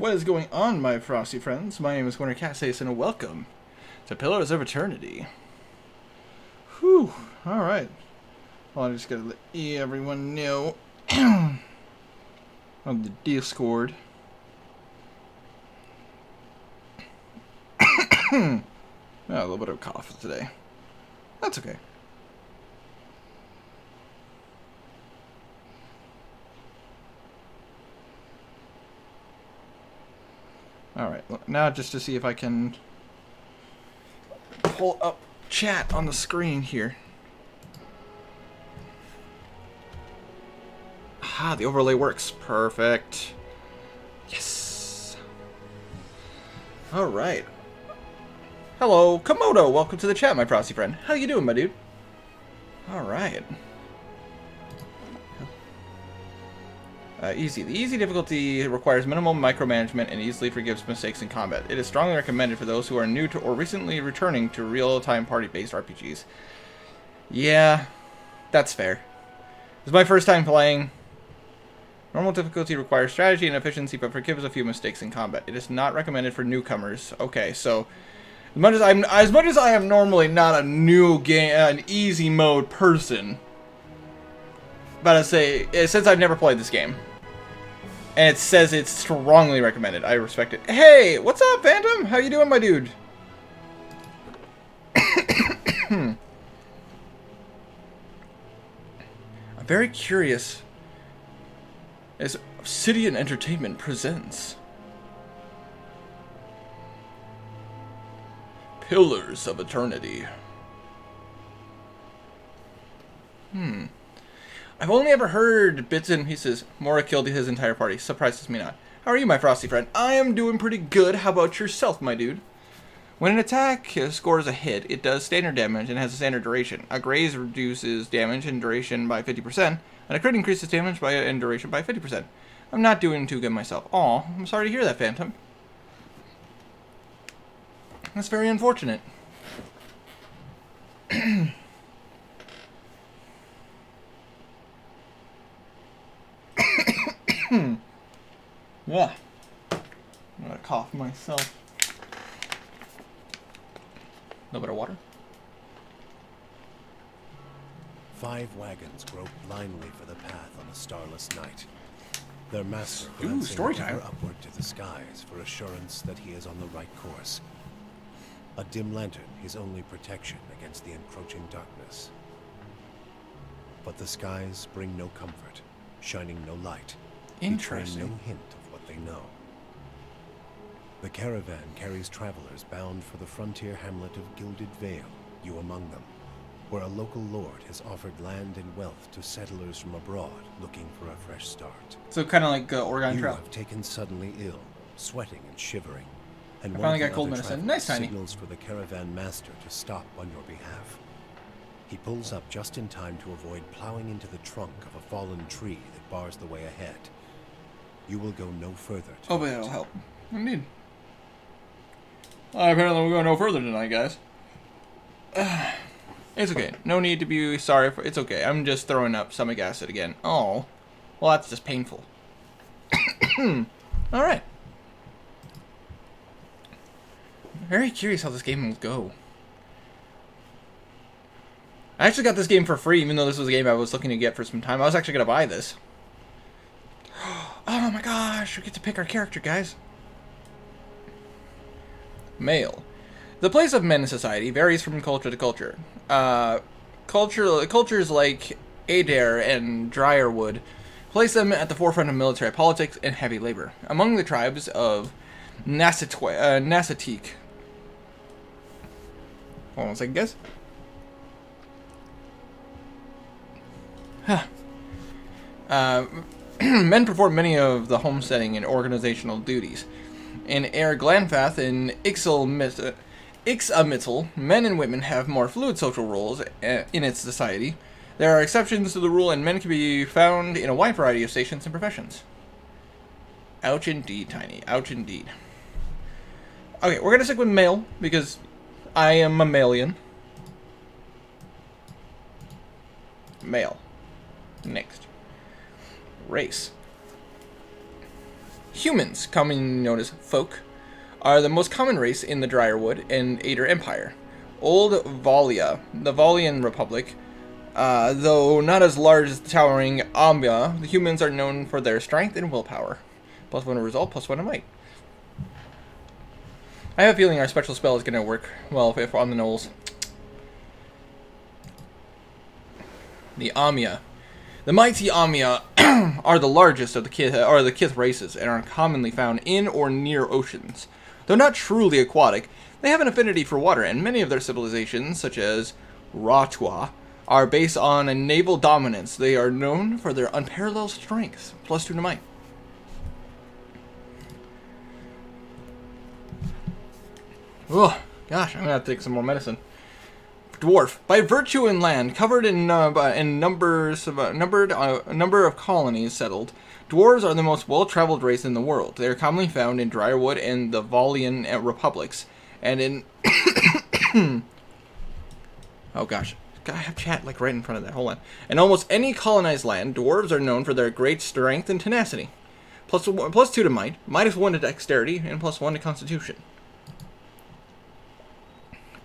What is going on, my frosty friends? My name is Wintercasice, and welcome to Pillars of Eternity. Whew, alright. Well, I just gotta let everyone know on the Discord. A little bit of a cough today. That's okay. Alright, now just to see if I can pull up chat on the screen here. Ah, the overlay works. Perfect. Yes. Alright. Hello, Komodo. Welcome to the chat, my frosty friend. How you doing, my dude? Alright. Easy. The easy difficulty requires minimal micromanagement and easily forgives mistakes in combat. It is strongly recommended for those who are new to or recently returning to real-time party-based RPGs. Yeah, that's fair. This is my first time playing. Normal difficulty requires strategy and efficiency, but forgives a few mistakes in combat. It is not recommended for newcomers. Okay, so as much as I am normally not a an easy mode person, but I say since I've never played this game. And it says it's strongly recommended. I respect it. Hey, what's up, Phantom? How you doing, my dude? I'm very curious. As Obsidian Entertainment presents Pillars of Eternity. I've only ever heard bits and pieces. Mora killed his entire party. Surprises me not. How are you, my frosty friend? I am doing pretty good. How about yourself, my dude? When an attack scores a hit, it does standard damage and has a standard duration. A graze reduces damage and duration by 50%, and a crit increases damage and duration by 50%. I'm not doing too good myself. Aw, I'm sorry to hear that, Phantom. That's very unfortunate. Yeah. I'm gonna cough myself. A little bit of water. 5 wagons grope blindly for the path on a starless night. Their master glancing upward to the skies for assurance that he is on the right course. A dim lantern, his only protection against the encroaching darkness. But the skies bring no comfort, shining no light. Interesting. No hint of what they know. The caravan carries travelers bound for the frontier hamlet of Gilded Vale, you among them, where a local lord has offered land and wealth to settlers from abroad looking for a fresh start. So kind of like Oregon Trail. You have taken suddenly ill, sweating and shivering, and I finally got cold medicine. Nice, Tiny. Signals for the caravan master to stop on your behalf. He pulls up just in time to avoid plowing into the trunk of a fallen tree that bars the way ahead. You will go no further. Oh, but that'll help. Indeed. Apparently we'll go no further tonight, guys. It's okay. No need to be sorry for. It's okay. I'm just throwing up stomach acid again. Oh, well, that's just painful. All right. Very curious how this game will go. I actually got this game for free, even though this was a game I was looking to get for some time. I was actually gonna buy this. Oh my gosh, we get to pick our character, guys. Male. The place of men in society varies from culture to culture. Cultures like Adair and Dryerwood place them at the forefront of military politics and heavy labor. Among the tribes of Nassateek. Hold on a second, guys. Men perform many of the homesteading and organizational duties. In Air Glanfath and Ixamitzel, men and women have more fluid social roles in its society. There are exceptions to the rule, and men can be found in a wide variety of stations and professions. Ouch indeed, Tiny. Ouch indeed. Okay, we're gonna stick with male, because I am mammalian. Male. Next. Race. Humans, commonly known as folk, are the most common race in the Dryerwood and Ader Empire. Old Valia, the Valian Republic, though not as large as the towering Ambia, the humans are known for their strength and willpower. +1 to resolve, +1 to might. I have a feeling our special spell is going to work well if on the gnolls. The Amia. The mighty Amia are the largest of the Kith races and are commonly found in or near oceans. Though not truly aquatic, they have an affinity for water, and many of their civilizations, such as Ratwa, are based on a naval dominance. They are known for their unparalleled strength. +2 to might. Oh, gosh, I'm gonna have to take some more medicine. Dwarf. By virtue in land, covered in number of colonies settled, dwarves are the most well-traveled race in the world. They are commonly found in Dryerwood and the Valian republics, and in oh gosh, I have chat like right in front of that. Hold on. In almost any colonized land, dwarves are known for their great strength and tenacity. +2 to might, -1 to dexterity, and +1 to constitution.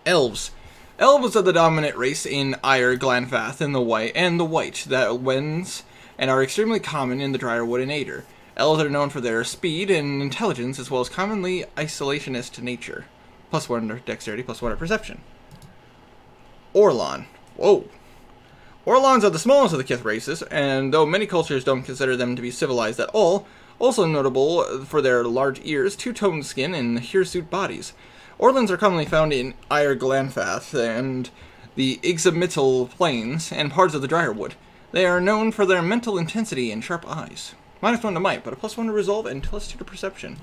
Elves. Elves are the dominant race in Ire Glanfath and the White that wins and are extremely common in the Dryerwood and Ader. Elves are known for their speed and intelligence as well as commonly isolationist nature. +1 to dexterity, +1 to perception. Orlon. Whoa. Orlons are the smallest of the Kith races, and though many cultures don't consider them to be civilized at all, also notable for their large ears, two-toned skin, and hirsute bodies. Orlons are commonly found in Ire Glanfath and the Ixamital Plains and parts of the Dryerwood. They are known for their mental intensity and sharp eyes. -1 to might, but a +1 to resolve and +2 to perception.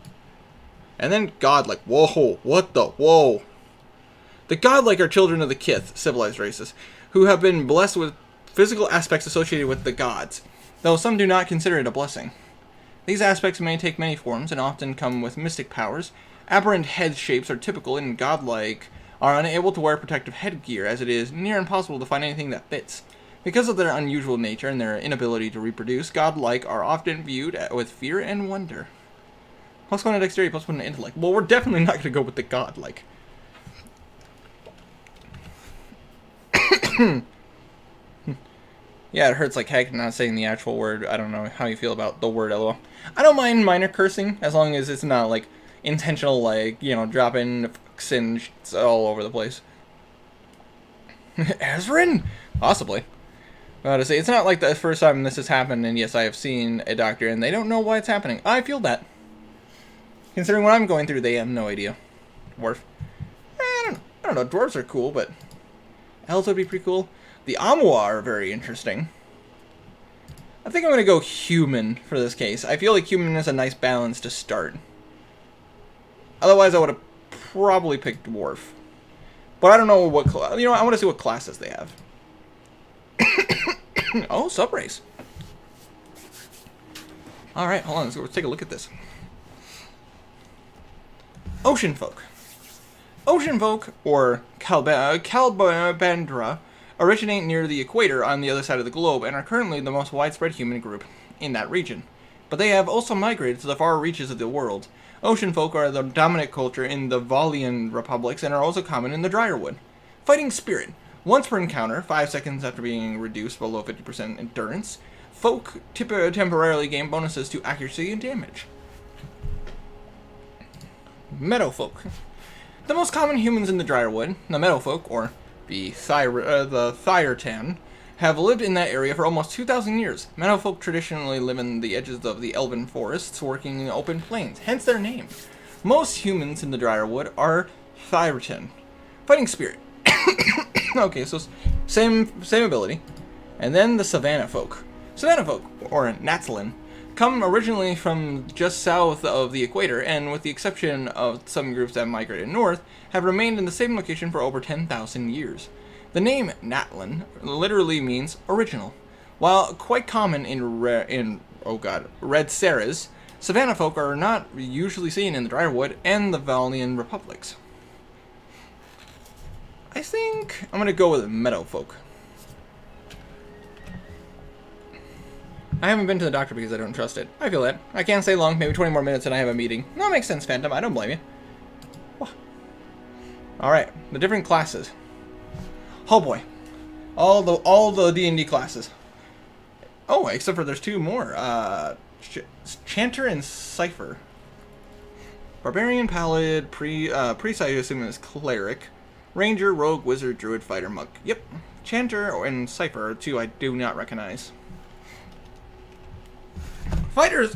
And then godlike. Whoa, what the? Whoa. The godlike are children of the Kith, civilized races, who have been blessed with physical aspects associated with the gods, though some do not consider it a blessing. These aspects may take many forms and often come with mystic powers. Aberrant head shapes are typical, and godlike are unable to wear protective headgear, as it is near impossible to find anything that fits. Because of their unusual nature and their inability to reproduce, godlike are often viewed with fear and wonder. +1 to dexterity, +1 to intellect. Well, we're definitely not going to go with the godlike. Yeah, it hurts like heck not saying the actual word. I don't know how you feel about the word LOL. I don't mind minor cursing, as long as it's not, like, intentional, like, you know, dropping fucks and shits all over the place. Ezrin? Possibly. But to say, it's not like the first time this has happened, and yes, I have seen a doctor, and they don't know why it's happening. I feel that. Considering what I'm going through, they have no idea. Dwarf. I don't know, dwarves are cool, but elves would be pretty cool. The Amua are very interesting. I think I'm going to go human for this case. I feel like human is a nice balance to start. Otherwise, I would have probably picked dwarf. But I don't know what class. You know, I want to see what classes they have. Oh, subrace. Alright, hold on. Let's take a look at this. Ocean folk. Ocean folk, or Kalbandra, originate near the equator on the other side of the globe and are currently the most widespread human group in that region. But they have also migrated to the far reaches of the world. Ocean folk are the dominant culture in the Valian republics and are also common in the Dryerwood. Fighting spirit. Once per encounter, 5 seconds after being reduced below 50% endurance, folk temporarily gain bonuses to accuracy and damage. Meadowfolk. The most common humans in the Dryerwood, the Meadowfolk, or the Thyretan, have lived in that area for almost 2,000 years. Meadowfolk traditionally live in the edges of the elven forests, working in open plains, hence their name. Most humans in the Dryerwood are Thyretan. Fighting spirit. Okay, so same ability. And then the Savannah folk. Savannah folk, or Natslin, come originally from just south of the equator, and with the exception of some groups that migrated north, have remained in the same location for over 10,000 years. The name Natlin literally means original. While quite common in Red Ceres, Savannah folk are not usually seen in the Dryerwood and the Valian republics. I think I'm going to go with Meadow folk. I haven't been to the doctor because I don't trust it. I feel that. I can't stay long, maybe 20 more minutes and I have a meeting. No, it makes sense, Phantom. I don't blame you. Alright, the different classes. Oh boy. All the D&D classes. Oh, except for there's two more. Chanter and Cipher. Barbarian, Paladin, Priest I assume is Cleric. Ranger, Rogue, Wizard, Druid, Fighter, Monk. Yep. Chanter and Cipher are two I do not recognize. Fighters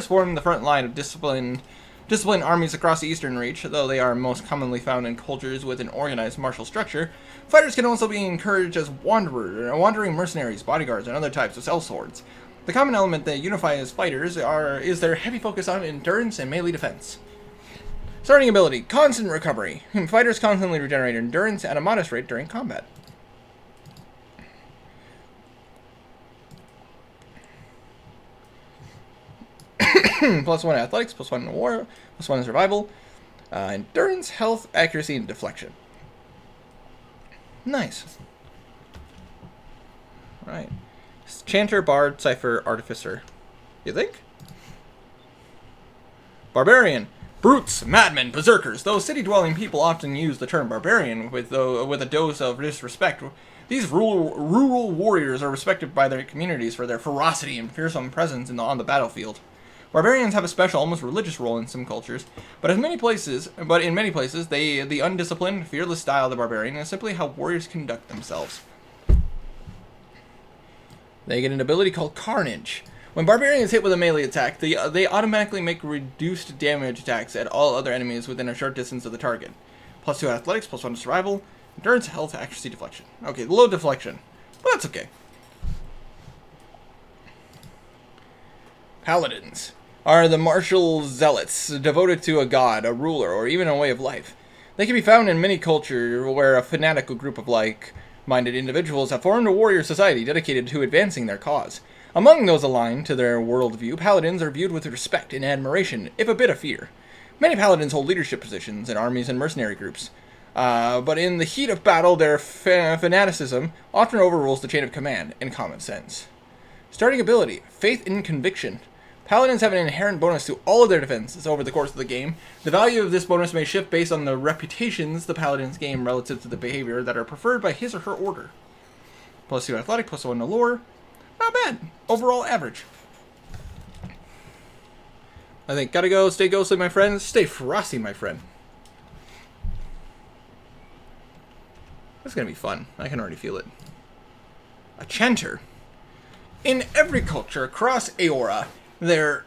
form the front line of disciplined armies across the Eastern Reach, though they are most commonly found in cultures with an organized martial structure. Fighters can also be encouraged as wandering mercenaries, bodyguards, and other types of sellswords. The common element that unifies fighters is their heavy focus on endurance and melee defense. Starting ability, constant recovery. Fighters constantly regenerate endurance at a modest rate during combat. +1 athletics, +1 in war, +1 in survival, endurance, health, accuracy, and deflection. Nice. Right. Chanter, Bard, Cipher, Artificer. You think? Barbarian. Brutes, madmen, berserkers. Though city-dwelling people often use the term barbarian with a dose of disrespect, these rural warriors are respected by their communities for their ferocity and fearsome presence on the battlefield. Barbarians have a special, almost religious role in some cultures, but in many places, the undisciplined, fearless style of the barbarian is simply how warriors conduct themselves. They get an ability called Carnage. When barbarians hit with a melee attack, they automatically make reduced damage attacks at all other enemies within a short distance of the target. +2 athletics, +1 to survival, endurance, health, accuracy, deflection. Okay, low deflection, but that's okay. Paladins are the martial zealots devoted to a god, a ruler, or even a way of life. They can be found in many cultures where a fanatical group of like-minded individuals have formed a warrior society dedicated to advancing their cause. Among those aligned to their worldview, paladins are viewed with respect and admiration, if a bit of fear. Many paladins hold leadership positions in armies and mercenary groups, but in the heat of battle, their fanaticism often overrules the chain of command and common sense. Starting ability, Faith in Conviction. Paladins have an inherent bonus to all of their defenses over the course of the game. The value of this bonus may shift based on the reputations the paladins gain relative to the behavior that are preferred by his or her order. +2 athletic, +1 to lore. Not bad. Overall average. I think gotta go. Stay ghostly, my friend. Stay frosty, my friend. That's gonna be fun. I can already feel it. A chanter. In every culture across Aora, there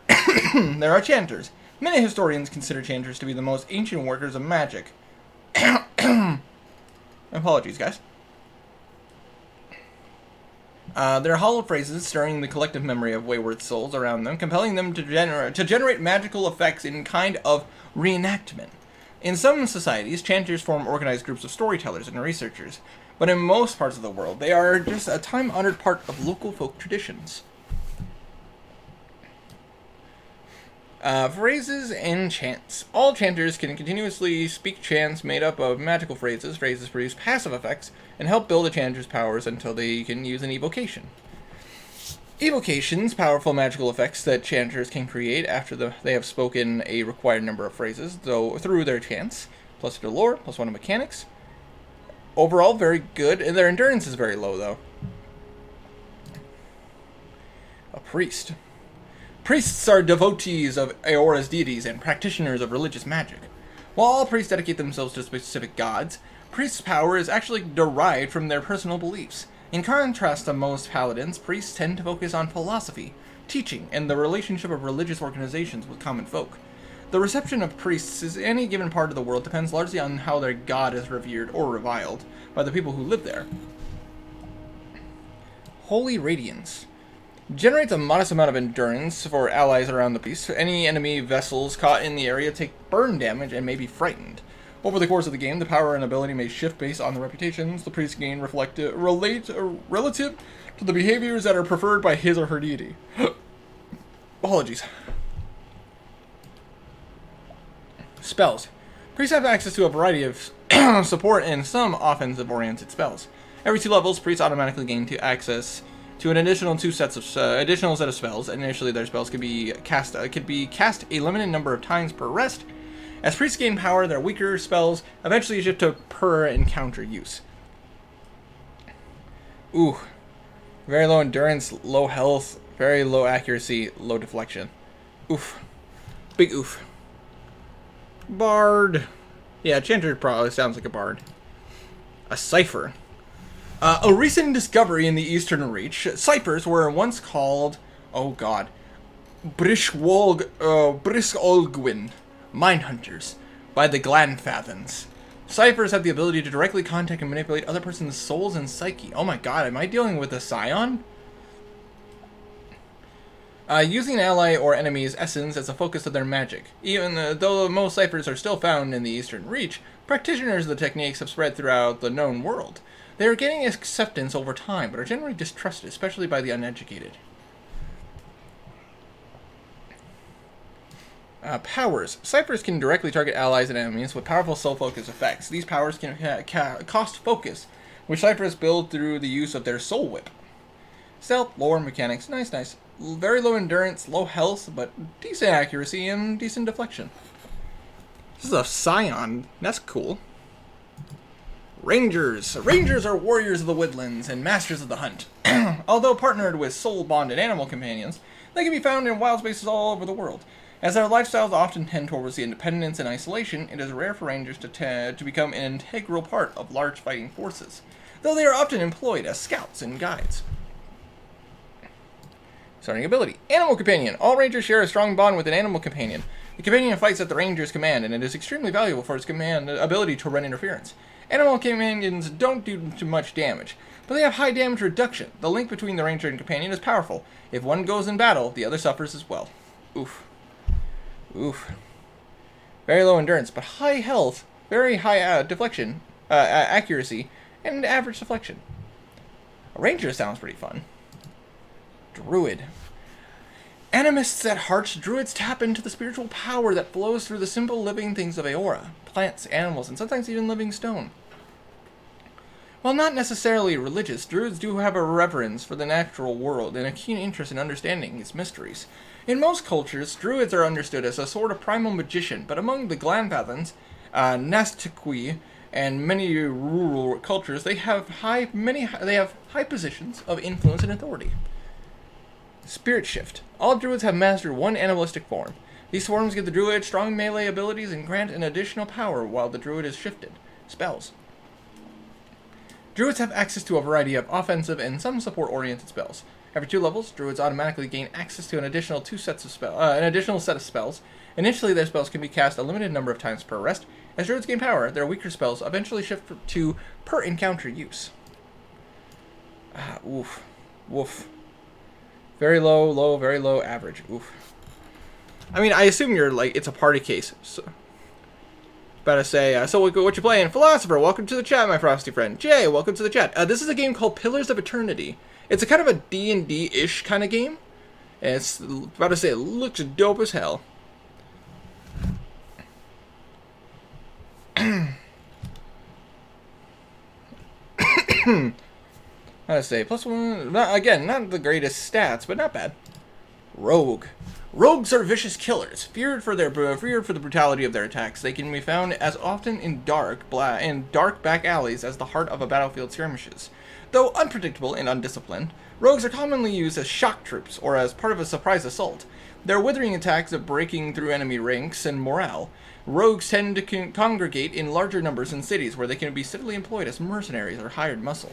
are chanters. Many historians consider chanters to be the most ancient workers of magic. Apologies, guys. They're hollow phrases stirring the collective memory of wayward souls around them, compelling them to generate magical effects in kind of reenactment. In some societies, chanters form organized groups of storytellers and researchers, but in most parts of the world, they are just a time-honored part of local folk traditions. Phrases and chants. All chanters can continuously speak chants made up of magical phrases. Phrases produce passive effects and help build a chanter's powers until they can use an evocation. Evocations, powerful magical effects that chanters can create after they have spoken a required number of phrases, though through their chants. +2 to lore, +1 to mechanics. Overall, very good, and their endurance is very low, though. A priest. Priests are devotees of Aora's deities and practitioners of religious magic. While all priests dedicate themselves to specific gods, priests' power is actually derived from their personal beliefs. In contrast to most paladins, priests tend to focus on philosophy, teaching, and the relationship of religious organizations with common folk. The reception of priests in any given part of the world depends largely on how their god is revered or reviled by the people who live there. Holy Radiance. Generates a modest amount of endurance for allies around the beast. Any enemy vessels caught in the area take burn damage and may be frightened. Over the course of the game, the power and ability may shift based on the reputations the priest gain relative to the behaviors that are preferred by his or her deity. Apologies. Spells. Priests have access to a variety of support and some offensive-oriented spells. Every 2 levels, priests automatically gain access to an additional additional set of spells. Initially, their spells could be cast a limited number of times per rest. As priests gain power, their weaker spells eventually shift to per encounter use. Ooh, very low endurance, low health, very low accuracy, low deflection. Oof, big oof. Bard. Yeah, Chanter probably sounds like a bard. A cipher. A recent discovery in the Eastern Reach. Ciphers were once called, oh god, Brisk-Olgwyn, mine hunters, by the Glanfathans. Ciphers have the ability to directly contact and manipulate other person's souls and psyche. Oh my god, am I dealing with a scion? Using an ally or enemy's essence as a focus of their magic. Even though most ciphers are still found in the Eastern Reach, practitioners of the techniques have spread throughout the known world. They are gaining acceptance over time, but are generally distrusted, especially by the uneducated. Powers. Ciphers can directly target allies and enemies with powerful soul-focus effects. These powers can cost focus, which ciphers build through the use of their soul whip. Stealth, lore, mechanics. Nice. Very low endurance, low health, but decent accuracy and decent deflection. This is a scion. That's cool. Rangers. Rangers are warriors of the woodlands and masters of the hunt. Although partnered with soul-bonded animal companions, they can be found in wild spaces all over the world. As their lifestyles often tend towards the independence and isolation, it is rare for rangers to become an integral part of large fighting forces, though they are often employed as scouts and guides. Starting ability. Animal Companion. All rangers share a strong bond with an animal companion. The companion fights at the ranger's command, and it is extremely valuable for its ability to run interference. Animal companions don't do too much damage, but they have high damage reduction. The link between the ranger and companion is powerful. If one goes in battle, the other suffers as well. Oof. Very low endurance, but high health, very high deflection, accuracy, and average deflection. A ranger sounds pretty fun. Druid. Animists at heart, druids tap into the spiritual power that flows through the simple living things of Aora, plants, animals, and sometimes even living stone. While not necessarily religious, druids do have a reverence for the natural world and a keen interest in understanding its mysteries. In most cultures, druids are understood as a sort of primal magician, but among the Glanfathans, Nastiqui, and many rural cultures, they have high positions of influence and authority. Spirit Shift. All druids have mastered one animalistic form. These forms give the druid strong melee abilities and grant an additional power while the druid is shifted. Spells. Druids have access to a variety of offensive and some support-oriented spells. Every 2 levels, druids automatically gain access to an additional set of spells. Initially, their spells can be cast a limited number of times per rest. As druids gain power, their weaker spells eventually shift to per encounter use. Woof. Very low, very low, average. Oof. I mean, I assume you're like, it's a party case. So, about to say, so what you playing? Philosopher, welcome to the chat, my frosty friend. Jay, welcome to the chat. This is a game called Pillars of Eternity. It's a kind of a D&D-ish kind of game. And it's about to say, it looks dope as hell. How to say, +1, not the greatest stats, but not bad. Rogue. Rogues are vicious killers, feared for the brutality of their attacks. They can be found as often in dark back alleys as the heart of a battlefield skirmishes. Though unpredictable and undisciplined, rogues are commonly used as shock troops or as part of a surprise assault. Their withering attacks of breaking through enemy ranks and morale. Rogues tend to congregate in larger numbers in cities where they can be steadily employed as mercenaries or hired muscle.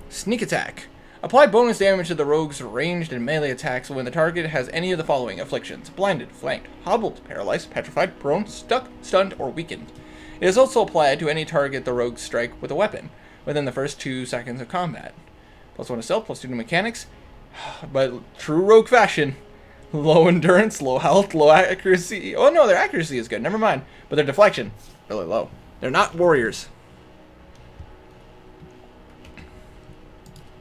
Sneak attack. Apply bonus damage to the rogue's ranged and melee attacks when the target has any of the following afflictions: blinded, flanked, hobbled, paralyzed, petrified, prone, stuck, stunned, or weakened. It is also applied to any target the rogues strike with a weapon within the first 2 seconds of combat. +1 to stealth, +2 to mechanics. But true rogue fashion. Low endurance, low health, low accuracy. Oh no, their accuracy is good, never mind. But their deflection, really low. They're not warriors.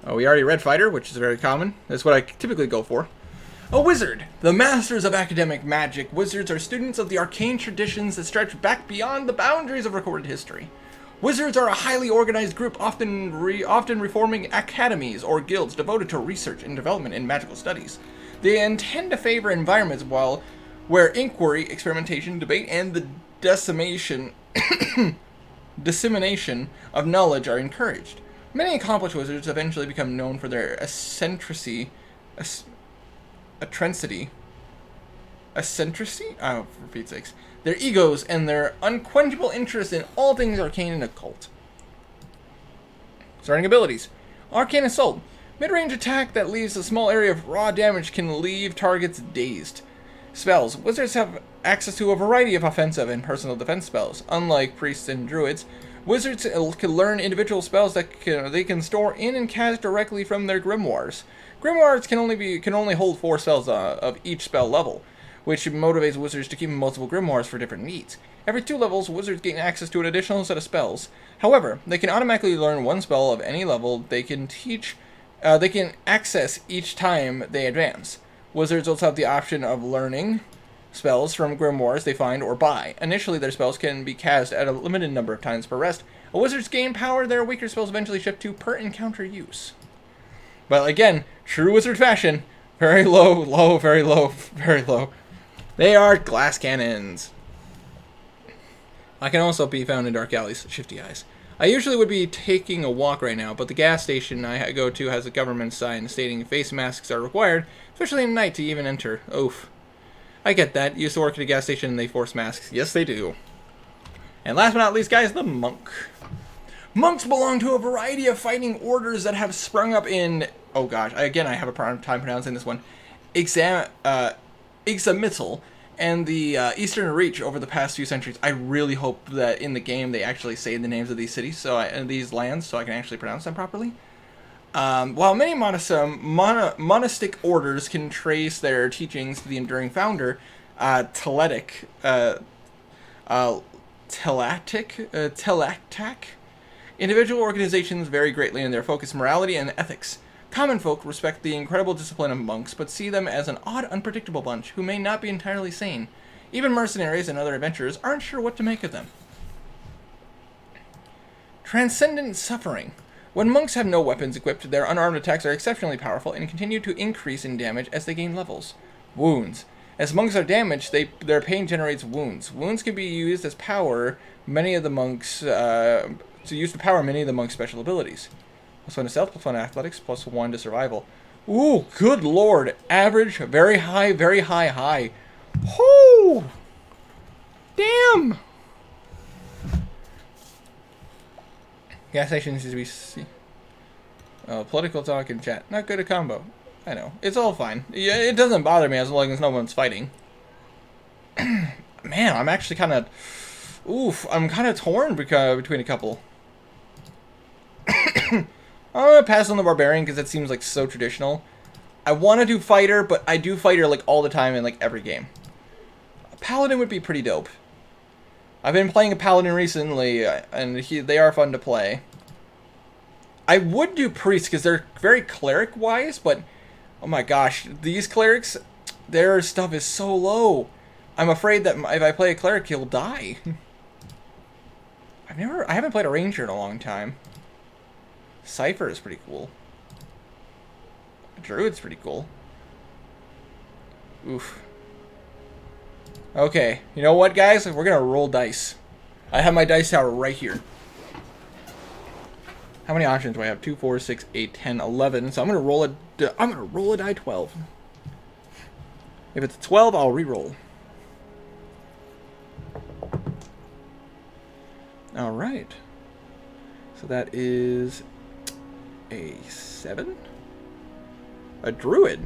Oh, we already read fighter, which is very common. That's what I typically go for. A wizard. The masters of academic magic. Wizards are students of the arcane traditions that stretch back beyond the boundaries of recorded history. Wizards are a highly organized group, often reforming academies or guilds devoted to research and development in magical studies. They intend to favor environments where inquiry, experimentation, debate, and the dissemination of knowledge are encouraged. Many accomplished wizards eventually become known for their eccentricity. Oh, for Pete's sakes. Their egos and their unquenchable interest in all things arcane and occult. Starting abilities. Arcane Assault. Mid-range attack that leaves a small area of raw damage can leave targets dazed. Spells. Wizards have access to a variety of offensive and personal defense spells. Unlike priests and druids, wizards can learn individual spells that they can store in and cast directly from their grimoires. Grimoires can only hold 4 spells of each spell level, which motivates wizards to keep multiple grimoires for different needs. Every 2 levels, wizards gain access to an additional set of spells. However, they can automatically learn 1 spell of any level they can access each time they advance. Wizards also have the option of learning spells from grimoires they find or buy. Initially, their spells can be cast at a limited number of times per rest. A wizard's gain power, their weaker spells eventually shift to per encounter use. But again, true wizard fashion, very low, low, very low, very low. They are glass cannons. I can also be found in dark alleys, shifty eyes. I usually would be taking a walk right now, but the gas station I go to has a government sign stating face masks are required, especially at night, to even enter. Oof. I get that. Used to work at a gas station and they force masks. Yes, they do. And last but not least, guys, the monk. Monks belong to a variety of fighting orders that have sprung up in... Oh gosh, I have a time pronouncing this one. Ixamital and the Eastern Reach over the past few centuries. I really hope that in the game they actually say the names of these cities, these lands, so I can actually pronounce them properly. While many monastic orders can trace their teachings to the enduring founder, Telactac, individual organizations vary greatly in their focus, morality, and ethics. Common folk respect the incredible discipline of monks, but see them as an odd, unpredictable bunch who may not be entirely sane. Even mercenaries and other adventurers aren't sure what to make of them. Transcendent suffering. When monks have no weapons equipped, their unarmed attacks are exceptionally powerful and continue to increase in damage as they gain levels. Wounds. As monks are damaged, their pain generates wounds. Wounds can be used as power many of the monks' special abilities. +1 to stealth, +1 to athletics, +1 to survival. Ooh, good lord. Average, very high, very high, high. Whoo! Damn! Gas station seems to be... political talk in chat. Not good at combo. I know. It's all fine. Yeah, it doesn't bother me as long as no one's fighting. Man, I'm actually kind of... Oof, I'm kind of torn between a couple. I'm going to pass on the Barbarian because it seems like so traditional. I want to do Fighter, but I do Fighter like all the time in like every game. A Paladin would be pretty dope. I've been playing a Paladin recently, and they are fun to play. I would do Priest because they're very cleric-wise, but oh my gosh, these clerics, their stuff is so low. I'm afraid that if I play a cleric, he'll die. I haven't played a ranger in a long time. Cypher is pretty cool. Druid's pretty cool. Oof. Okay, you know what, guys? We're gonna roll dice. I have my dice tower right here. How many options do I have? 2, 4, 6, 8, 10, 11. So I'm gonna roll a die 12. If it's a 12, I'll re-roll. All right. So that is a 7. A druid.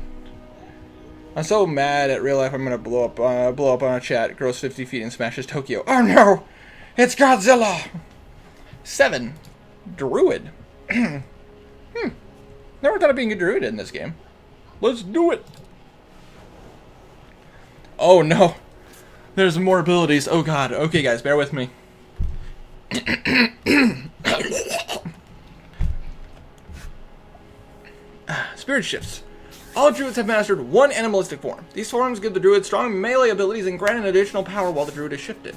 I'm so mad at real life. I'm gonna blow up on a chat. Grows 50 feet and smashes Tokyo. Oh no! It's Godzilla. 7. Druid. Never thought of being a druid in this game. Let's do it. Oh no. There's more abilities. Oh god. Okay, guys, bear with me. Spirit shifts. All druids have mastered one animalistic form. These forms give the druid strong melee abilities and grant an additional power while the druid is shifted.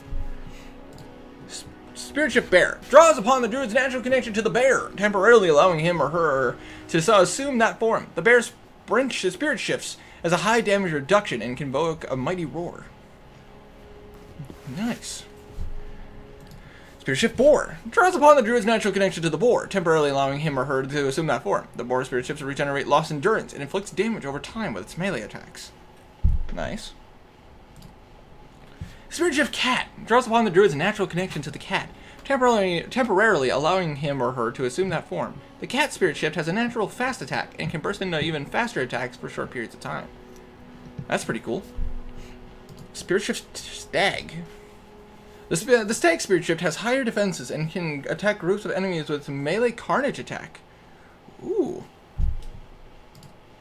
Spirit Shift Bear. Draws upon the druid's natural connection to the bear, temporarily allowing him or her to assume that form. The bear's spirit shifts as a high damage reduction and can invoke a mighty roar. Nice. Spirit Shift Boar. Draws upon the druid's natural connection to the boar, temporarily allowing him or her to assume that form. The boar spirit shifts to regenerate lost endurance and inflicts damage over time with its melee attacks. Nice. Spirit Shift Cat. Draws upon the druid's natural connection to the cat, temporarily allowing him or her to assume that form. The cat spirit shift has a natural fast attack and can burst into even faster attacks for short periods of time. That's pretty cool. Spirit Shift Stag. The Stag Spirit Shift has higher defenses and can attack groups of enemies with melee carnage attack. Ooh.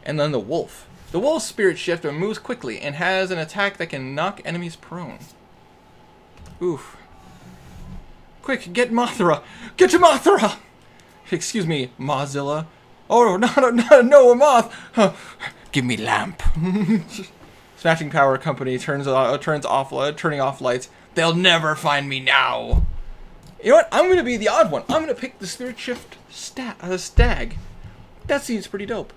And then the Wolf. The Wolf Spirit Shift moves quickly and has an attack that can knock enemies prone. Oof. Quick, get Mothra! Get to Mothra! Excuse me, Mozilla. Oh, no, a moth! Give me lamp. Smashing Power Company turning off lights. They'll never find me now. You know what? I'm going to be the odd one. I'm going to pick the Spirit Shift Stag. That seems pretty dope.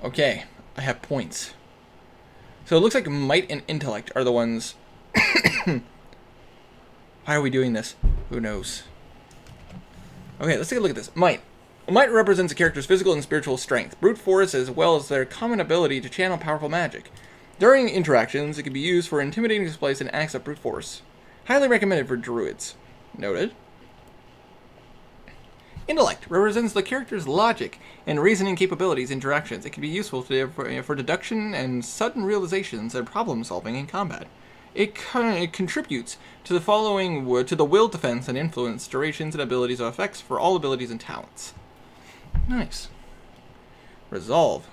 Okay, I have points. So it looks like Might and Intellect are the ones. Why are we doing this? Who knows? Okay, let's take a look at this. Might. Might represents a character's physical and spiritual strength, brute force, as well as their common ability to channel powerful magic. During interactions, it can be used for intimidating displays and acts of brute force. Highly recommended for druids. Noted. Intellect represents the character's logic and reasoning capabilities in interactions. It can be useful for deduction and sudden realizations and problem solving in combat. It contributes to the following to the will, defense, and influence, durations, and abilities of effects for all abilities and talents. Nice. Resolve.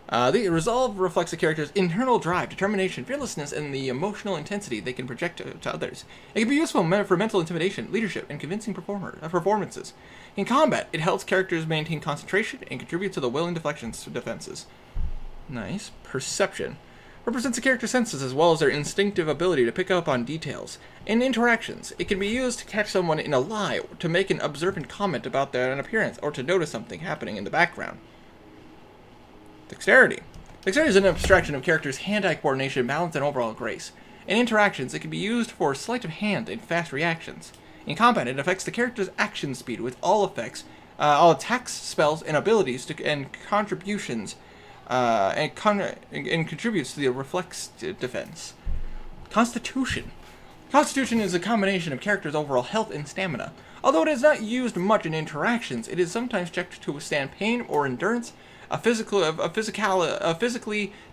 The resolve reflects a character's internal drive, determination, fearlessness, and the emotional intensity they can project to others. It can be useful for mental intimidation, leadership, and convincing performances. In combat, it helps characters maintain concentration and contributes to the will and defenses. Nice. Perception. Represents a character's senses as well as their instinctive ability to pick up on details. In interactions, it can be used to catch someone in a lie, to make an observant comment about their appearance, or to notice something happening in the background. Dexterity. Dexterity is an abstraction of characters' hand-eye coordination, balance, and overall grace. In interactions, it can be used for sleight of hand and fast reactions. In combat, it affects the character's action speed with all attacks, spells, and abilities and contributions, and contributes to the reflex defense. Constitution. Constitution is a combination of characters' overall health and stamina. Although it is not used much in interactions, it is sometimes checked to withstand pain or endurance. A physically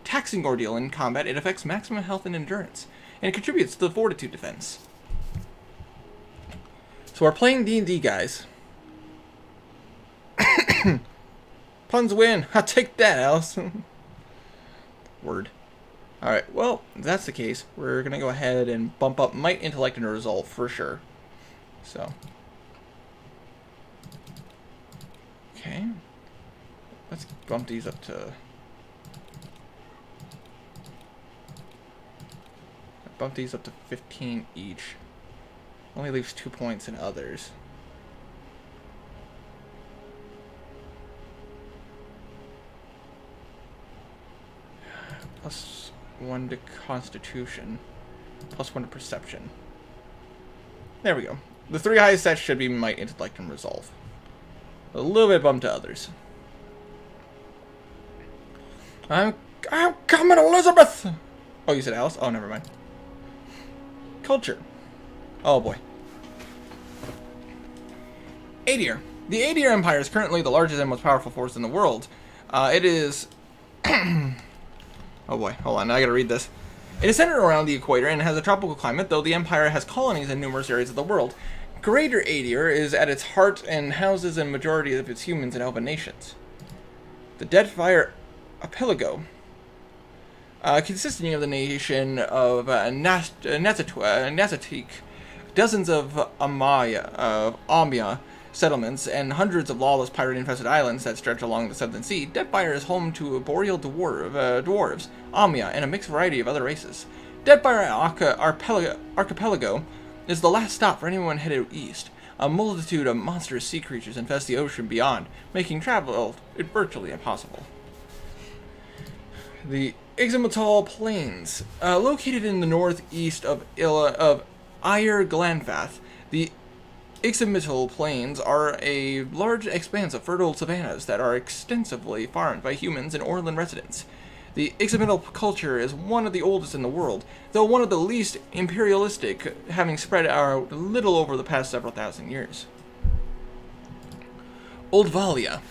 taxing ordeal in combat, it affects maximum health and endurance, and it contributes to the fortitude defense. So we're playing D&D, guys. Puns win. I'll take that, Alice. Word. Alright, well, if that's the case, we're going to go ahead and bump up Might, Intellect, and Resolve for sure. So. Okay. Let's bump these up to... Bump these up to 15 each. Only leaves 2 points in others. +1 to Constitution. +1 to Perception. There we go. The 3 highest stats should be Might, Intellect, and Resolve. A little bit bumped to others. I'm coming, Elizabeth! Oh, you said Alice? Oh, never mind. Culture. Oh, boy. Aedir. The Aedir Empire is currently the largest and most powerful force in the world. It is... oh, boy. Hold on. Now I gotta read this. It is centered around the equator and has a tropical climate, though the Empire has colonies in numerous areas of the world. Greater Aedir is at its heart and houses a majority of its humans and elven nations. The Deadfire Archipelago, consisting of the nation of Nazatik, dozens of Amia settlements, and hundreds of lawless pirate-infested islands that stretch along the Southern Sea. Deadfire is home to boreal dwarves, Amia, and a mixed variety of other races. Deadfire Archipelago is the last stop for anyone headed east. A multitude of monstrous sea creatures infest the ocean beyond, making travel virtually impossible. The Ixmital Plains, located in the northeast of Ire Glanfath, the Ixmital Plains are a large expanse of fertile savannas that are extensively farmed by humans and Orland residents. The Ixmital culture is one of the oldest in the world, though one of the least imperialistic, having spread out a little over the past several thousand years. Oldvalia.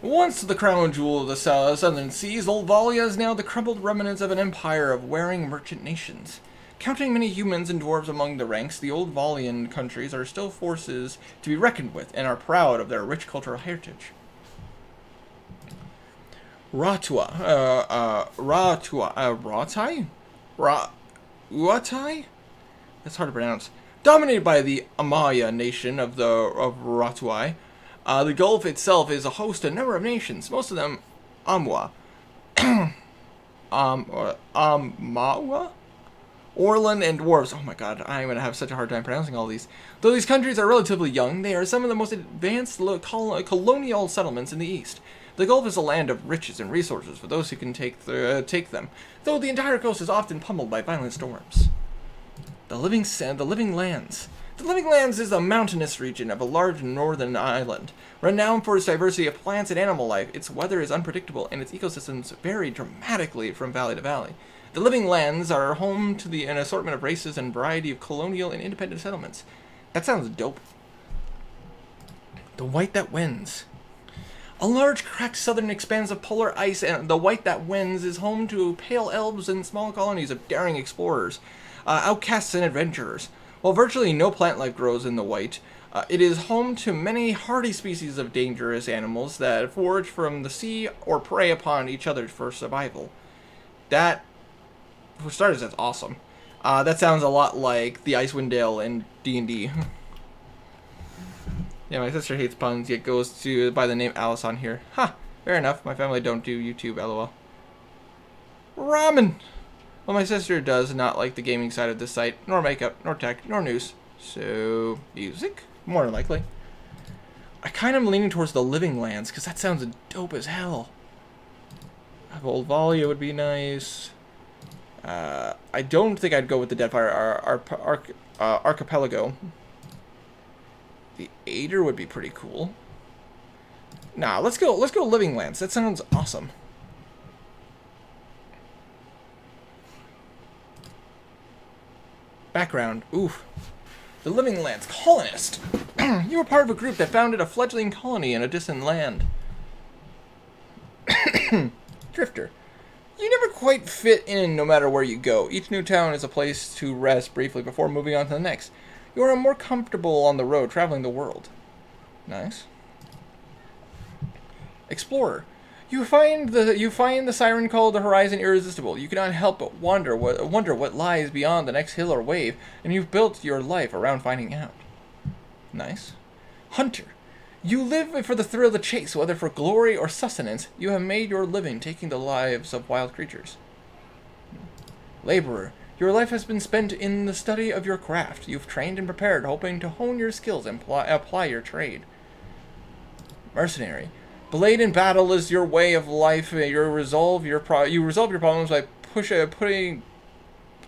Once the crown jewel of the southern seas, Oldvalia is now the crumbled remnants of an empire of warring merchant nations. Counting many humans and dwarves among the ranks, the Oldvalian countries are still forces to be reckoned with and are proud of their rich cultural heritage. Uatai? That's hard to pronounce. Dominated by the Amaya nation of Ratuai, the Gulf itself is a host to a number of nations, most of them Amwa. Amawa? Orland and dwarves. Oh my god, I'm going to have such a hard time pronouncing all these. Though these countries are relatively young, they are some of the most advanced colonial settlements in the East. The Gulf is a land of riches and resources for those who can take them, though the entire coast is often pummeled by violent storms. The Living Lands. The Living Lands is a mountainous region of a large northern island. Renowned for its diversity of plants and animal life, its weather is unpredictable and its ecosystems vary dramatically from valley to valley. The Living Lands are home to an assortment of races and variety of colonial and independent settlements. That sounds dope. The White That Wins. A large, cracked southern expanse of polar ice, and the White That Wins is home to pale elves and small colonies of daring explorers, outcasts, and adventurers. While virtually no plant life grows in the White, it is home to many hardy species of dangerous animals that forage from the sea or prey upon each other for survival. That, for starters, that's awesome. That sounds a lot like the Icewind Dale in D&D. Yeah, my sister hates puns, yet goes by the name Alice on here. Ha! Fair enough, my family don't do YouTube, lol. Ramen! Well, my sister does not like the gaming side of this site, nor makeup, nor tech, nor news. So, music? More than likely. I kind of am leaning towards the Living Lands, because that sounds dope as hell. Oldvalia would be nice. I don't think I'd go with the Deadfire Archipelago. The Aider would be pretty cool. Nah, let's go Living Lands. That sounds awesome. Background. Oof. The Living Lands colonist. You were part of a group that founded a fledgling colony in a distant land. Drifter. You never quite fit in no matter where you go. Each new town is a place to rest briefly before moving on to the next. You are more comfortable on the road, traveling the world. Nice. Explorer. You find the siren call of the horizon irresistible. You cannot help but wonder what lies beyond the next hill or wave, and you've built your life around finding out. Nice. Hunter. You live for the thrill of the chase, whether for glory or sustenance. You have made your living taking the lives of wild creatures. Laborer. Your life has been spent in the study of your craft. You've trained and prepared, hoping to hone your skills and apply your trade. Mercenary. Blade in battle is your way of life. You resolve your problems by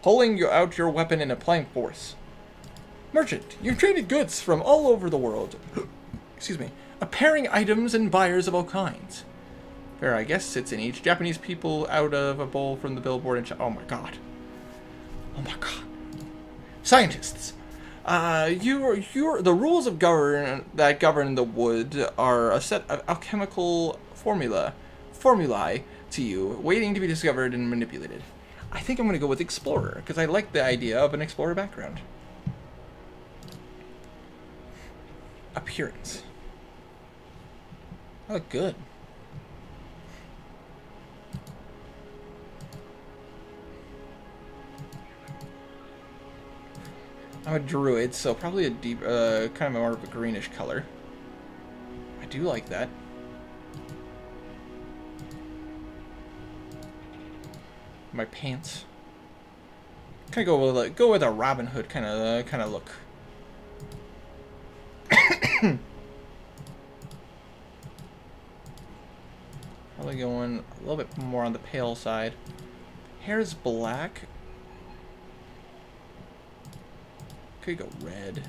pulling out your weapon and applying force. Merchant. You've traded goods from all over the world. Excuse me. Pairing items and buyers of all kinds. Fair, I guess, sits in each. Japanese people out of a bowl from the billboard and oh my god. Oh my god. Scientists. The rules of that govern the wood are a set of alchemical formulae to you, waiting to be discovered and manipulated. I think I'm going to go with explorer, because I like the idea of an explorer background. Appearance. I look good. I'm a druid, so probably a deep, kind of more of a greenish color. I do like that. My pants. Kind of go with a Robin Hood kind of look. Probably going a little bit more on the pale side. Hair's black. Could go red.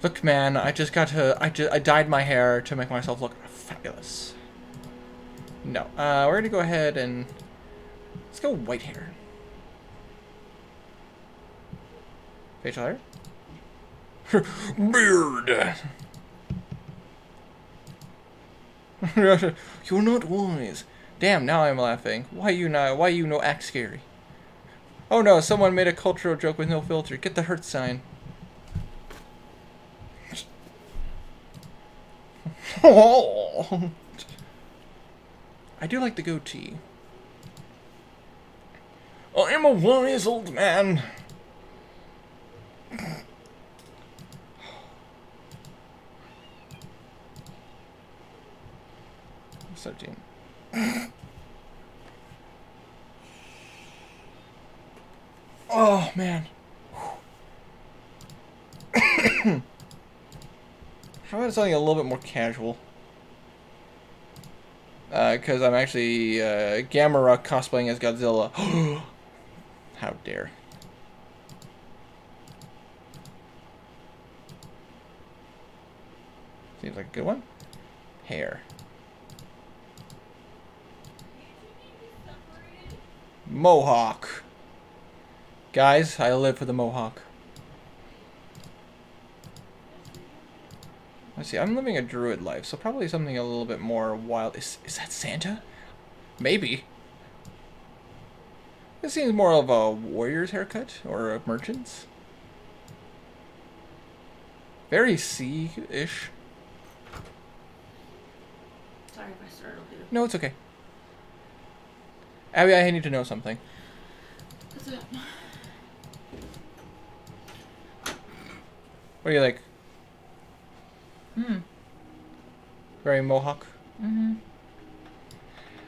Look, man, I dyed my hair to make myself look fabulous. No, we're gonna go ahead and let's go white hair. Facial hair. Beard. You're not wise. Damn, now I'm laughing. Why you no act scary? Oh no, someone made a cultural joke with no filter. Get the hurt sign. Oh. I do like the goatee. I am a wise old man. 13. Oh man. How about something a little bit more casual? Because I'm actually Gamera cosplaying as Godzilla. How dare. Seems like a good one. Hair. Mohawk. Guys, I live for the Mohawk. Let's see, I'm living a druid life, so probably something a little bit more wild. Is that Santa? Maybe. This seems more of a warrior's haircut, or a merchant's. Very sea-ish. Sorry if I startled you. No, it's okay. Abby, I need to know something. What's up? What do you like? Hmm. Very Mohawk? Mm-hmm.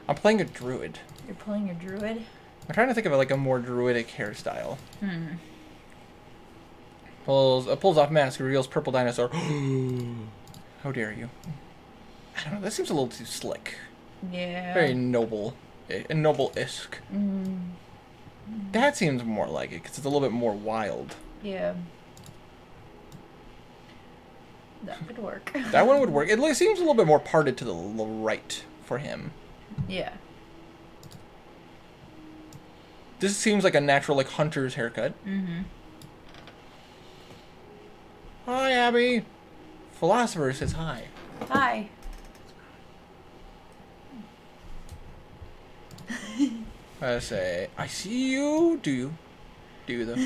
I'm playing a druid. You're playing a druid? I'm trying to think of like a more druidic hairstyle. Hmm. Pulls off mask, reveals purple dinosaur. How dare you? I don't know, that seems a little too slick. Yeah. Very noble. Noble-esque. Mm. That seems more like it, because it's a little bit more wild. Yeah. That would work. That one would work. It seems a little bit more parted to the right for him. Yeah. This seems like a natural, like, hunter's haircut. Mm-hmm. Hi, Abby. Philosopher says hi. Hi. I say, I see you. Do you? Do you, though?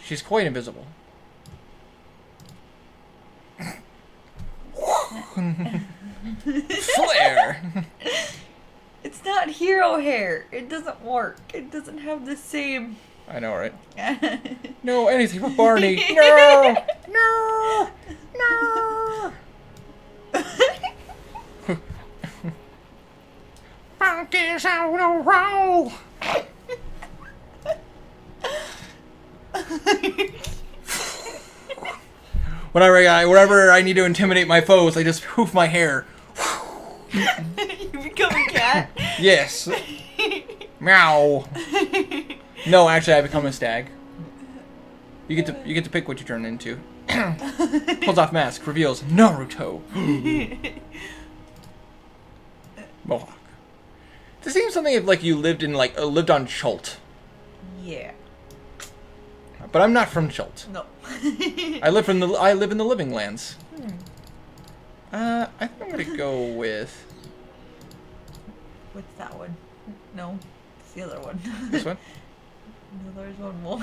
She's quite invisible. Flare! It's not hero hair. It doesn't work. It doesn't have the same... I know, right? No, anything but Barney. No! No! No! Funky's on a roll! Whenever I need to intimidate my foes, I just poof my hair. You become a cat? Yes. Meow. No, actually, I become a stag. You get to pick what you turn into. Pulls off mask, reveals Naruto. Mohawk. This seems something if like you lived on Chult. Yeah. But I'm not from Chult. No. I live in the living lands. I think I'm gonna go with What's that one? No, it's the other one. this one. No, there's one more.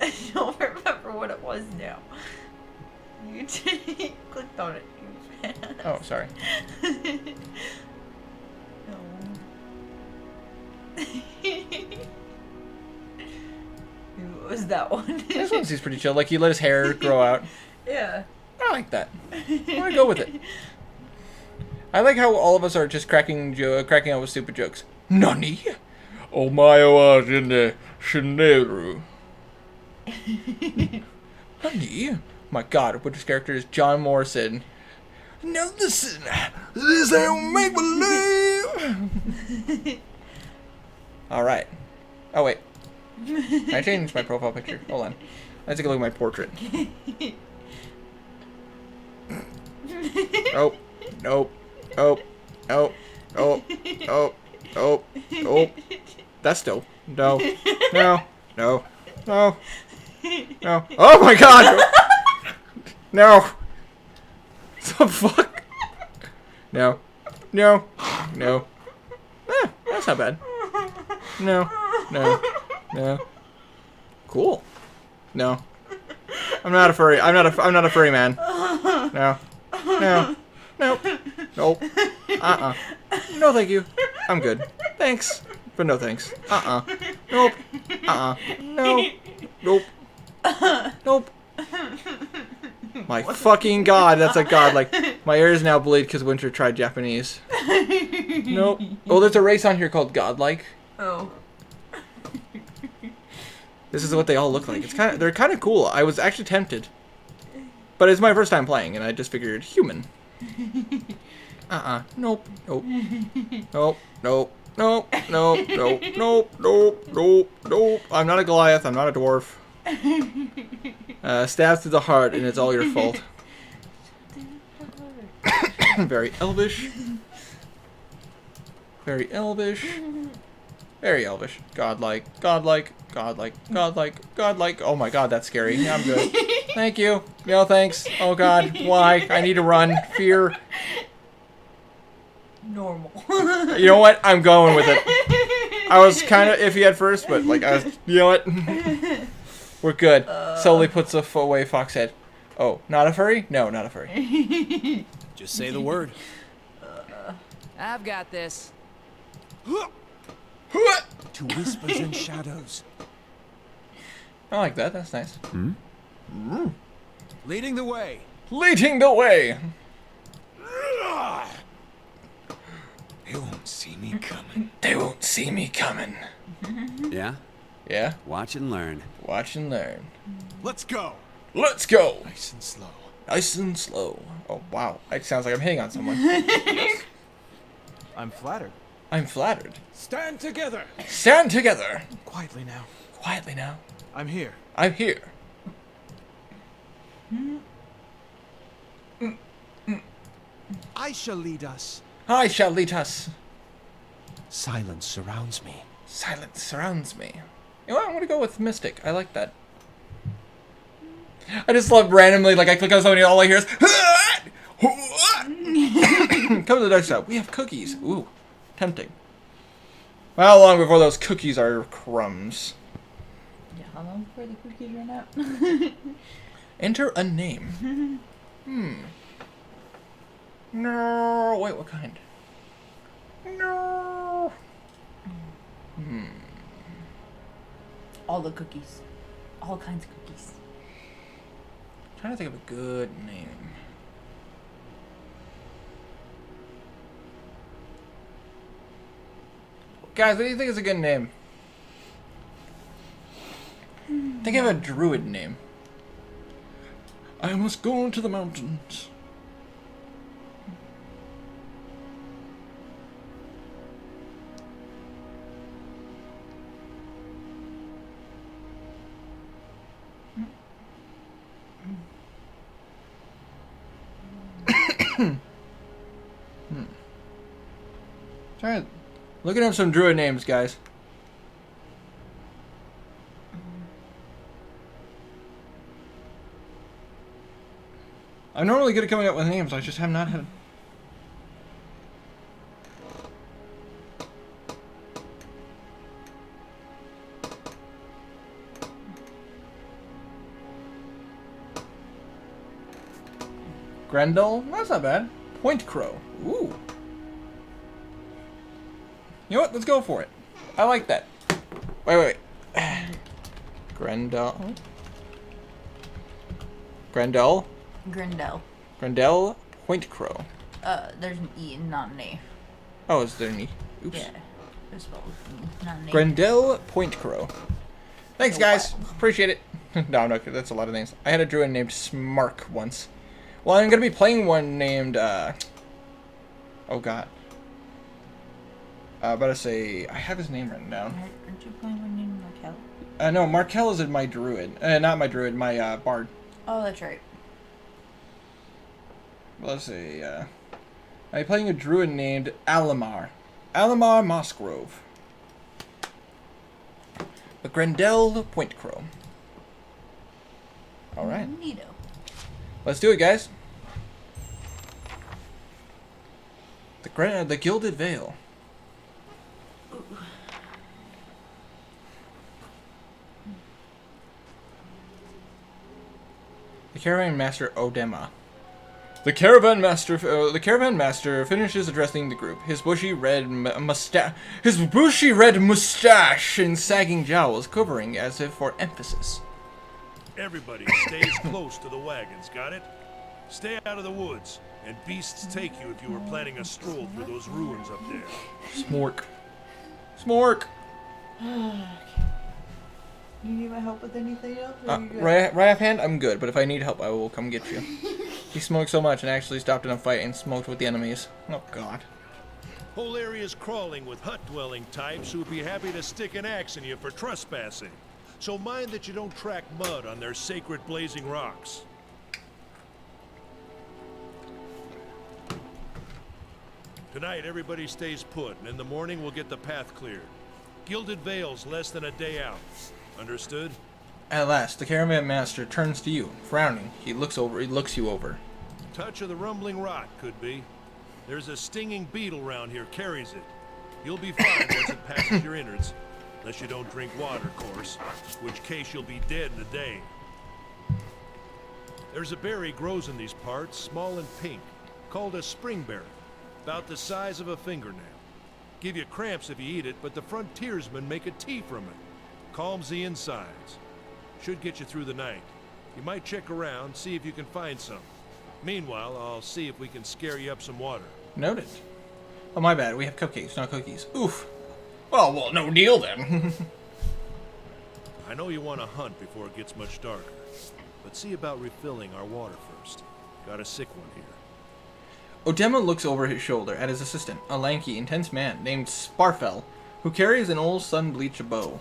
I don't remember what it was now. You clicked on it. Oh, sorry. No. What was that one? This one seems pretty chill. Like he let his hair grow out. Yeah. I like that. I'm gonna go with it. I like how all of us are just cracking out with stupid jokes. Nani? Omae wa shineru. Nani? My god, Winter's character is John Morrison. Now listen, this ain't make believe. Alright. Oh wait. I changed my profile picture. Hold on. Let's take a look at my portrait. Oh. Nope. Oh. Oh. Oh. Oh. Oh. Oh. That's still. No. No. No. No. No. Oh my god! No. What the fuck? No. No. No. That's not bad. No. No. No. Cool. No. I'm not a furry. I'm not a furry man. No. No. Nope. Nope. No, thank you. I'm good. Thanks, but no thanks. Nope. No. Nope. Nope. My fucking god, that's a god. Like, my ears now bleed because Winter tried Japanese. Nope. Oh, there's a race on here called Godlike. Oh. This is what they all look like. They're kind of cool. I was actually tempted. But it's my first time playing, and I just figured human. Nope. Nope. Nope. Nope. Nope. Nope. Nope. Nope. Nope. Nope. Nope. I'm not a Goliath. I'm not a dwarf. Stabbed through the heart, and it's all your fault. Very elvish. Very elvish. Very elvish. Godlike. Godlike. Godlike. Godlike. Godlike. Oh my god, that's scary. Yeah, I'm good. Thank you. No thanks. Oh god. Why? I need to run. Fear. Normal. You know what? I'm going with it. I was kind of iffy at first, but like I was. You know what? We're good. Slowly puts away Foxhead. Oh, not a furry? No, not a furry. Just say the word. I've got this. To whispers and shadows. I like that. That's nice. Leading the way. Leading the way. They won't see me coming. They won't see me coming. Yeah? Yeah? Watch and learn. Watch and learn. Let's go. Let's go. Nice and slow. Nice and slow. Oh, wow. It sounds like I'm hitting on someone. I'm flattered. I'm flattered. Stand together. Stand together. Quietly now. Quietly now. I'm here. I'm here. I shall lead us. I shall lead us. Silence surrounds me. Silence surrounds me. You know what? I'm going to go with Mystic. I like that. I just love randomly, like I click on something and all I hear is come to the dark side. We have cookies. Ooh. Tempting. How long before those cookies are crumbs? Yeah, how long before the cookies run out? Enter a name. No. Wait, what kind? No. All the cookies. All kinds of cookies. Trying to think of a good name. Guys, what do you think is a good name? Think of a druid name. I must go into the mountains. Try looking up some druid names, guys. I'm normally good at coming up with names. I just have not had. Grendel? That's not bad. Point Crow. Ooh. You know what? Let's go for it. I like that. Wait. Grendel. Grendel. Grendel Point Crow. There's an E and not an A. Oh, is there an E? Oops. Yeah. It's spelled with an E, not an A. Grendel Point Crow. Thanks, Oh, guys. wow. Appreciate it. No, that's a lot of names. I had a druid named Smark once. Well, I'm going to be playing one named, oh, God. About to say, I have his name written down. Aren't you playing one named Markel? No, Markel is my druid. Not my druid, my, bard. Oh, that's right. Well, let's see, I'm playing a druid named Alamar. Alamar Mossgrove. The Grendel Point Crow. Alright. Neato. Let's do it, guys. The Gilded Veil. The Caravan Master Odema. The Caravan Master finishes addressing the group. His bushy red mustache and sagging jowls quivering as if for emphasis. Everybody stays close to the wagons, got it? Stay out of the woods, and beasts take you if you were planning a stroll through those ruins up there. Smork. Smork! You need my help with anything else? Right offhand, I'm good, but if I need help, I will come get you. He smoked so much and actually stopped in a fight and smoked with the enemies. Oh, God. Whole area's crawling with hut-dwelling types who'd be happy to stick an axe in you for trespassing. So mind that you don't track mud on their sacred blazing rocks. Tonight, everybody stays put, and in the morning we'll get the path cleared. Gilded Vale's less than a day out. Understood? At last, the Caravan Master turns to you, frowning. He looks you over. Touch of the rumbling rot, could be. There's a stinging beetle round here, carries it. You'll be fine once it passes your innards. Unless you don't drink water, of course. In which case you'll be dead in a day. There's a berry grows in these parts, small and pink, called a springberry. About the size of a fingernail. Give you cramps if you eat it, but the frontiersmen make a tea from it. Calms the insides. Should get you through the night. You might check around, see if you can find some. Meanwhile, I'll see if we can scare you up some water. Noted. Oh, my bad. We have cupcakes, not cookies. Oof. Well, no deal then. I know you want to hunt before it gets much darker, but see about refilling our water first. Got a sick one here. Odema looks over his shoulder at his assistant, a lanky, intense man named Sparfell, who carries an old sun-bleached bow.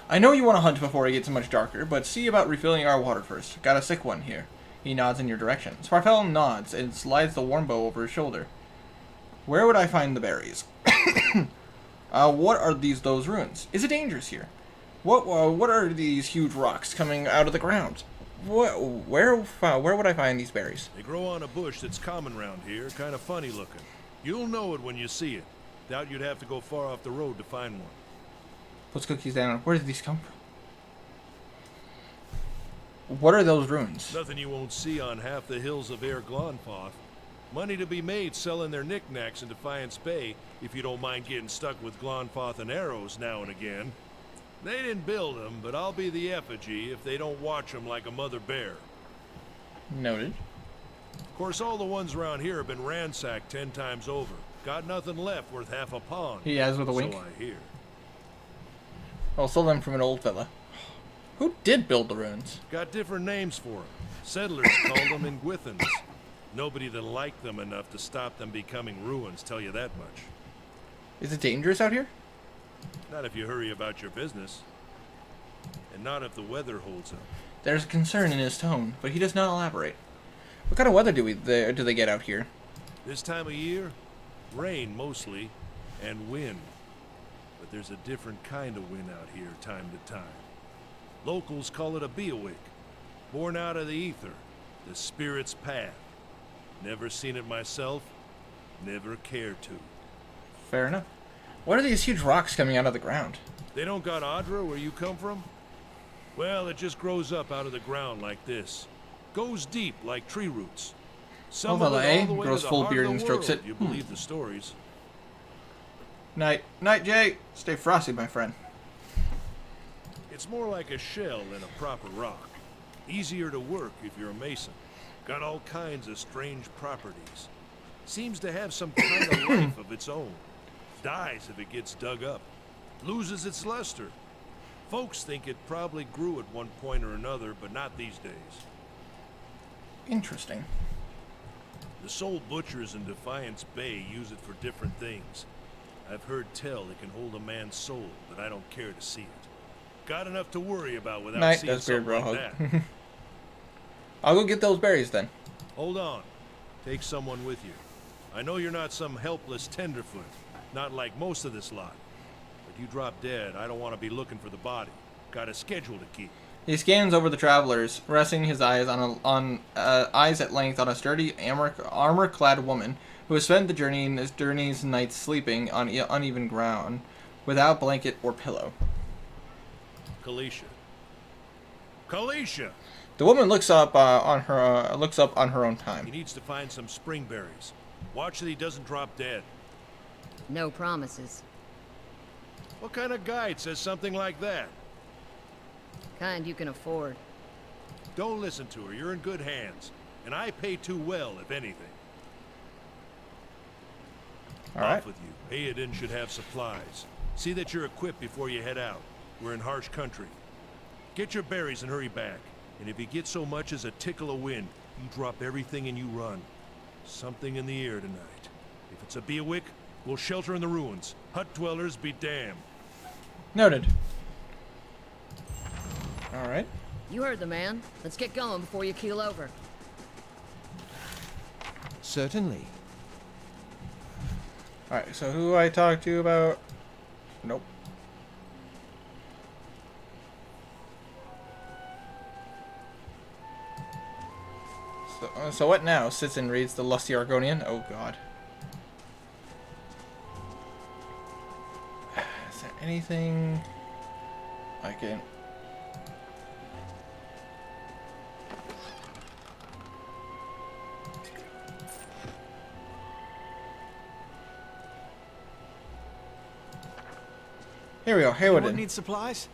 I know you want to hunt before it gets much darker, but see about refilling our water first. Got a sick one here. He nods in your direction. Sparfell nods and slides the warm bow over his shoulder. Where would I find the berries? What are those ruins? Is it dangerous here? What are these huge rocks coming out of the ground? Where would I find these berries? They grow on a bush that's common round here, kind of funny looking. You'll know it when you see it. Doubt you'd have to go far off the road to find one. Puts cookies down. Where did these come from? What are those ruins? Nothing you won't see on half the hills of Air Glonfoth. Money to be made selling their knickknacks in Defiance Bay, if you don't mind getting stuck with Glonfoth and arrows now and again. They didn't build them, but I'll be the effigy if they don't watch them like a mother bear. Noted. Of course, all the ones around here have been ransacked 10 times over. Got nothing left worth half a pond. He has with a wink. So I hear. I'll sell them from an old fella. Who did build the ruins? Got different names for them. Settlers called them Ingwithans. Nobody that liked them enough to stop them becoming ruins, tell you that much. Is it dangerous out here? Not if you hurry about your business. And not if the weather holds up. There's concern in his tone, but he does not elaborate. What kind of weather do they get out here? This time of year, rain mostly, and wind. But there's a different kind of wind out here time to time. Locals call it a beowig, born out of the ether, the spirit's path. Never seen it myself, never cared to. Fair enough. What are these huge rocks coming out of the ground? They don't got Adra where you come from? Well, it just grows up out of the ground like this. Goes deep like tree roots. Some of it all the way grows to the full heart beard of and the strokes world, it. You believe the stories. Night, Jay. Stay frosty, my friend. It's more like a shell than a proper rock. Easier to work if you're a mason. Got all kinds of strange properties. Seems to have some kind of life of its own. Dies if it gets dug up. Loses its luster. Folks think it probably grew at one point or another, but not these days. Interesting. The soul butchers in Defiance Bay use it for different things. I've heard tell it can hold a man's soul, but I don't care to see it. Got enough to worry about without Night, seeing that's weird, something bro. like that. I'll go get those berries then. Hold on. Take someone with you. I know you're not some helpless tenderfoot, not like most of this lot. But you drop dead, I don't want to be looking for the body. Got a schedule to keep. He scans over the travelers, resting his eyes on eyes at length on a sturdy, armor-clad woman who has spent the journey's nights sleeping on uneven ground, without blanket or pillow. Kalisha. Kalisha! The woman looks up on her own time. He needs to find some spring berries. Watch that he doesn't drop dead. No promises. What kind of guide says something like that? Kind you can afford. Don't listen to her. You're in good hands. And I pay too well, if anything. All right. Off with you. Aiden should have supplies. See that you're equipped before you head out. We're in harsh country. Get your berries and hurry back. And if you get so much as a tickle of wind, you drop everything and you run. Something in the air tonight. If it's a Beawick, we'll shelter in the ruins. Hut dwellers be damned. Noted. All right. You heard the man. Let's get going before you keel over. Certainly. All right. So who I talked to about? Nope. So what now? Sits and reads the lusty Argonian. Oh God. Is there anything I can? Here we go. Anyone Haywood. need supplies?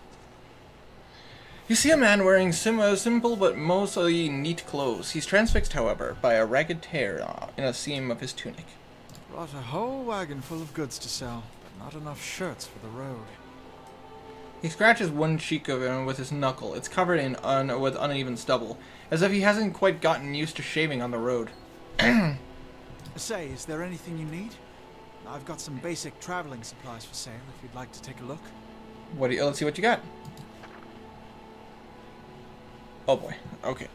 You see a man wearing simple but mostly neat clothes. He's transfixed, however, by a ragged tear in a seam of his tunic. Brought a whole wagon full of goods to sell, but not enough shirts for the road. He scratches one cheek of him with his knuckle. It's covered with uneven stubble, as if he hasn't quite gotten used to shaving on the road. Say, is there anything you need? I've got some basic traveling supplies for sale if you'd like to take a look. Let's see what you got. Oh boy. Okay.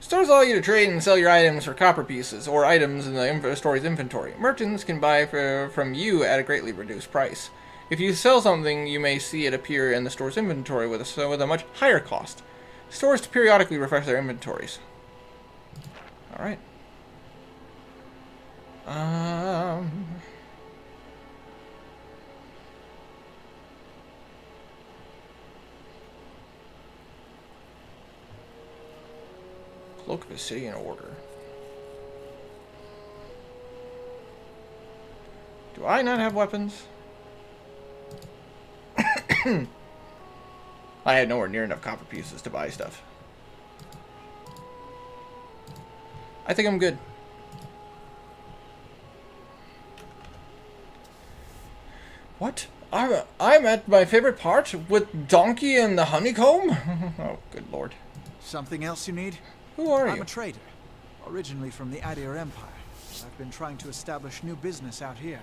Stores allow you to trade and sell your items for copper pieces or items in the store's inventory. Merchants can buy from you at a greatly reduced price. If you sell something, you may see it appear in the store's inventory with a much higher cost. Stores periodically refresh their inventories. All right. Cloak of a city in order. Do I not have weapons? I had nowhere near enough copper pieces to buy stuff. I think I'm good. What? I'm at my favorite part with Donkey and the Honeycomb? Oh, good lord. Something else you need? Who are you? I'm a trader, originally from the Adir Empire. I've been trying to establish new business out here.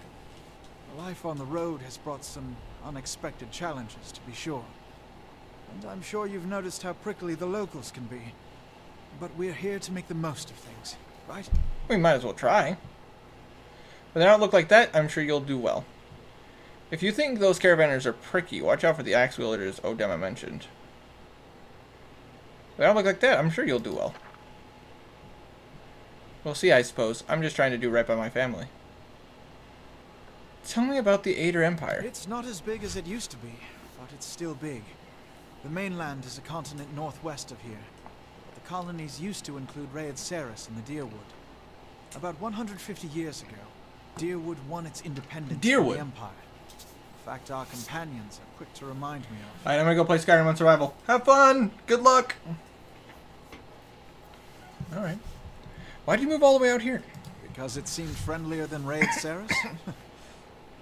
Life on the road has brought some unexpected challenges, to be sure. And I'm sure you've noticed how prickly the locals can be. But we're here to make the most of things, right? We might as well try. When they don't look like that, I'm sure you'll do well. If you think those caravanners are pricky, watch out for the axe wielders Odema mentioned. They don't look like that, I'm sure you'll do well. We'll see, I suppose. I'm just trying to do right by my family. Tell me about the Adir Empire. It's not as big as it used to be, but it's still big. The mainland is a continent northwest of here. But the colonies used to include Raed Saris and the Deerwood. About 150 years ago, Deerwood won its independence from the Empire. In fact, our companions are quick to remind me of. Alright, I'm gonna go play Skyrim on Survival. Have fun! Good luck! Alright. Why'd you move all the way out here? Because it seemed friendlier than Raid Ceres?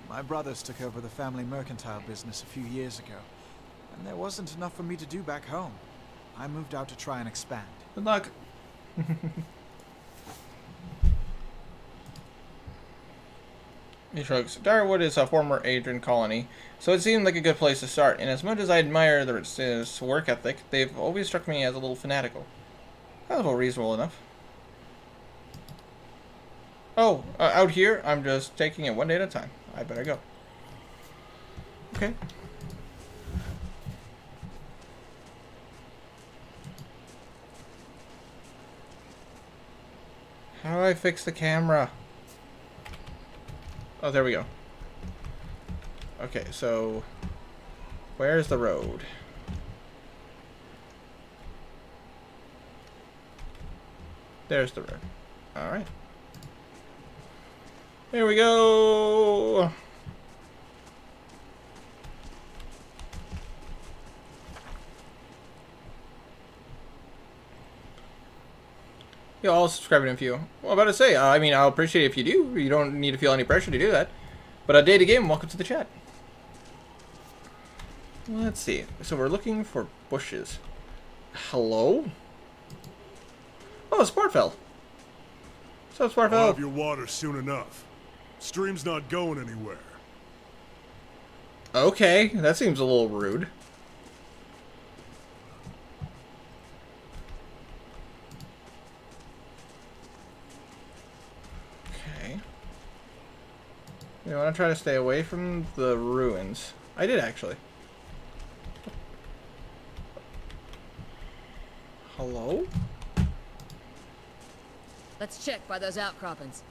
My brothers took over the family mercantile business a few years ago, and there wasn't enough for me to do back home. I moved out to try and expand. Good luck. He shrugs. Darwood is a former Adrian colony, so it seemed like a good place to start. And as much as I admire their work ethic, they've always struck me as a little fanatical. That was all reasonable enough. Oh, out here, I'm just taking it one day at a time. I better go. Okay. How do I fix the camera? Oh, there we go. Okay, so where's the road? There's the road. All right. Here we go. Yeah, I'll subscribe in a few. Well, about to say, I mean, I'll appreciate it if you do. You don't need to feel any pressure to do that. But day to game, welcome to the chat. Let's see. So we're looking for bushes. Hello? Oh, Sparfell. What's up, Sparfell? I'll have your water soon enough. Stream's not going anywhere. Okay, that seems a little rude. Okay. You want to try to stay away from the ruins. I did, actually. Hello? Let's check by those outcroppings.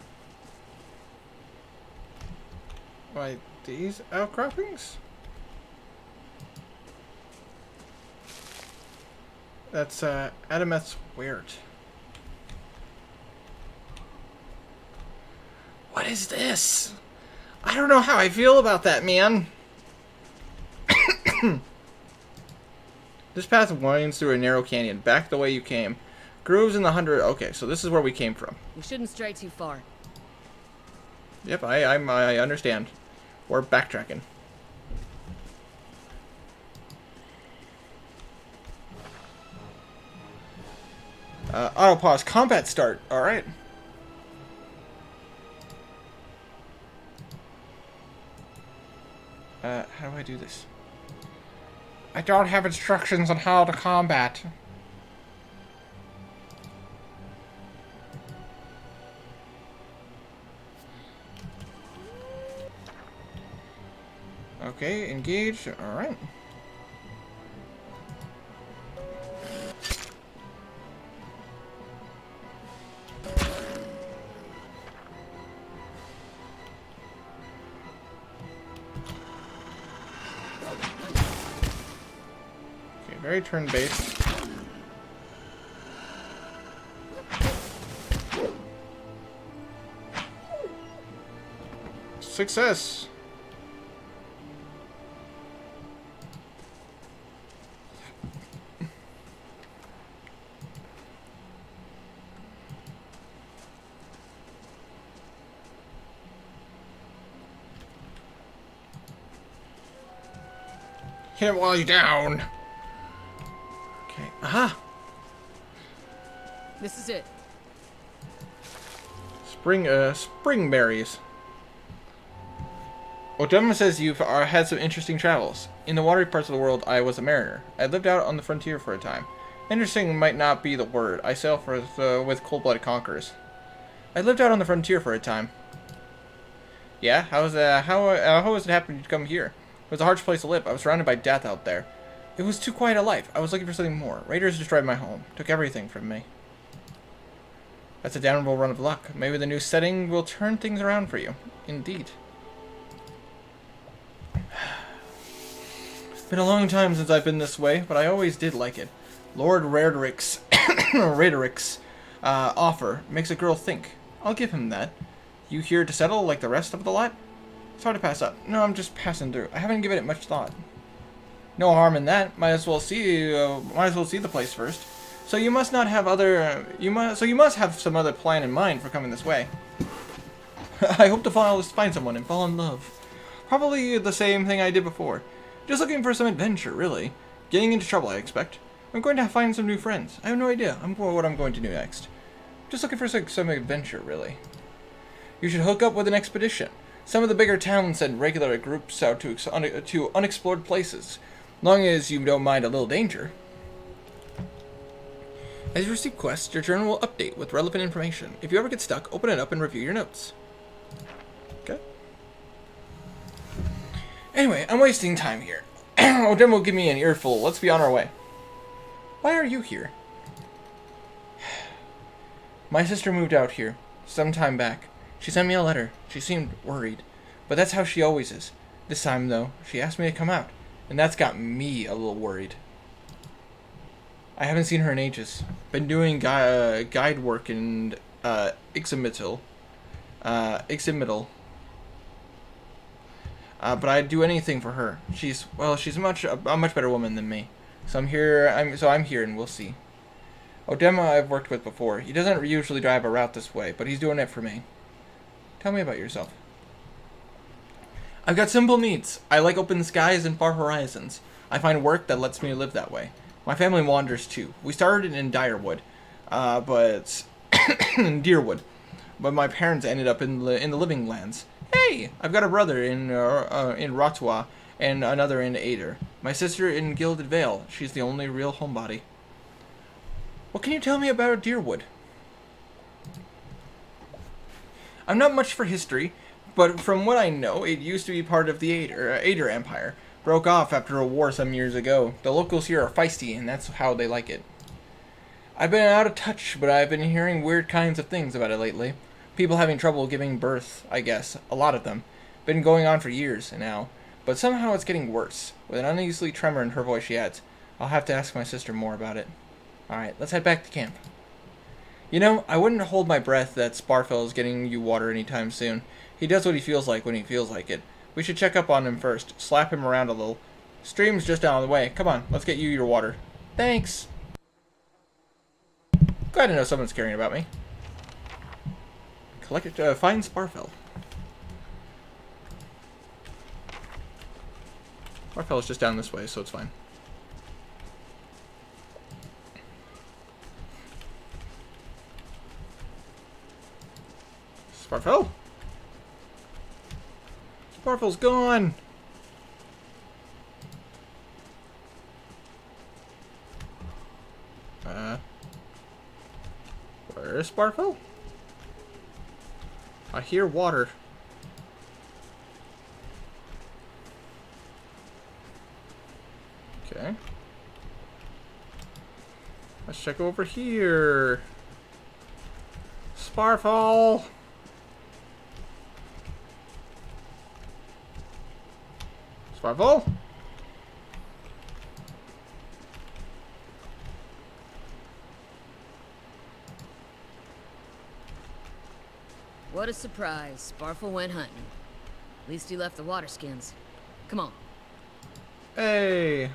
Why, these outcroppings? That's, Adameth's weird. What is this? I don't know how I feel about that, man. This path winds through a narrow canyon, back the way you came. Grooves in the 100... Okay, so this is where we came from. We shouldn't stray too far. Yep, I understand. We're backtracking. Auto pause. Combat start. Alright. How do I do this? I don't have instructions on how to combat. Okay, engage. Alright. Okay, very turn-based. Success! Hit it while you're down. Okay. Aha! This is it. Spring berries. Odema says you've had some interesting travels. In the watery parts of the world, I was a mariner. I lived out on the frontier for a time. Interesting might not be the word. I sail with cold-blooded conquerors. I lived out on the frontier for a time. Yeah? How was it happening to come here? It was a harsh place to live. I was surrounded by death out there. It was too quiet a life. I was looking for something more. Raiders destroyed my home. Took everything from me. That's a damnable run of luck. Maybe the new setting will turn things around for you. Indeed. It's been a long time since I've been this way, but I always did like it. Lord Raedric's offer makes a girl think. I'll give him that. You here to settle like the rest of the lot? It's hard to pass up. No, I'm just passing through. I haven't given it much thought. No harm in that. Might as well see the place first. So you must not have other. You must have some other plan in mind for coming this way. I hope to find someone and fall in love. Probably the same thing I did before. Just looking for some adventure, really. Getting into trouble, I expect. I'm going to find some new friends. I have no idea what I'm going to do next. Just looking for some adventure, really. You should hook up with an expedition. Some of the bigger towns send regular groups out to unexplored places. Long as you don't mind a little danger. As you receive quests, your journal will update with relevant information. If you ever get stuck, open it up and review your notes. Okay. Anyway, I'm wasting time here. Odin will give me an earful. Let's be on our way. Why are you here? My sister moved out here some time back. She sent me a letter. She seemed worried. But that's how she always is. This time, though, she asked me to come out. And that's got me a little worried. I haven't seen her in ages. Been doing guide work in Ixamital. But I'd do anything for her. She's a much better woman than me. So I'm here and we'll see. Odema I've worked with before. He doesn't usually drive a route this way, but he's doing it for me. Tell me about yourself. I've got simple needs. I like open skies and far horizons. I find work that lets me live that way. My family wanders too. We started in Deerwood, but my parents ended up in the Living Lands. Hey, I've got a brother in Rotwa and another in Ader. My sister in Gilded Vale. She's the only real homebody. What can you tell me about Deerwood? I'm not much for history, but from what I know, it used to be part of the Ader Empire. Broke off after a war some years ago. The locals here are feisty, and that's how they like it. I've been out of touch, but I've been hearing weird kinds of things about it lately. People having trouble giving birth, I guess. A lot of them. Been going on for years now. But somehow it's getting worse. With an uneasy tremor in her voice, she adds, I'll have to ask my sister more about it. Alright, let's head back to camp. You know, I wouldn't hold my breath that Sparfell is getting you water anytime soon. He does what he feels like when he feels like it. We should check up on him first. Slap him around a little. Stream's just down the way. Come on, let's get you your water. Thanks. Glad to know someone's caring about me. Find Sparfell. Sparfell is just down this way, so it's fine. Sparfell? Sparfell's gone! Where is Sparfell? I hear water. Okay. Let's check over here. Sparfell! Sparfell? What a surprise. Sparfell went hunting. At least he left the water skins. Come on. Hey.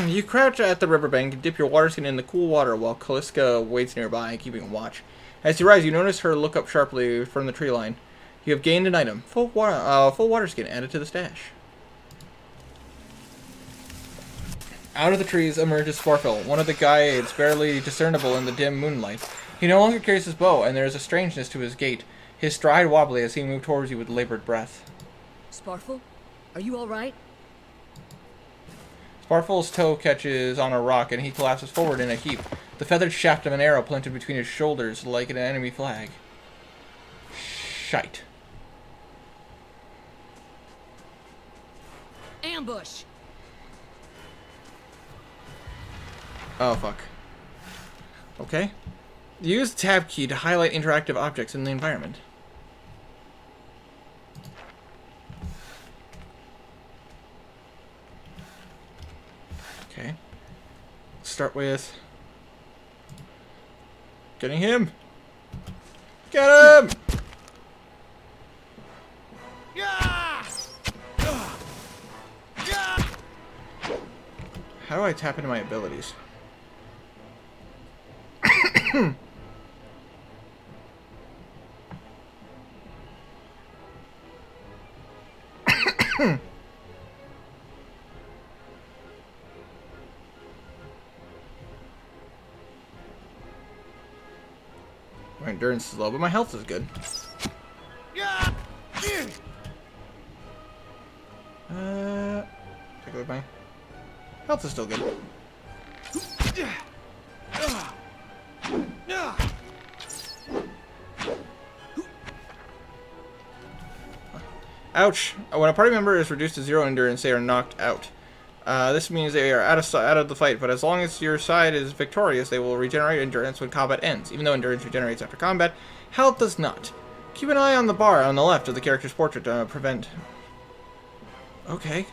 You crouch at the riverbank and dip your water skin in the cool water while Kaliska waits nearby, keeping watch. As you rise, you notice her look up sharply from the tree line. You have gained an item. Full water skin added to the stash. Out of the trees emerges Sparfell, one of the guides barely discernible in the dim moonlight. He no longer carries his bow, and there is a strangeness to his gait. His stride wobbly as he moved towards you with labored breath. Sparfell? Are you alright? Sparfell's toe catches on a rock, and he collapses forward in a heap. The feathered shaft of an arrow planted between his shoulders like an enemy flag. Shite. Ambush! Oh, fuck. Okay. Use the tab key to highlight interactive objects in the environment. Okay. Let's start with getting him. Get him! How do I tap into my abilities? My endurance is low, but my health is good. Take a look at my health is still good. Ouch! When a party member is reduced to 0 endurance, they are knocked out. This means they are out of the fight, but as long as your side is victorious, they will regenerate endurance when combat ends. Even though endurance regenerates after combat, health does not. Keep an eye on the bar on the left of the character's portrait to prevent... Okay.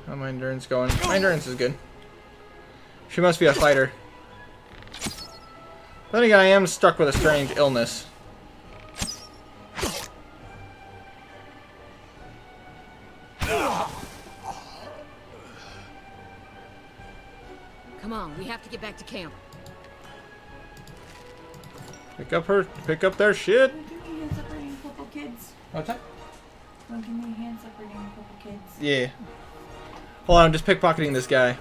How's my endurance going? My endurance is good. She must be a fighter. Then again, I am struck with a strange illness. Come on, we have to get back to camp. Pick up their shit. Don't give me hands up hurting a couple kids. What's that? Don't give me hands up hurting a couple kids. Yeah. Hold on, I'm just pickpocketing this guy.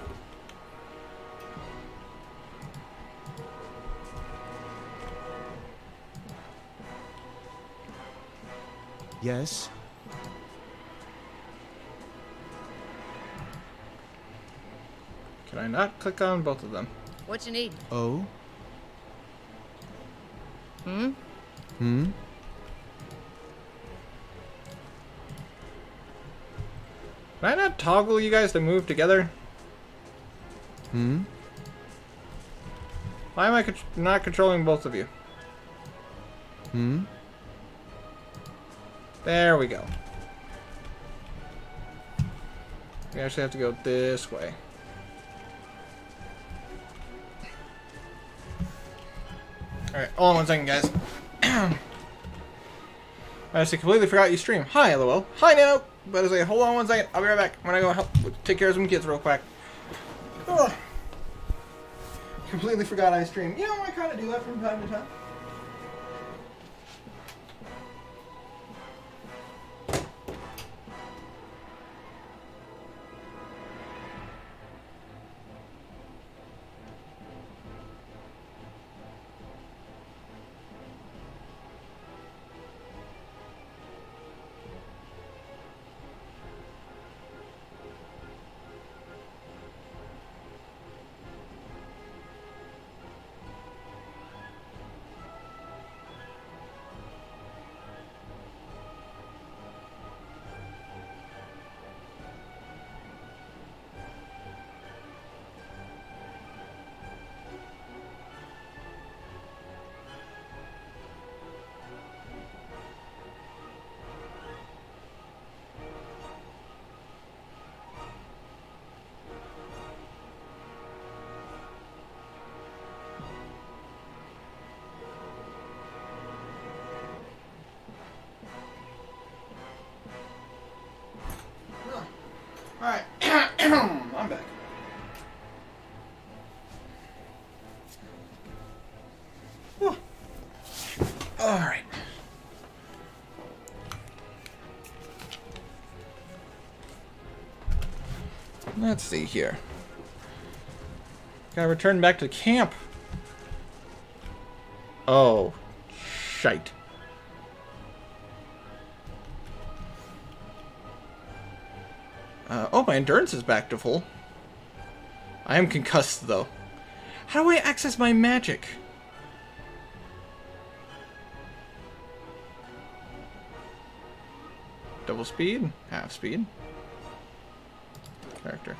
Yes? Can I not click on both of them? What you need? Oh? Hmm? Hmm? Can I not toggle you guys to move together? Hmm? Why am I not controlling both of you? Hmm? There we go. We actually have to go this way. Alright, hold on one second, guys. I actually completely forgot you stream. Hi, LOL. Hi, Nano! But I say, hold on one second. I'll be right back. I'm gonna go help take care of some kids real quick. Ugh. Completely forgot I stream. You know, I kind of do that from time to time. Alright, I'm back. Alright. Let's see here. Gotta return back to camp. Oh, shite. Oh, my endurance is back to full. I am concussed, though. How do I access my magic? Double speed? Half speed? Character.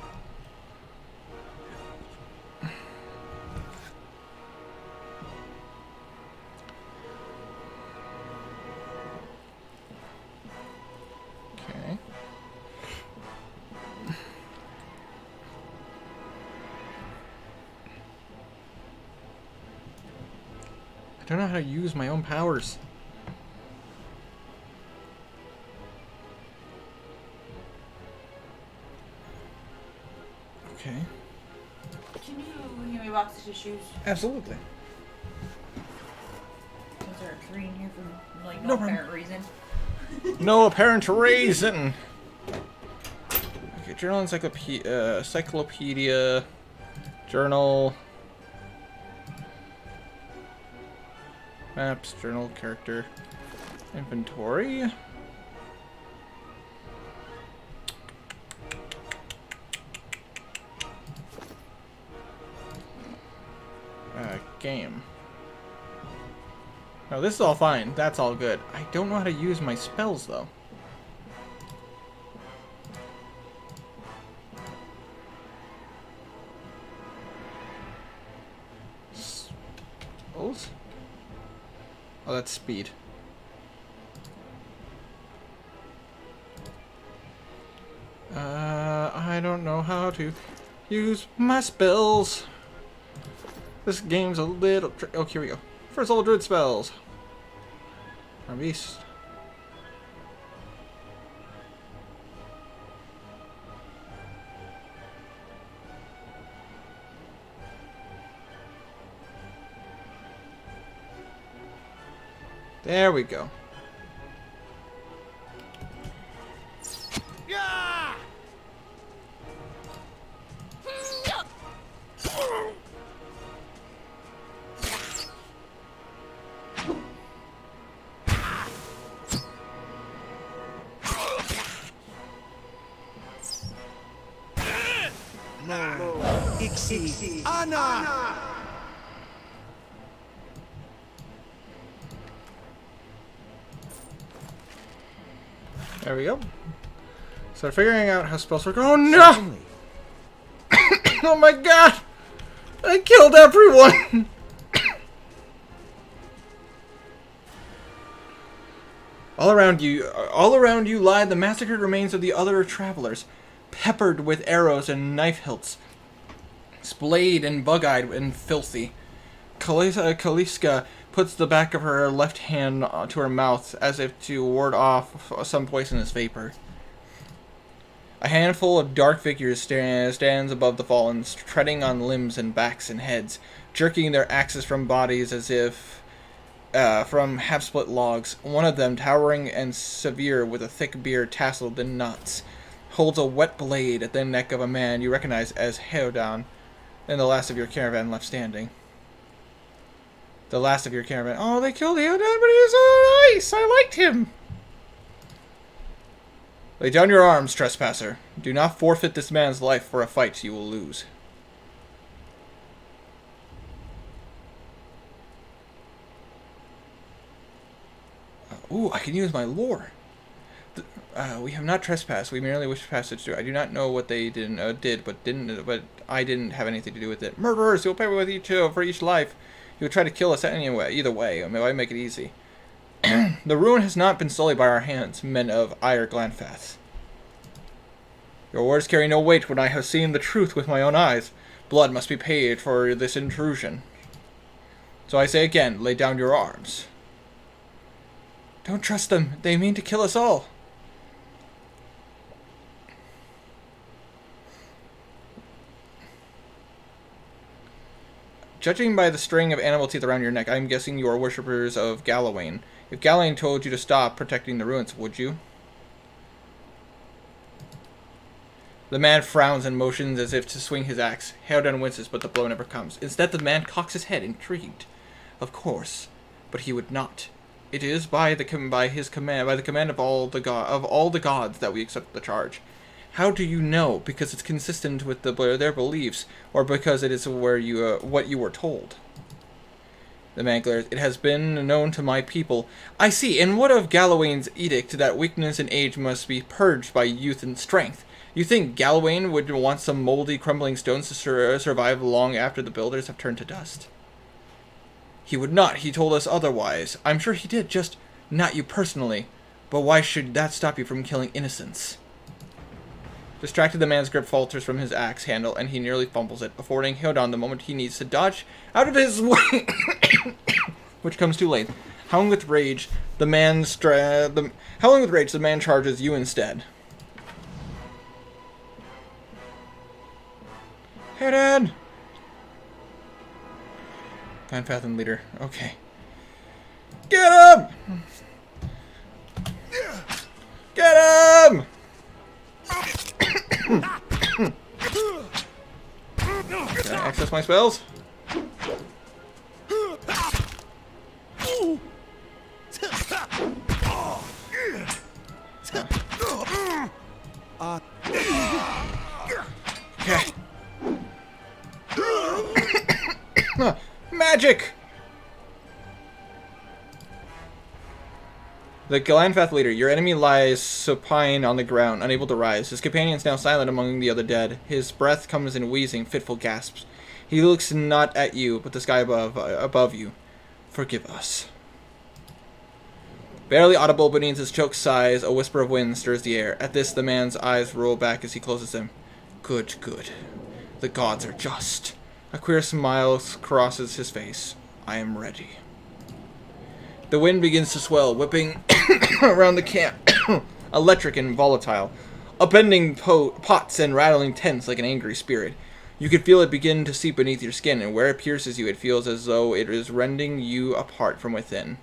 Okay. I don't know how to use my own powers. Okay. Can you give me a box of tissues? Absolutely. Those are three in here for like No no problem. apparent reason. No apparent reason. Okay, journal encyclopedia, encyclopedia, journal, maps, journal, character, inventory. Game. No, this is all fine. That's all good. I don't know how to use my spells, though. Spells? Oh, that's speed. I don't know how to use my spells. This game's a little oh, here we go. First all druid spells. Our beast. There we go. Anna! There we go. So figuring out how spells work. Oh no! Oh my god! I killed everyone! All around you lie the massacred remains of the other travelers, peppered with arrows and knife hilts, splayed and bug-eyed and filthy. Kaliska puts the back of her left hand to her mouth as if to ward off some poisonous vapor. A handful of dark figures stands above the fallen, treading on limbs and backs and heads, jerking their axes from bodies as if from half-split logs. One of them, towering and severe with a thick beard tasseled in knots, holds a wet blade at the neck of a man you recognize as Heodan, and the last of your caravan left standing. The last of your caravan. Oh, they killed Heodan, but he was so nice! I liked him! Lay down your arms, trespasser. Do not forfeit this man's life for a fight you will lose. Ooh, I can use my lore. We have not trespassed. We merely wish passage through. I do not know what they did, but I didn't have anything to do with it. Murderers! You'll pay with each for each life. You would try to kill us anyway. Either way, I make it easy. The ruin has not been sullied by our hands, men of Ire Glanfath. Your words carry no weight when I have seen the truth with my own eyes. Blood must be paid for this intrusion. So I say again, lay down your arms. Don't trust them. They mean to kill us all. Judging by the string of animal teeth around your neck, I'm guessing you are worshippers of Galawain. If Galawain told you to stop protecting the ruins, would you? The man frowns and motions as if to swing his axe. Heodan winces, but the blow never comes. Instead, the man cocks his head, intrigued. Of course, but he would not. It is by the command of all the gods that we accept the charge. How do you know? Because it's consistent with their beliefs, or because it is what you were told? The man glares. It has been known to my people. I see. And what of Galawain's edict that weakness and age must be purged by youth and strength? You think Galawain would want some moldy, crumbling stones to survive long after the builders have turned to dust? He would not. He told us otherwise. I'm sure he did, just not you personally. But why should that stop you from killing innocents? Distracted, the man's grip falters from his axe handle, and he nearly fumbles it, affording Heodan the moment he needs to dodge out of his way, which comes too late. Howling with rage, the man charges you instead. Head! Path and leader. Okay. Get him! Get him! Can I access my spells? Okay. Magic! The Galanfath leader, your enemy lies supine on the ground, unable to rise. His companions now silent among the other dead. His breath comes in wheezing, fitful gasps. He looks not at you, but the sky above you. Forgive us. Barely audible beneath his choked sighs, a whisper of wind stirs the air. At this, the man's eyes roll back as he closes them. Good, good. The gods are just. A queer smile crosses his face. I am ready. The wind begins to swell, whipping around the camp, electric and volatile, upending pots and rattling tents like an angry spirit. You can feel it begin to seep beneath your skin, and where it pierces you, it feels as though it is rending you apart from within.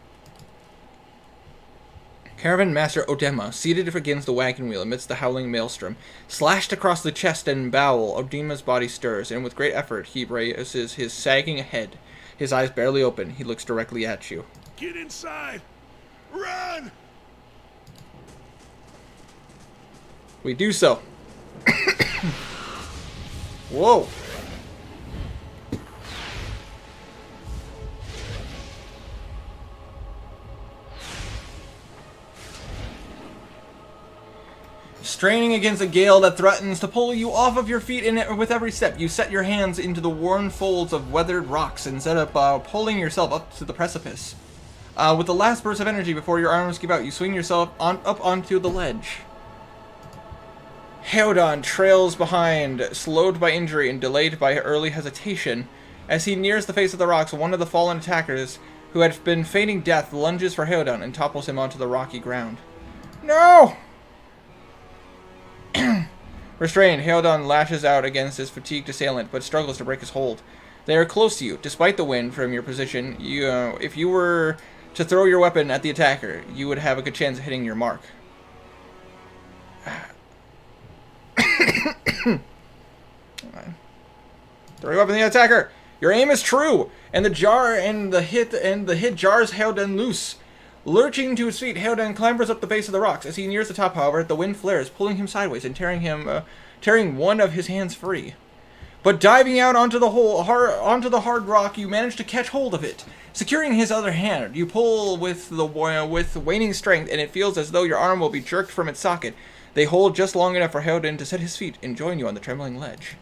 Caravan Master Odema, seated against the wagon wheel amidst the howling maelstrom, slashed across the chest and bowel, Odema's body stirs, and with great effort he raises his sagging head. His eyes barely open, he looks directly at you. Get inside! Run! We do so. Whoa. Straining against a gale that threatens to pull you off of your feet with every step, you set your hands into the worn folds of weathered rocks and set up pulling yourself up to the precipice. With the last burst of energy before your arms give out, you swing yourself up onto the ledge. Heodon trails behind, slowed by injury and delayed by early hesitation. As he nears the face of the rocks, one of the fallen attackers, who had been feigning death, lunges for Heodon and topples him onto the rocky ground. No! Restrained, Heodon lashes out against his fatigued assailant, but struggles to break his hold. They are close to you, despite the wind from your position. If you were to throw your weapon at the attacker, you would have a good chance of hitting your mark. Throw your weapon at the attacker. Your aim is true, and the hit jars Heodon loose. Lurching to his feet, Heodon clambers up the base of the rocks. As he nears the top, however, the wind flares, pulling him sideways and tearing one of his hands free. But diving out onto the hard rock, you manage to catch hold of it. Securing his other hand, you pull with waning strength, and it feels as though your arm will be jerked from its socket. They hold just long enough for Heodon to set his feet and join you on the trembling ledge.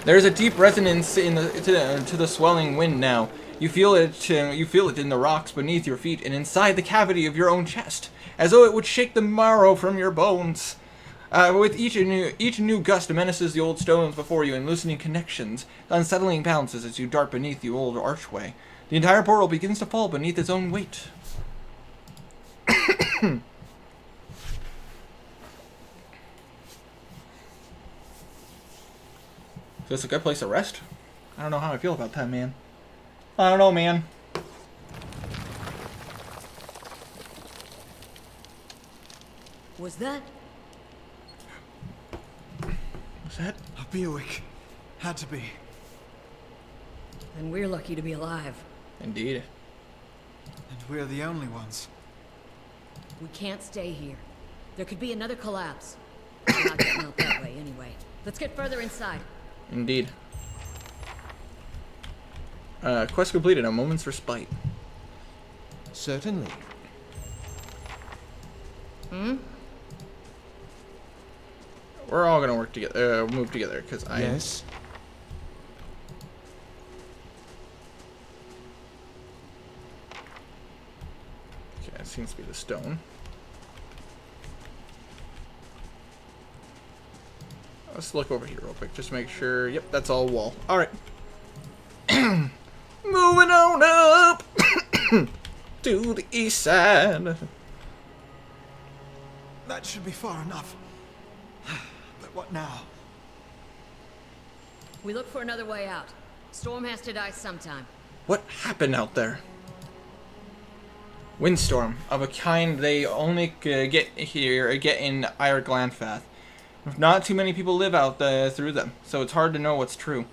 There is a deep resonance to the swelling wind now. You feel it in the rocks beneath your feet and inside the cavity of your own chest, as though it would shake the marrow from your bones. With each new gust menaces the old stones before you and loosening connections, unsettling bounces as you dart beneath the old archway. The entire portal begins to fall beneath its own weight. Is this a good place to rest? I don't know how I feel about that, man. I don't know, man. Was that? Was that? A Buick. Had to be. Then we're lucky to be alive. Indeed. And we're the only ones. We can't stay here. There could be another collapse. We're not getting out that way anyway. Let's get further inside. Indeed. Quest completed. A moment's respite. Certainly. We're all gonna work together. Move together, because I. Yes. Okay, it seems to be the stone. Let's look over here real quick, just make sure. Yep, that's all wall. All right. Moving on up to the east side. That should be far enough. But what now? We look for another way out. Storm has to die sometime. What happened out there? Windstorm, of a kind they only get in Ire Glanfath. Not too many people live out through them, so it's hard to know what's true.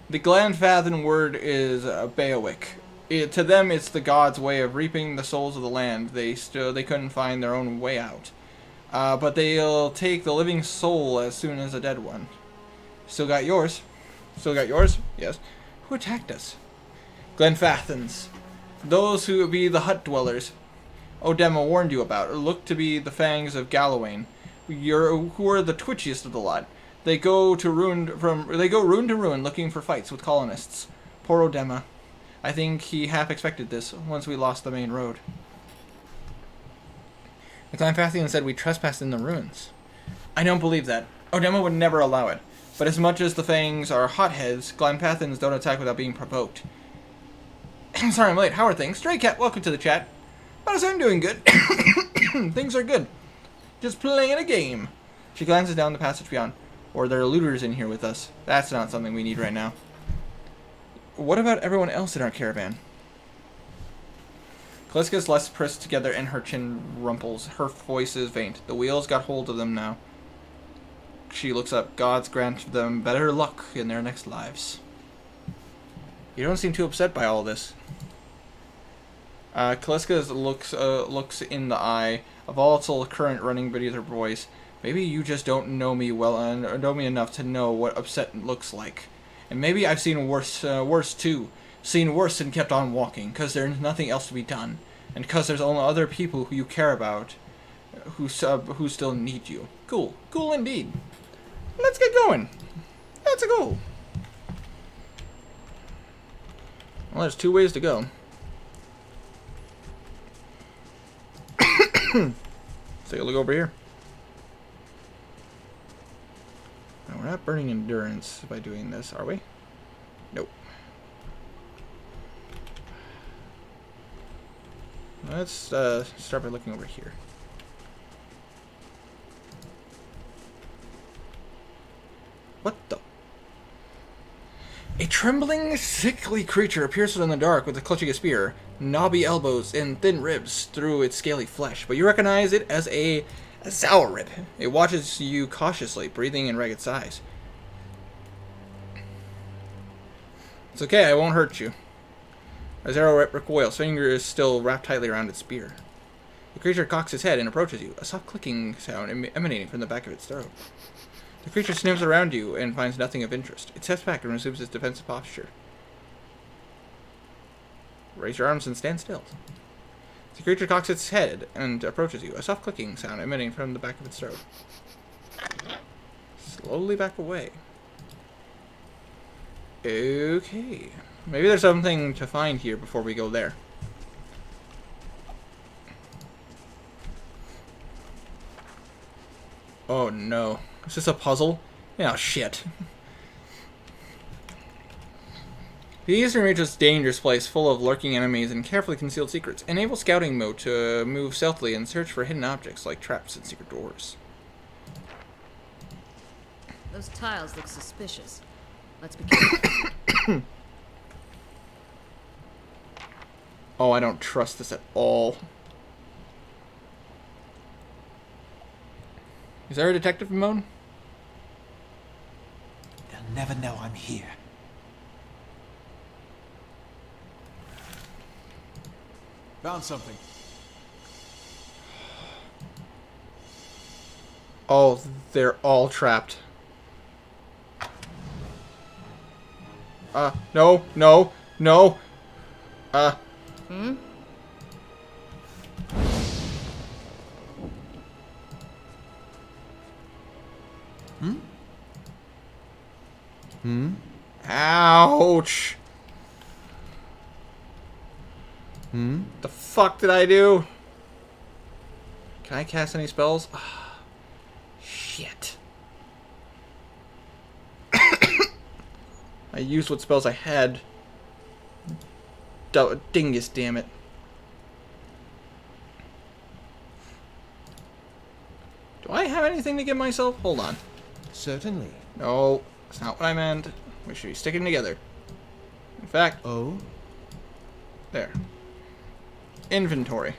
The Glanfathan word is Beowick. To them, it's the gods' way of reaping the souls of the land. They couldn't find their own way out, but they'll take the living soul as soon as a dead one. Still got yours? Still got yours? Yes. Who attacked us? Glenfathans. Those who be the hut dwellers. Odemma warned you about. Look to be the fangs of Gallowayne. Who are the twitchiest of the lot. They go ruin to ruin looking for fights with colonists. Poor Odemma. I think he half expected this once we lost the main road. The Glenfathian said we trespassed in the ruins. I don't believe that. Odemma would never allow it. But as much as the fangs are hotheads, Glenfathans don't attack without being provoked. I'm sorry I'm late. How are things? Stray Cat, welcome to the chat. But I'm doing good. Things are good. Just playing a game. She glances down the passage beyond. Or there are looters in here with us. That's not something we need right now. What about everyone else in our caravan? Kaliska's lips pressed together and her chin rumples. Her voice is faint. The wheels got hold of them now. She looks up. Gods grant them better luck in their next lives. You don't seem too upset by all this. Kaliska looks in the eye, a volatile current running beneath her voice. Maybe you just don't know me well or know me enough to know what upset looks like. And maybe I've seen worse too. Seen worse and kept on walking, because there's nothing else to be done. And because there's only other people who you care about who still need you. Cool. Cool indeed. Let's get going. Let's go. Well, there's 2 ways to go. Let's take a look over here. Now, we're not burning endurance by doing this, are we? Nope. Let's start by looking over here. What the? A trembling, sickly creature appears within the dark with a clutching a spear, knobby elbows and thin ribs through its scaly flesh, but you recognize it as a sour rib. It watches you cautiously, breathing in ragged sighs. It's okay, I won't hurt you. As arrow rip recoils, finger is still wrapped tightly around its spear. The creature cocks its head and approaches you, a soft clicking sound emanating from the back of its throat. The creature sniffs around you and finds nothing of interest. It steps back and resumes its defensive posture. Raise your arms and stand still. The creature cocks its head and approaches you, a soft clicking sound emanating from the back of its throat. Slowly back away. Okay. Maybe there's something to find here before we go there. Oh no. Is this a puzzle? Oh shit. The eastern reach is a dangerous place full of lurking enemies and carefully concealed secrets. Enable scouting mode to move stealthily and search for hidden objects like traps and secret doors. Those tiles look suspicious. Let's be careful. Oh, I don't trust this at all. Is there a detective mode? They'll never know I'm here. Found something. Oh, they're all trapped. No, no, no. Hmm? Hmm? Hmm? Ouch. Hmm? The fuck did I do? Can I cast any spells? Shit. I used what spells I had. Dingus, damn it. Do I have anything to give myself? Hold on. Certainly. No, that's not what I meant. We should be sticking together. In fact, Oh? there. Inventory.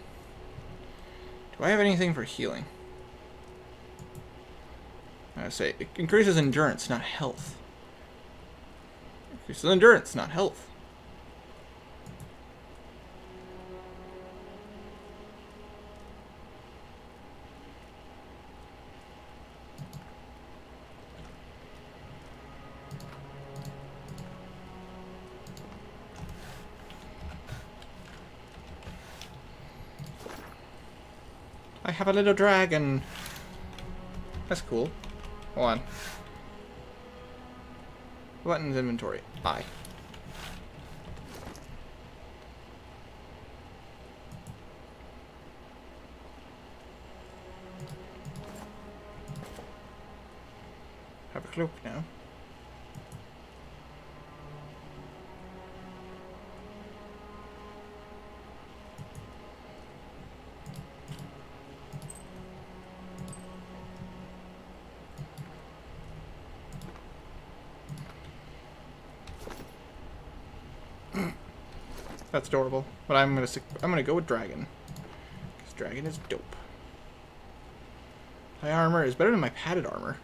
Do I have anything for healing? I say it increases endurance, not health. Increases endurance, not health. I have a little dragon. That's cool. Hold on. Buttons inventory. I. Have a cloak now. That's adorable, but I'm gonna go with dragon, because dragon is dope. My armor is better than my padded armor.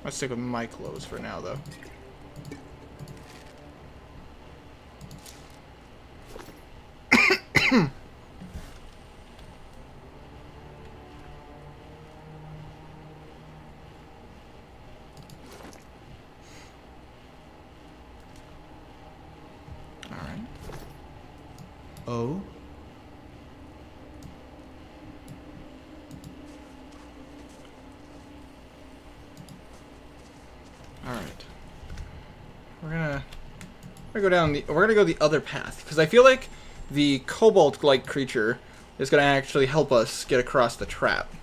Let's stick with my clothes for now, though. Oh? Alright. We're gonna go the other path, because I feel like the cobalt-like creature is gonna actually help us get across the trap.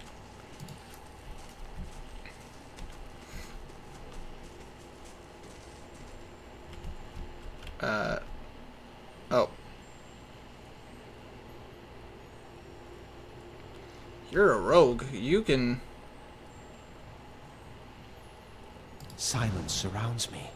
Oh. You're a rogue. You can... Silence surrounds me.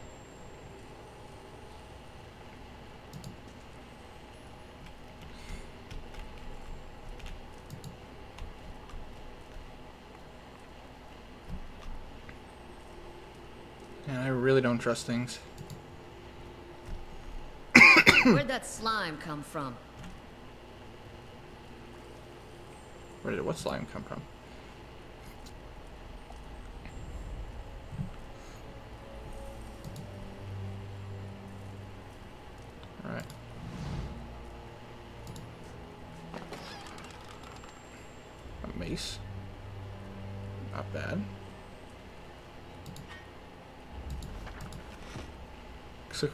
Man, I really don't trust things. Where'd that slime come from? Where did what slime come from? Alright. A mace. Not bad.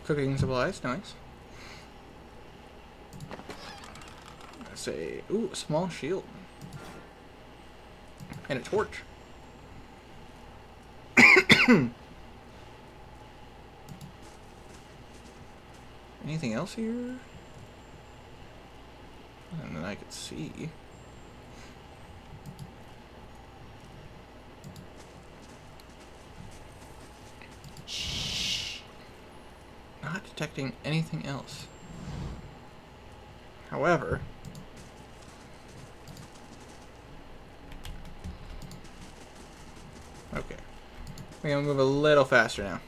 Cooking supplies, nice. Let's say, ooh, a small shield. And a torch. Anything else here? And then I could see. Shh. Not detecting anything else. However, okay. We're gonna move a little faster now.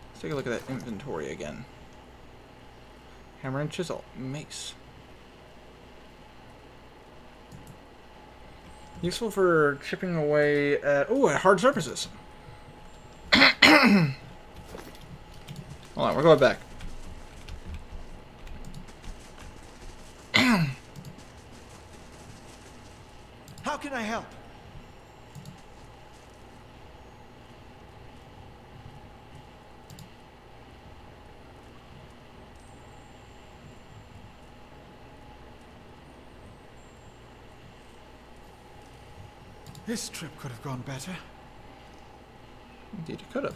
Let's take a look at that inventory again. Hammer and chisel. Mace. Useful for chipping away at... ooh, at hard surfaces. Hold on, we're going back. How can I help? This trip could have gone better. Indeed, it could have.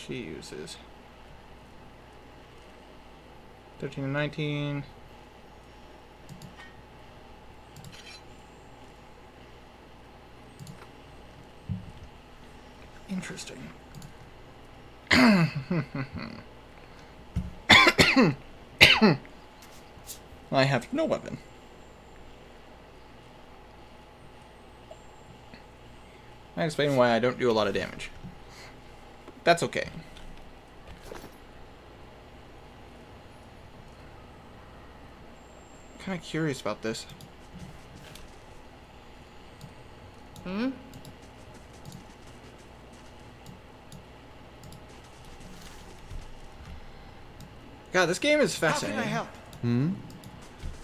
she uses. 13 and 19. Interesting. I have no weapon. I explain why I don't do a lot of damage. That's okay. I'm kind of curious about this. Hmm? God, this game is How fascinating. can I help? Hmm?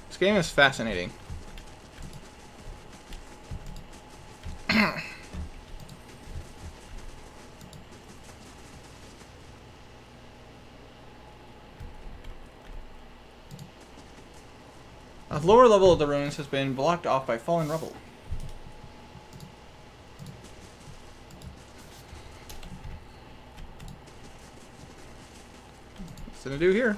This game is fascinating. A lower level of the ruins has been blocked off by fallen rubble. What's it gonna do here?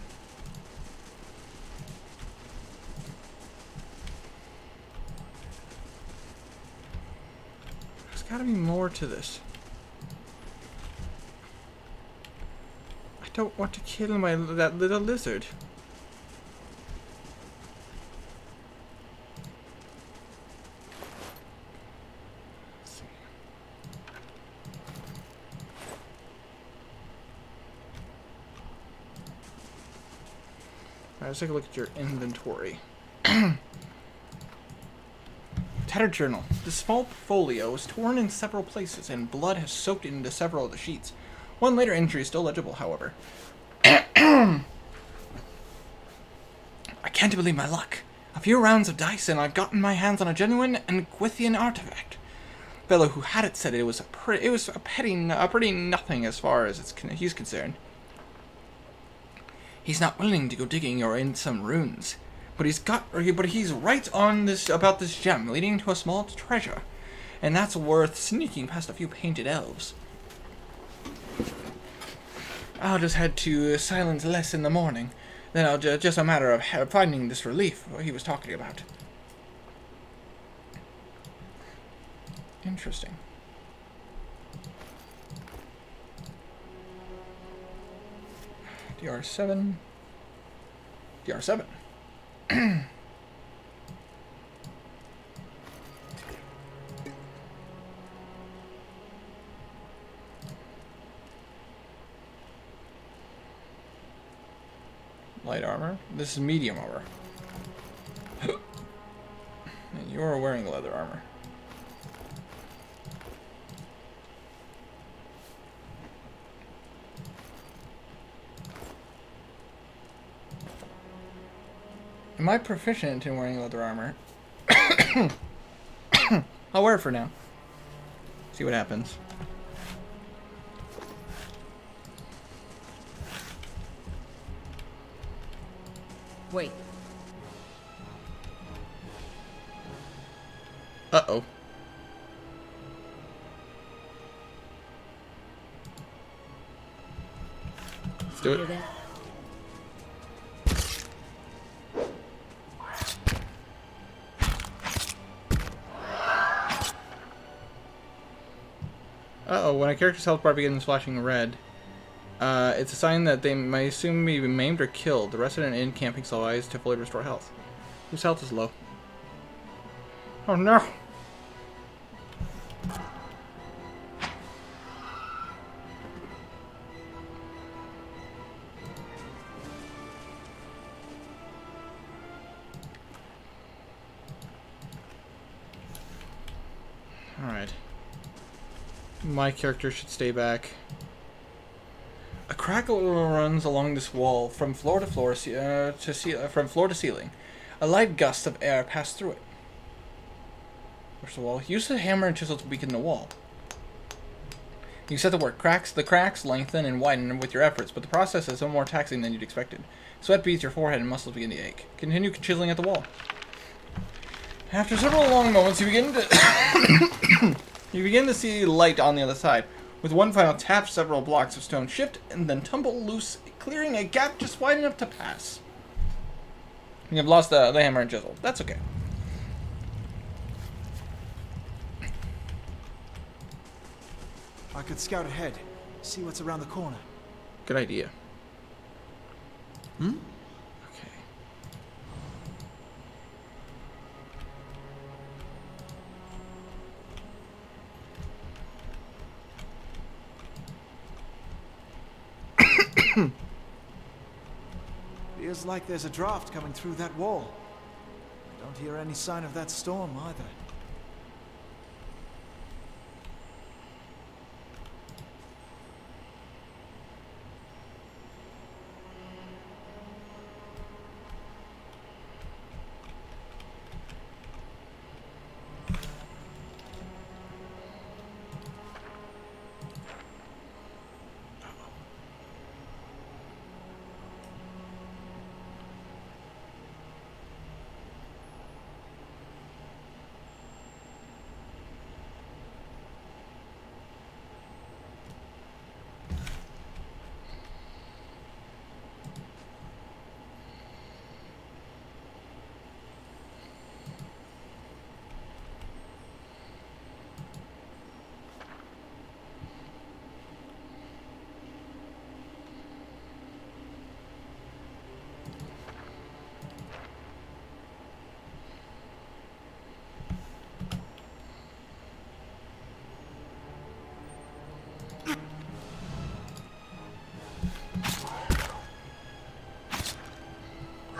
There's gotta be more to this. I don't want to kill that little lizard. Let's see. Alright, let's take a look at your inventory. Tattered journal. The small folio is torn in several places, and blood has soaked into several of the sheets. One later entry is still legible, however. I can't believe my luck. A few rounds of dice, and I've gotten my hands on a genuine Anguithian artifact. Fellow who had it said it was a pretty nothing as far as he's concerned. He's not willing to go digging or in some ruins. But he's right on this about this gem leading to a small treasure, and that's worth sneaking past a few painted elves. I'll just head to Silence Less in the morning. Then I'll just a matter of finding this relief he was talking about. Interesting. DR7. DR7. Light armor. This is medium armor. And you are wearing leather armor. Am I proficient in wearing leather armor? I'll wear it for now. See what happens. Wait. Uh-oh. Let's do Hear it. that? Uh-oh, when a character's health bar begins flashing red, it's a sign that they may soon be maimed or killed. The resident inn camping supplies to fully restore health. Whose health is low? Oh no! Alright. My character should stay back. A crack runs along this wall from floor to floor from floor to ceiling. A light gust of air passed through it. First of all, use the hammer and chisel to weaken the wall. You set to work. The cracks lengthen and widen with your efforts, but the process is more taxing than you'd expected. Sweat beads your forehead and muscles begin to ache. Continue chiseling at the wall. After several long moments, you begin to see light on the other side. With one final tap, several blocks of stone shift and then tumble loose, clearing a gap just wide enough to pass. You have lost the hammer and chisel. That's okay. I could scout ahead, see what's around the corner. Good idea. Okay. Feels like there's a draft coming through that wall. I don't hear any sign of that storm either.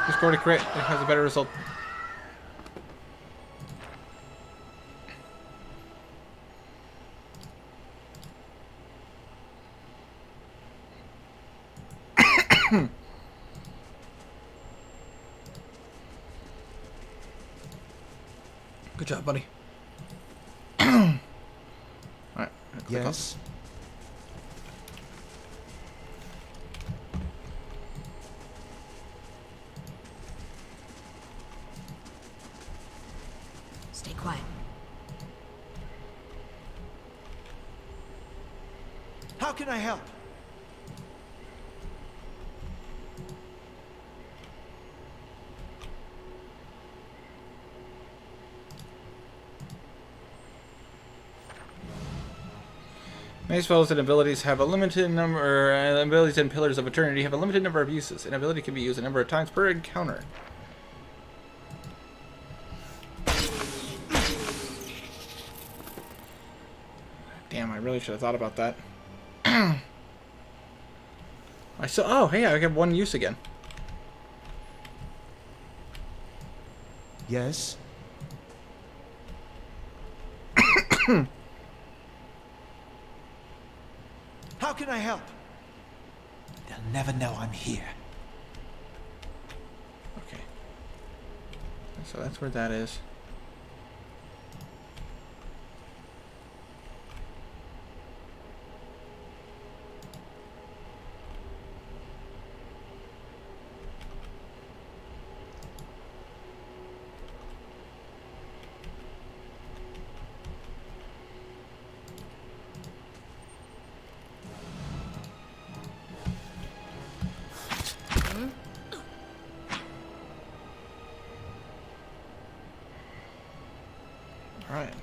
You scored a crit. It has a better result. Good job, buddy. Alright. Yes. Stay quiet. How can I help? Many spells and abilities have a limited number. Abilities and pillars of eternity have a limited number of uses. An ability can be used a number of times per encounter. Damn, I really should have thought about that. I still. Oh, hey, I have one use again. Yes. How can I help? They'll never know I'm here. Okay. So that's where that is. Alright.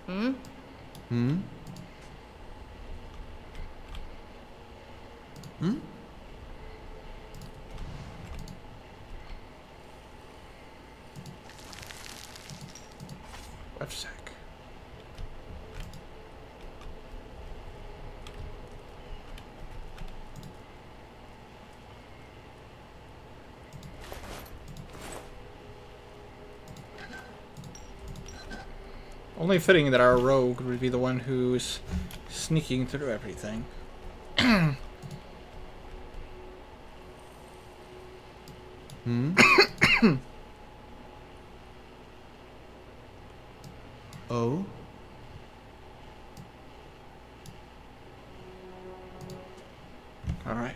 Hmm? Hmm? Hmm? Left sec. Only fitting that our rogue would be the one who's sneaking through everything. Hmm? Oh? Alright.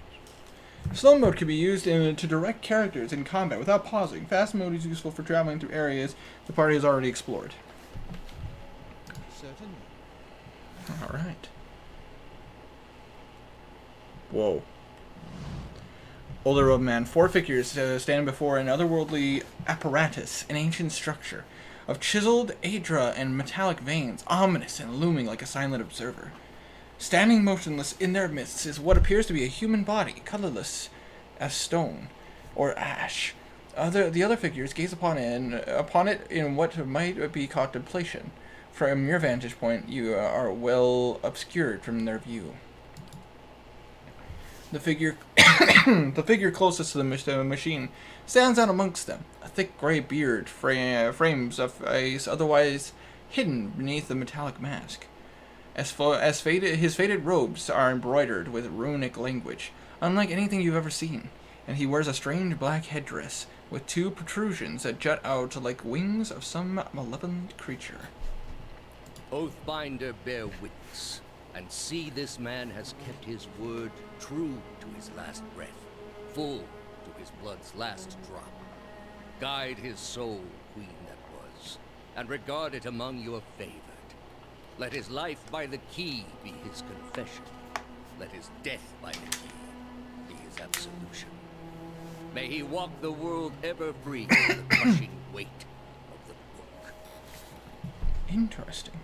Slow mode can be used to direct characters in combat without pausing. Fast mode is useful for traveling through areas the party has already explored. Certainly. Alright. Whoa. Older robed man. 4 figures stand before an otherworldly apparatus, an ancient structure of chiseled Aedra and metallic veins, ominous and looming like a silent observer. Standing motionless in their midst is what appears to be a human body, colorless as stone or ash. The other figures gaze upon it in what might be contemplation. From your vantage point, you are well obscured from their view. The figure, the figure closest to the machine stands out amongst them. A thick gray beard frames a face otherwise hidden beneath the metallic mask. His faded robes are embroidered with runic language, unlike anything you've ever seen, and he wears a strange black headdress with 2 protrusions that jut out like wings of some malevolent creature. Oathbinder, bear witness, and see this man has kept his word true to his last breath, full to his blood's last drop. Guide his soul, queen that was, and regard it among your favored. Let his life by the key be his confession. Let his death by the key be his absolution. May he walk the world ever free from the crushing weight of the book. Interesting.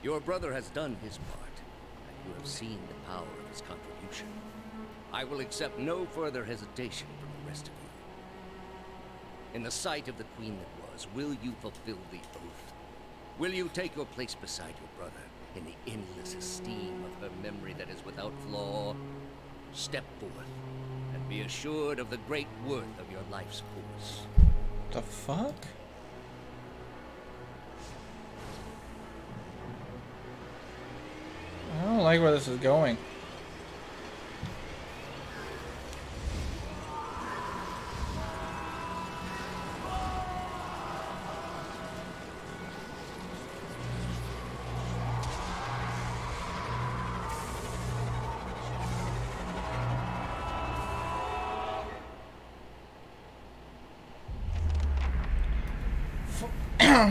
Your brother has done his part, and you have seen the power of his contribution. I will accept no further hesitation from the rest of you. In the sight of the queen that was, will you fulfill the oath? Will you take your place beside your brother in the endless esteem of her memory that is without flaw? Step forth, and be assured of the great worth of your life's course. The fuck? I don't like where this is going.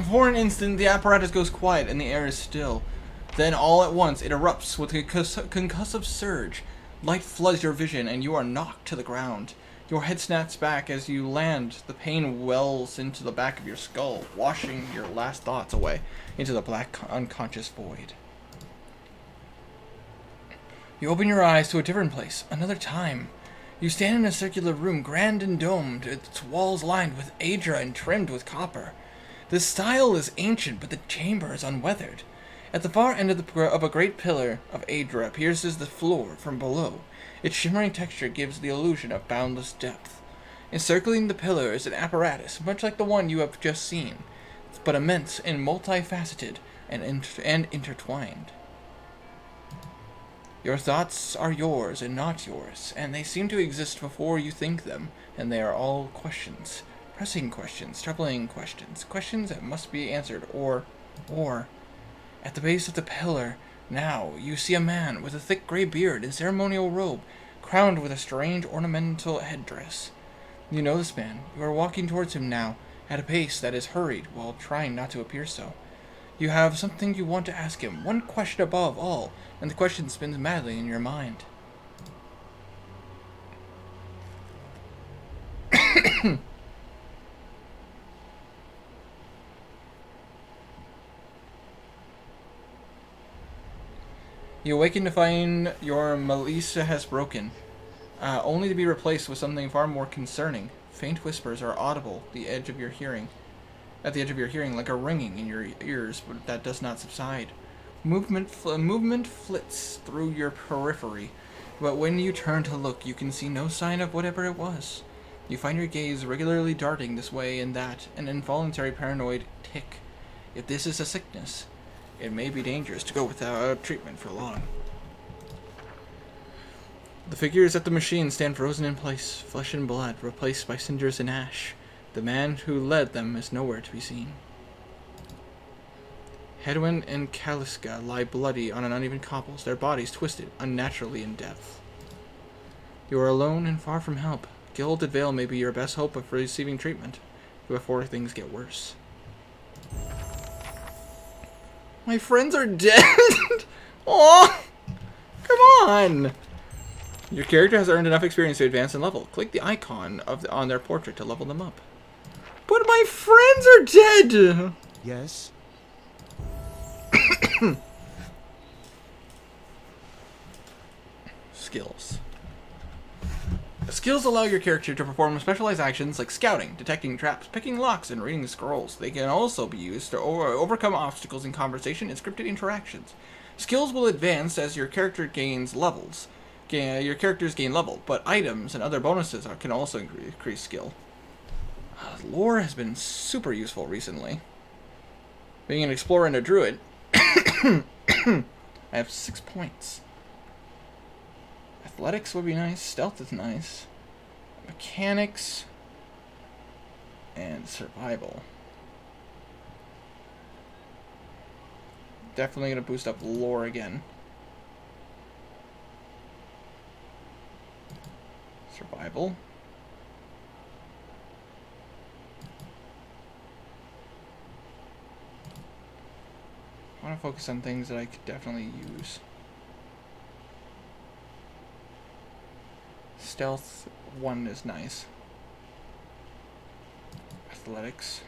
For an instant, the apparatus goes quiet and the air is still. Then, all at once, it erupts with a concussive surge. Light floods your vision, and you are knocked to the ground. Your head snaps back as you land. The pain wells into the back of your skull, washing your last thoughts away into the black, unconscious void. You open your eyes to a different place, another time. You stand in a circular room, grand and domed, its walls lined with Aedra and trimmed with copper. The style is ancient, but the chamber is unweathered. At the far end of a great pillar of Aedra pierces the floor from below. Its shimmering texture gives the illusion of boundless depth. Encircling the pillar is an apparatus, much like the one you have just seen, but immense and multifaceted and intertwined. Your thoughts are yours and not yours, and they seem to exist before you think them, and they are all questions. Pressing questions, troubling questions, questions that must be answered, or... At the base of the pillar, now, you see a man with a thick gray beard and ceremonial robe, crowned with a strange ornamental headdress. You know this man. You are walking towards him now, at a pace that is hurried, while trying not to appear so. You have something you want to ask him, one question above all, and the question spins madly in your mind. You awaken to find your Melissa has broken, only to be replaced with something far more concerning. Faint whispers are audible at the edge of your hearing, like a ringing in your ears, but that does not subside. Movement flits through your periphery, but when you turn to look, you can see no sign of whatever it was. You find your gaze regularly darting this way and that, an involuntary paranoid tick. If this is a sickness, it may be dangerous to go without treatment for long. The figures at the machine stand frozen in place, flesh and blood, replaced by cinders and ash. The man who led them is nowhere to be seen. Hedwin and Kaliska lie bloody on an uneven cobbles, their bodies twisted unnaturally in death. You are alone and far from help. Gilded Veil may be your best hope of receiving treatment before things get worse. My friends are dead. Oh, come on. Your character has earned enough experience to advance in level. Click the icon on their portrait to level them up. But my friends are dead. Yes? Skills. Skills allow your character to perform specialized actions like scouting, detecting traps, picking locks, and reading scrolls. They can also be used to overcome obstacles in conversation and scripted interactions. Skills will advance as your character gains levels. Your characters gain level, but items and other bonuses can also increase skill. Lore has been super useful recently. Being an explorer and a druid, I have 6 points. Athletics would be nice. Stealth is nice. Mechanics and survival. Definitely gonna boost up lore again. Survival. I want to focus on things that I could definitely use. Stealth 1 is nice. Athletics.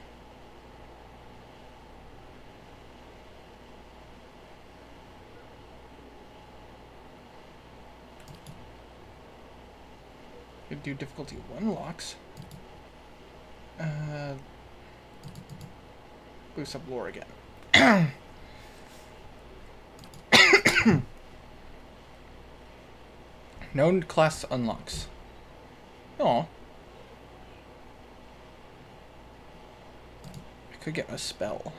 Could do difficulty 1 locks. Boost up lore again. Known class unlocks. Oh. I could get a spell.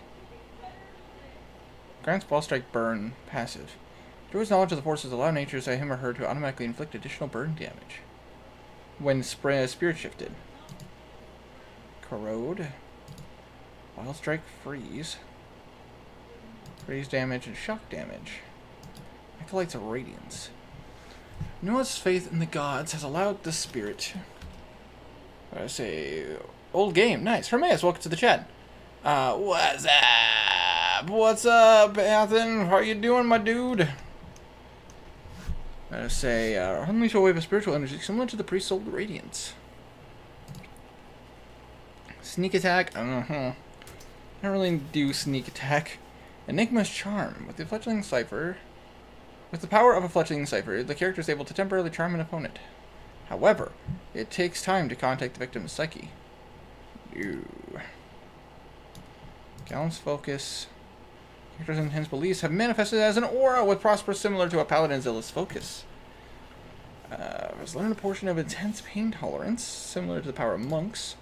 Grants ball strike burn passive. Druid's knowledge of the forces allow nature to him or her to automatically inflict additional burn damage when spirit shifted. Corrode. Wild strike freeze. Freeze damage and shock damage. Acolytes of Radiance. Noah's faith in the gods has allowed the spirit. I say, old game, nice. Hermaeus, welcome to the chat. What's up? What's up, Anthony? How you doing, my dude? I say, unleash a wave of spiritual energy similar to the priest's old radiance. Sneak attack. I don't really do sneak attack. Enigma's charm with the fledgling cipher. With the power of a fledgling cipher, the character is able to temporarily charm an opponent. However, it takes time to contact the victim's psyche. Gallant's focus. Characters' intense beliefs have manifested as an aura with prosperous similar to a paladin's illicit focus. Has learned a portion of intense pain tolerance, similar to the power of monks.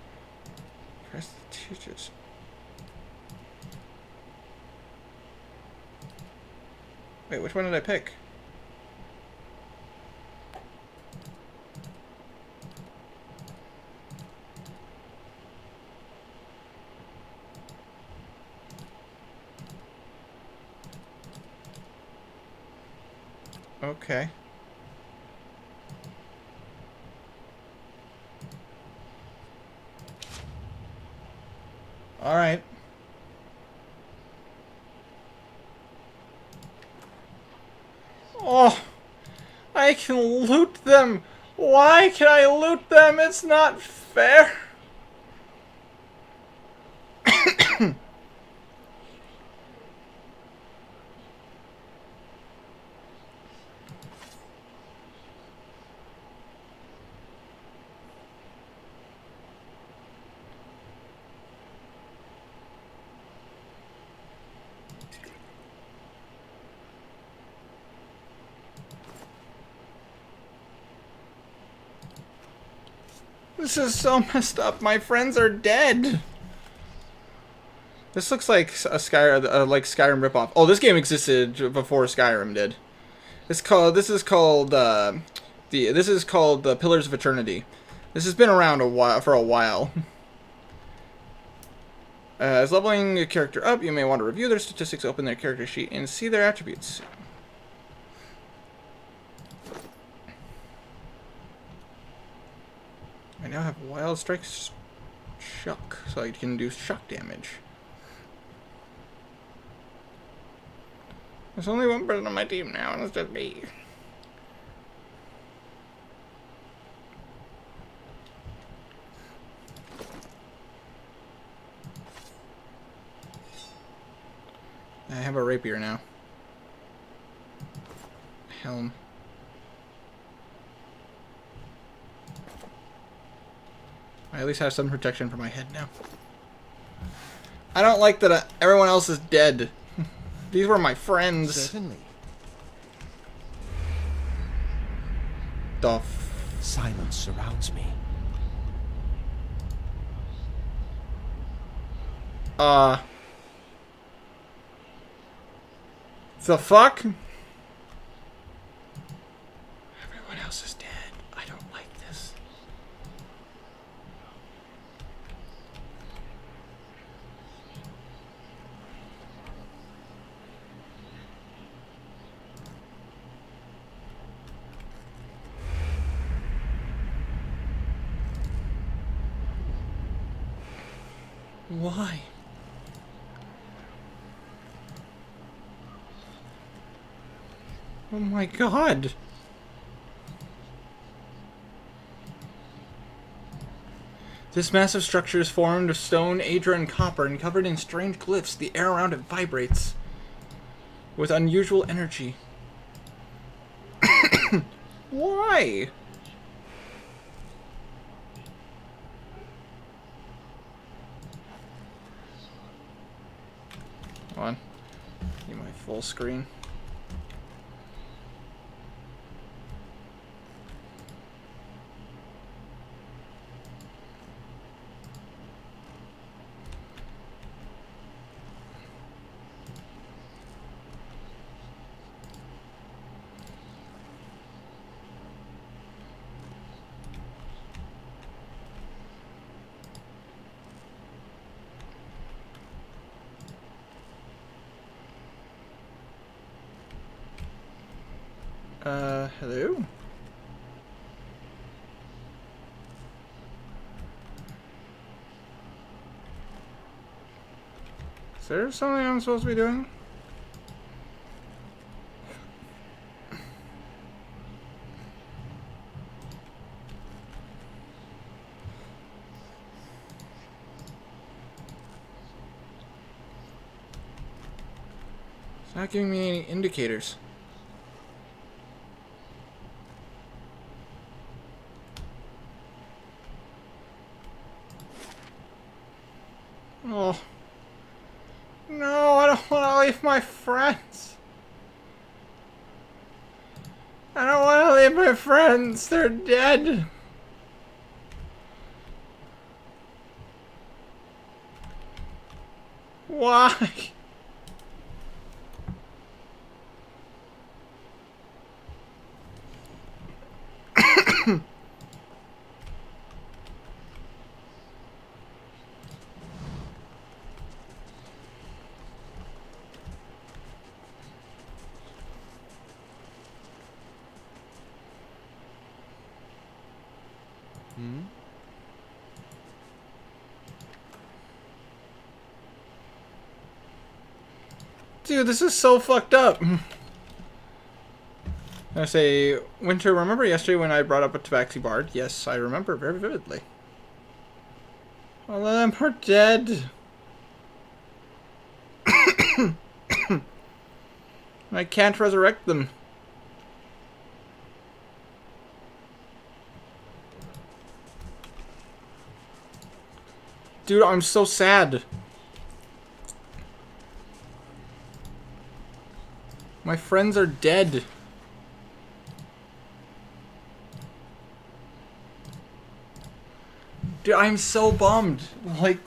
Prestigious. Wait, which one did I pick? Okay. All right. Oh, I can loot them. Why can I loot them? It's not fair. This is so messed up. My friends are dead. This looks like a Skyrim ripoff. Oh, this game existed before Skyrim did. This is called the Pillars of Eternity. This has been around for a while. As leveling a character up, you may want to review their statistics, open their character sheet, and see their attributes. I now have Wild Strike Shock, so I can do shock damage. There's only one person on my team now, and it's just me. I have a rapier now. Helm. I at least have some protection for my head now. I don't like that everyone else is dead. These were my friends. Certainly. The Silence surrounds me. The fuck? Everyone else is dead. I don't like this. Why? Oh my god. This massive structure is formed of stone, adra, and copper, and covered in strange glyphs. The air around it vibrates with unusual energy. Why? Hold on. Need my full screen. Hello? Is there something I'm supposed to be doing? It's not giving me any indicators. Oh. No, I don't want to leave my friends. I don't want to leave my friends. They're dead. Why? Dude, this is so fucked up. I say, Winter, remember yesterday when I brought up a Tabaxi Bard? Yes, I remember very vividly. All of them are dead. I can't resurrect them. Dude, I'm so sad. My friends are dead. Dude, I'm so bummed. Like...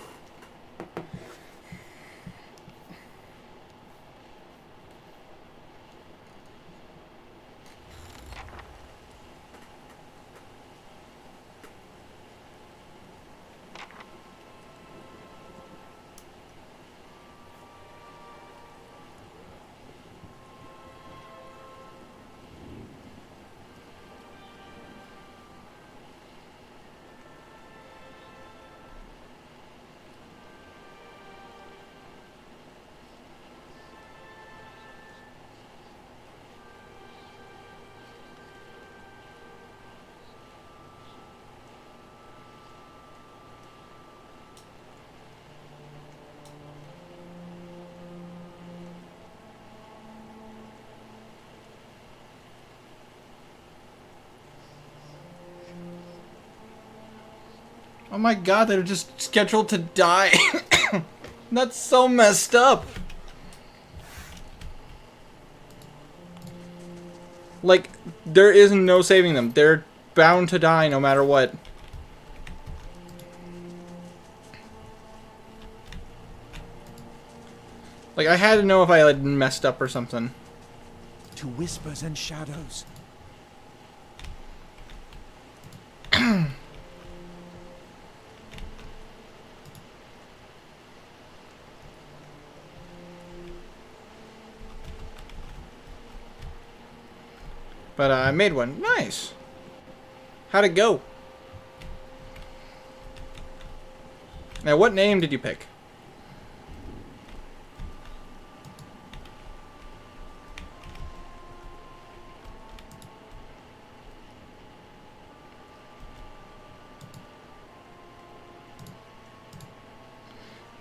Oh my god, they're just scheduled to die. That's so messed up. Like, there is no saving them. They're bound to die no matter what. Like, I had to know if I had messed up or something. To whispers and shadows. But I made one. Nice. How'd it go? Now, what name did you pick?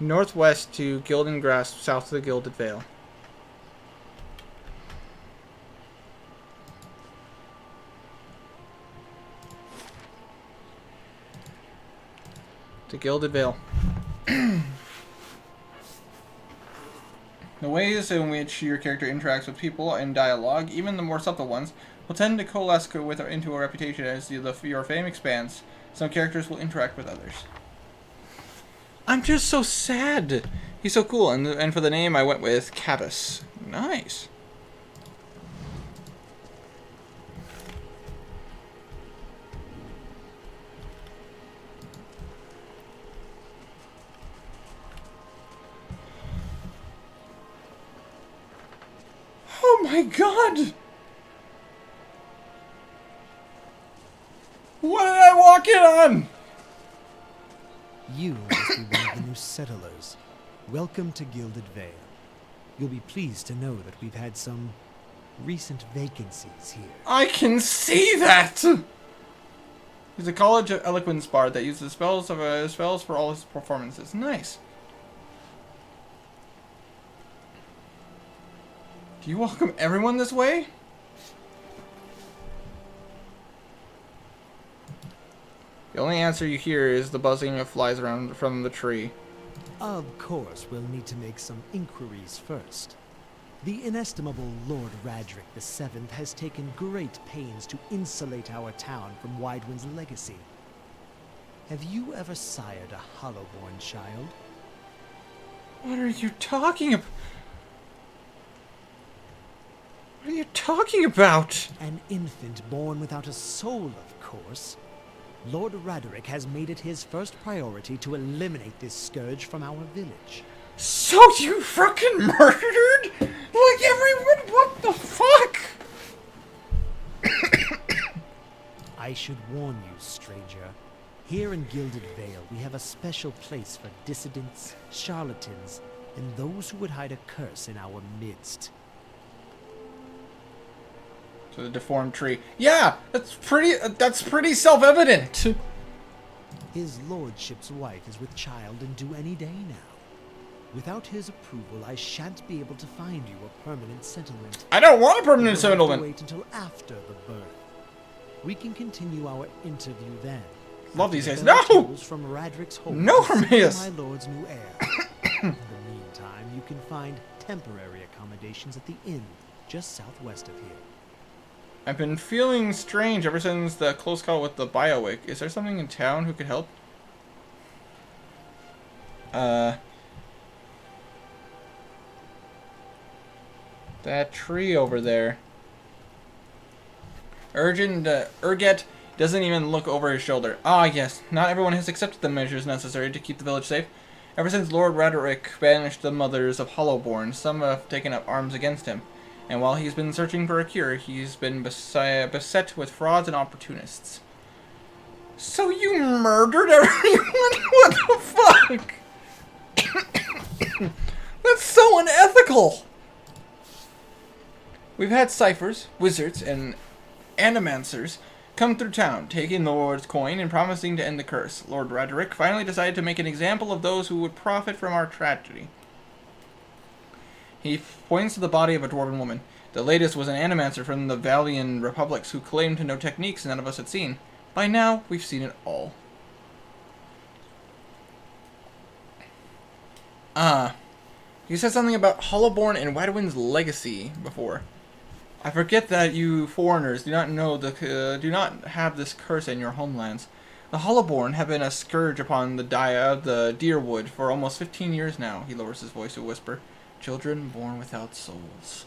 Northwest to Gilden Grasp, south of the Gilded Vale. To Gilded Vale. The ways in which your character interacts with people and dialogue, even the more subtle ones, will tend to coalesce into a reputation as your fame expands. Some characters will interact with others. I'm just so sad. He's so cool. And for the name, I went with Cabas. Nice. Oh my god! What did I walk in on? You must be one of the new settlers. Welcome to Gilded Vale. You'll be pleased to know that we've had some recent vacancies here. I can see that! He's a college eloquence bard that uses spells for all his performances. Nice. Do you welcome everyone this way? The only answer you hear is the buzzing of flies around from the tree. Of course, we'll need to make some inquiries first. The inestimable Lord Radric VII has taken great pains to insulate our town from Widewind's legacy. Have you ever sired a Hollowborn child? What are you talking about? What are you talking about? An infant born without a soul, of course. Lord Radric has made it his first priority to eliminate this scourge from our village. So you fucking murdered? Like everyone? What the fuck? I should warn you, stranger. Here in Gilded Vale, we have a special place for dissidents, charlatans, and those who would hide a curse in our midst. To the deformed tree. Yeah, that's pretty self-evident. His lordship's wife is with child and due any day now. Without his approval, I shan't be able to find you a permanent settlement. I don't want a permanent You'll have to settlement. wait until after the birth. We can continue our interview then. Love these After guys. the No! tools from Radric's home No, to see Hermias! my lord's new heir. In the meantime, you can find temporary accommodations at the inn just southwest of here. I've been feeling strange ever since the close call with the Biowick. Is there something in town who could help? That tree over there. Urget doesn't even look over his shoulder. Ah, yes. Not everyone has accepted the measures necessary to keep the village safe. Ever since Lord Radric banished the mothers of Hollowborn, some have taken up arms against him. And while he's been searching for a cure, he's been beset with frauds and opportunists. So you murdered everyone? What the fuck? That's so unethical! We've had ciphers, wizards, and animancers come through town, taking the Lord's coin and promising to end the curse. Lord Radric finally decided to make an example of those who would profit from our tragedy. He points to the body of a dwarven woman. The latest was an animancer from the Valian Republics who claimed to know techniques none of us had seen. By now, we've seen it all. You said something about Hollowborn and Wydwin's legacy before. I forget that you foreigners do not know do not have this curse in your homelands. The Hollowborn have been a scourge upon the Deerwood for almost 15 years now. He lowers his voice to a whisper. Children born without souls.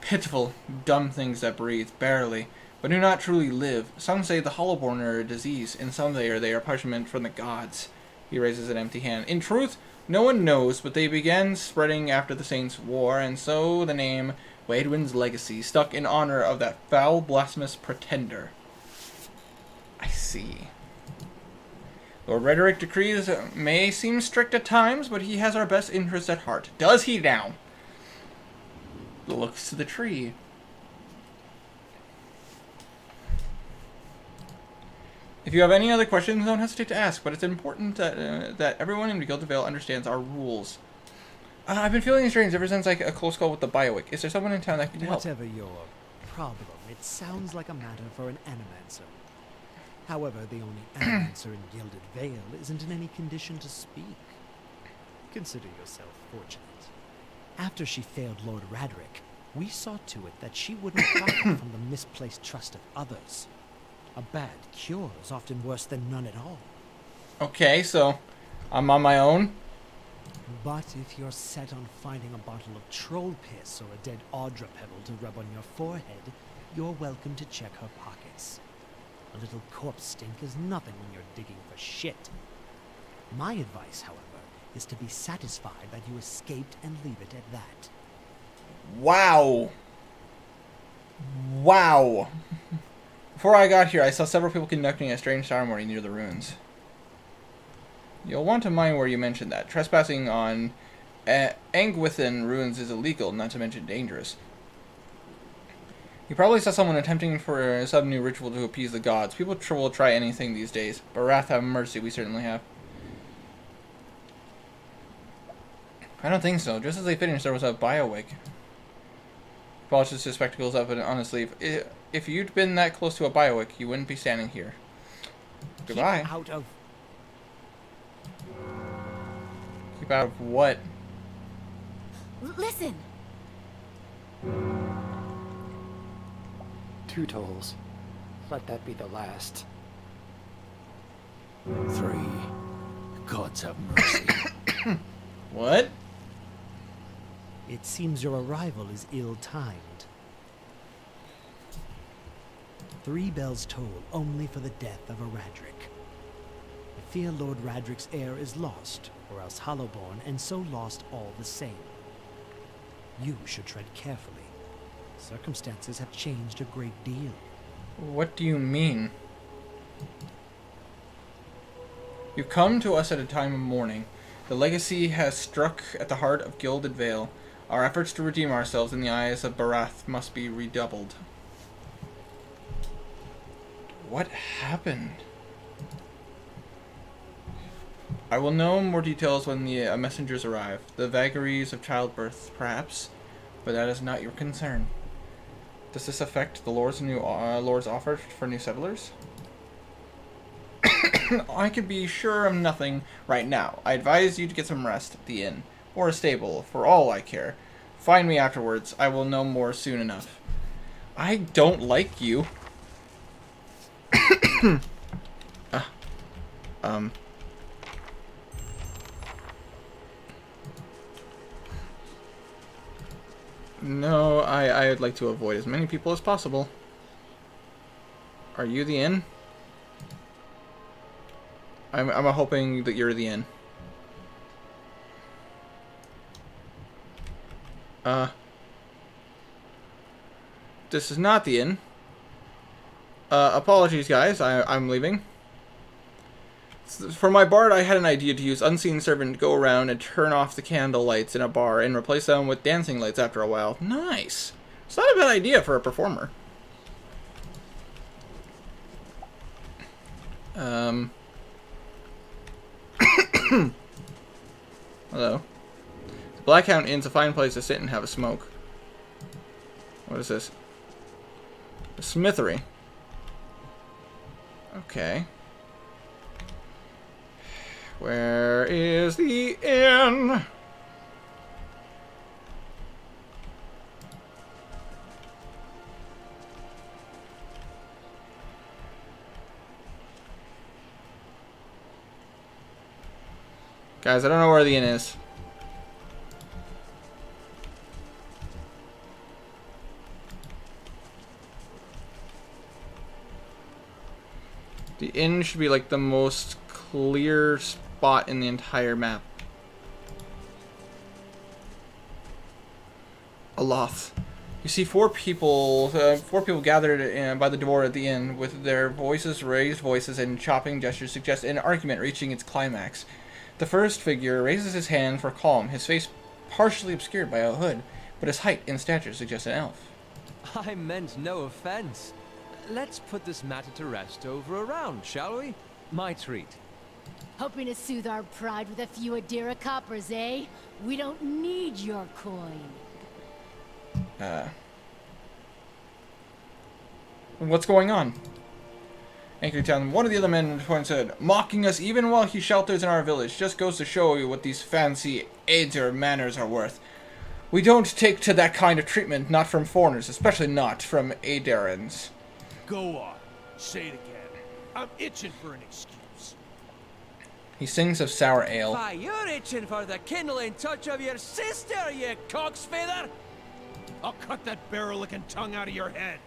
Pitiful, dumb things that breathe, barely, but do not truly live. Some say the Hollowborn are a disease, and some say they are punishment from the gods. He raises an empty hand. In truth, no one knows, but they began spreading after the Saints' War, and so the name Wydwin's legacy stuck in honor of that foul, blasphemous pretender. I see. Lord Rhetoric decrees may seem strict at times, but he has our best interests at heart. Does he now? Looks to the tree. If you have any other questions, don't hesitate to ask, but it's important that everyone in the Guild of Vale understands our rules. I've been feeling strange ever since a close call with the Biowick. Is there someone in town that can help? Whatever your problem, it sounds like a matter for an animancer. However, the only animancer in Gilded Vale isn't in any condition to speak. Consider yourself fortunate. After she failed Lord Radric, we saw to it that she wouldn't profit from the misplaced trust of others. A bad cure is often worse than none at all. Okay, so I'm on my own. But if you're set on finding a bottle of troll piss or a dead Audra pebble to rub on your forehead, you're welcome to check her pockets. A little corpse stink is nothing when you're digging for shit. My advice, however, is to be satisfied that you escaped and leave it at that. Wow. Wow. Before I got here, I saw several people conducting a strange ceremony near the ruins. You'll want to mind where you mentioned that. Trespassing on Angwithan ruins is illegal, not to mention dangerous. You probably saw someone attempting for some new ritual to appease the gods. People will try anything these days. But wrath have mercy, we certainly have. I don't think so. Just as they finished, there was a Biowick. Polishes his spectacles up on his sleeve. If you'd been that close to a Biowick, you wouldn't be standing here. Goodbye. Keep out of... Keep out of what? Listen! 2 tolls. Let that be the last. 3. Gods have mercy. What? It seems your arrival is ill-timed. 3 bells toll only for the death of a Radric. I fear Lord Radric's heir is lost, or else Hollowborn, and so lost all the same. You should tread carefully. Circumstances have changed a great deal. What do you mean? You come to us at a time of mourning. The legacy has struck at the heart of Gilded Vale. Our efforts to redeem ourselves in the eyes of Barath must be redoubled. What happened? I will know more details when the messengers arrive. The vagaries of childbirth, perhaps, but that is not your concern. Does this affect the Lord's offer for new settlers? I can be sure of nothing right now. I advise you to get some rest at the inn, or a stable, for all I care. Find me afterwards. I will know more soon enough. I don't like you. No, I would like to avoid as many people as possible. Are you the inn? I'm hoping that you're the inn. This is not the inn. Apologies, guys. I'm leaving. For my bard, I had an idea to use unseen servant to go around and turn off the candle lights in a bar and replace them with dancing lights after a while. Nice. It's not a bad idea for a performer. Hello. The Blackhound Inn's a fine place to sit and have a smoke. What is this? A smithery. Okay. Where is the inn? Guys, I don't know where the inn is. The inn should be like the most clear spot in the entire map. Aloth. You see four people gathered by the door at the inn, with their raised voices and chopping gestures suggest an argument reaching its climax. The first figure raises his hand for calm, his face partially obscured by a hood, but his height and stature suggest an elf. I meant no offense. Let's put this matter to rest over a round, shall we? My treat. Hoping to soothe our pride with a few Adira coppers, eh? We don't need your coin. What's going on? Angry Town. One of the other men said, mocking us even while he shelters in our village. Just goes to show you what these fancy Aedir manners are worth. We don't take to that kind of treatment, not from foreigners, especially not from Aedirans. Go on. Say it again. I'm itching for an excuse. He sings of sour ale. Why, you're itching for the kindling touch of your sister, you cock's feather! I'll cut that barrel-licking tongue out of your head.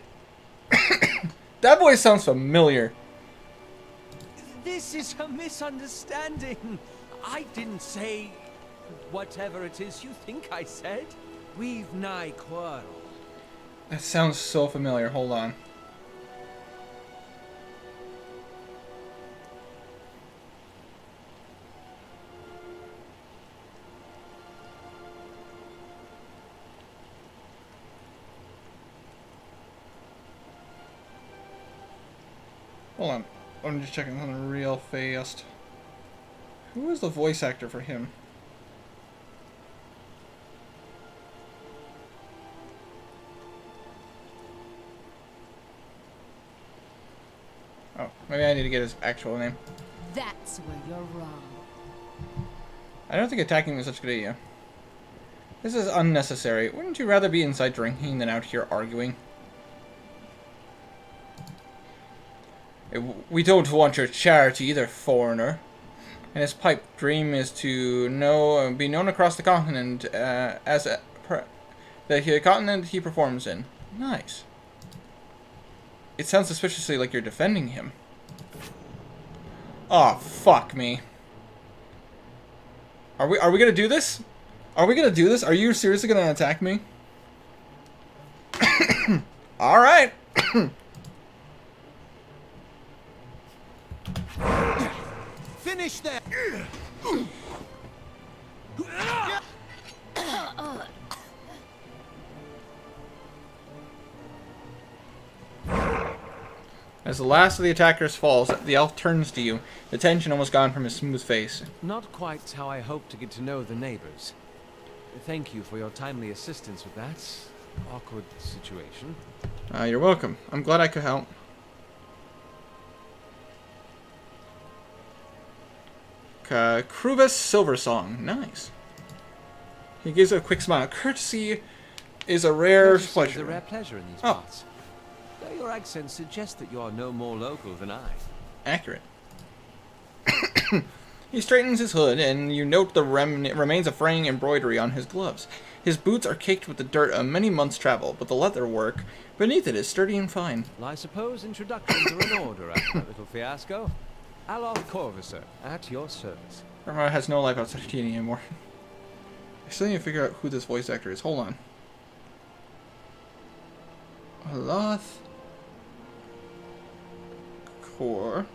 That voice sounds familiar. This is a misunderstanding. I didn't say whatever it is you think I said. We've nigh quarrel. That sounds so familiar. Hold on. Hold on. I'm just checking something real fast. Who is the voice actor for him? Oh, maybe I need to get his actual name. That's where you're wrong. I don't think attacking is such a good idea. This is unnecessary. Wouldn't you rather be inside drinking than out here arguing? We don't want your charity either, foreigner. And his pipe dream is to be known across the continent as the continent he performs in. Nice. It sounds suspiciously like you're defending him. Oh, fuck me. Are we gonna do this? Are we gonna do this? Are you seriously gonna attack me? All right. Finish that. As the last of the attackers falls, the elf turns to you, the tension almost gone from his smooth face. Not quite how I hoped to get to know the neighbors. Thank you for your timely assistance with that awkward situation. You're welcome. I'm glad I could help. Krubus Silversong. Nice. He gives a quick smile. Courtesy is a rare pleasure. It's a rare pleasure in these parts. Though your accent suggests that you are no more local than I. Accurate. He straightens his hood, and you note the remains of fraying embroidery on his gloves. His boots are caked with the dirt of many months' travel, but the leather work beneath it is sturdy and fine. Well, I suppose introductions are in order after that little fiasco. Aloth Corvusser, at your service. Everyone has no life outside of TNT anymore. I still need to figure out who this voice actor is. Hold on. Aloth Core.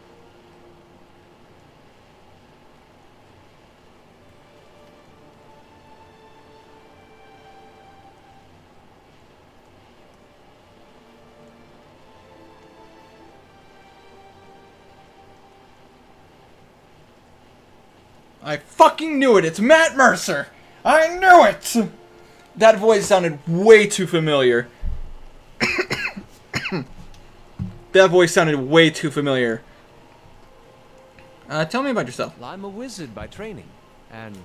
I fucking knew it! It's Matt Mercer! I knew it! That voice sounded way too familiar. That voice sounded way too familiar. Tell me about yourself. Well, I'm a wizard by training, and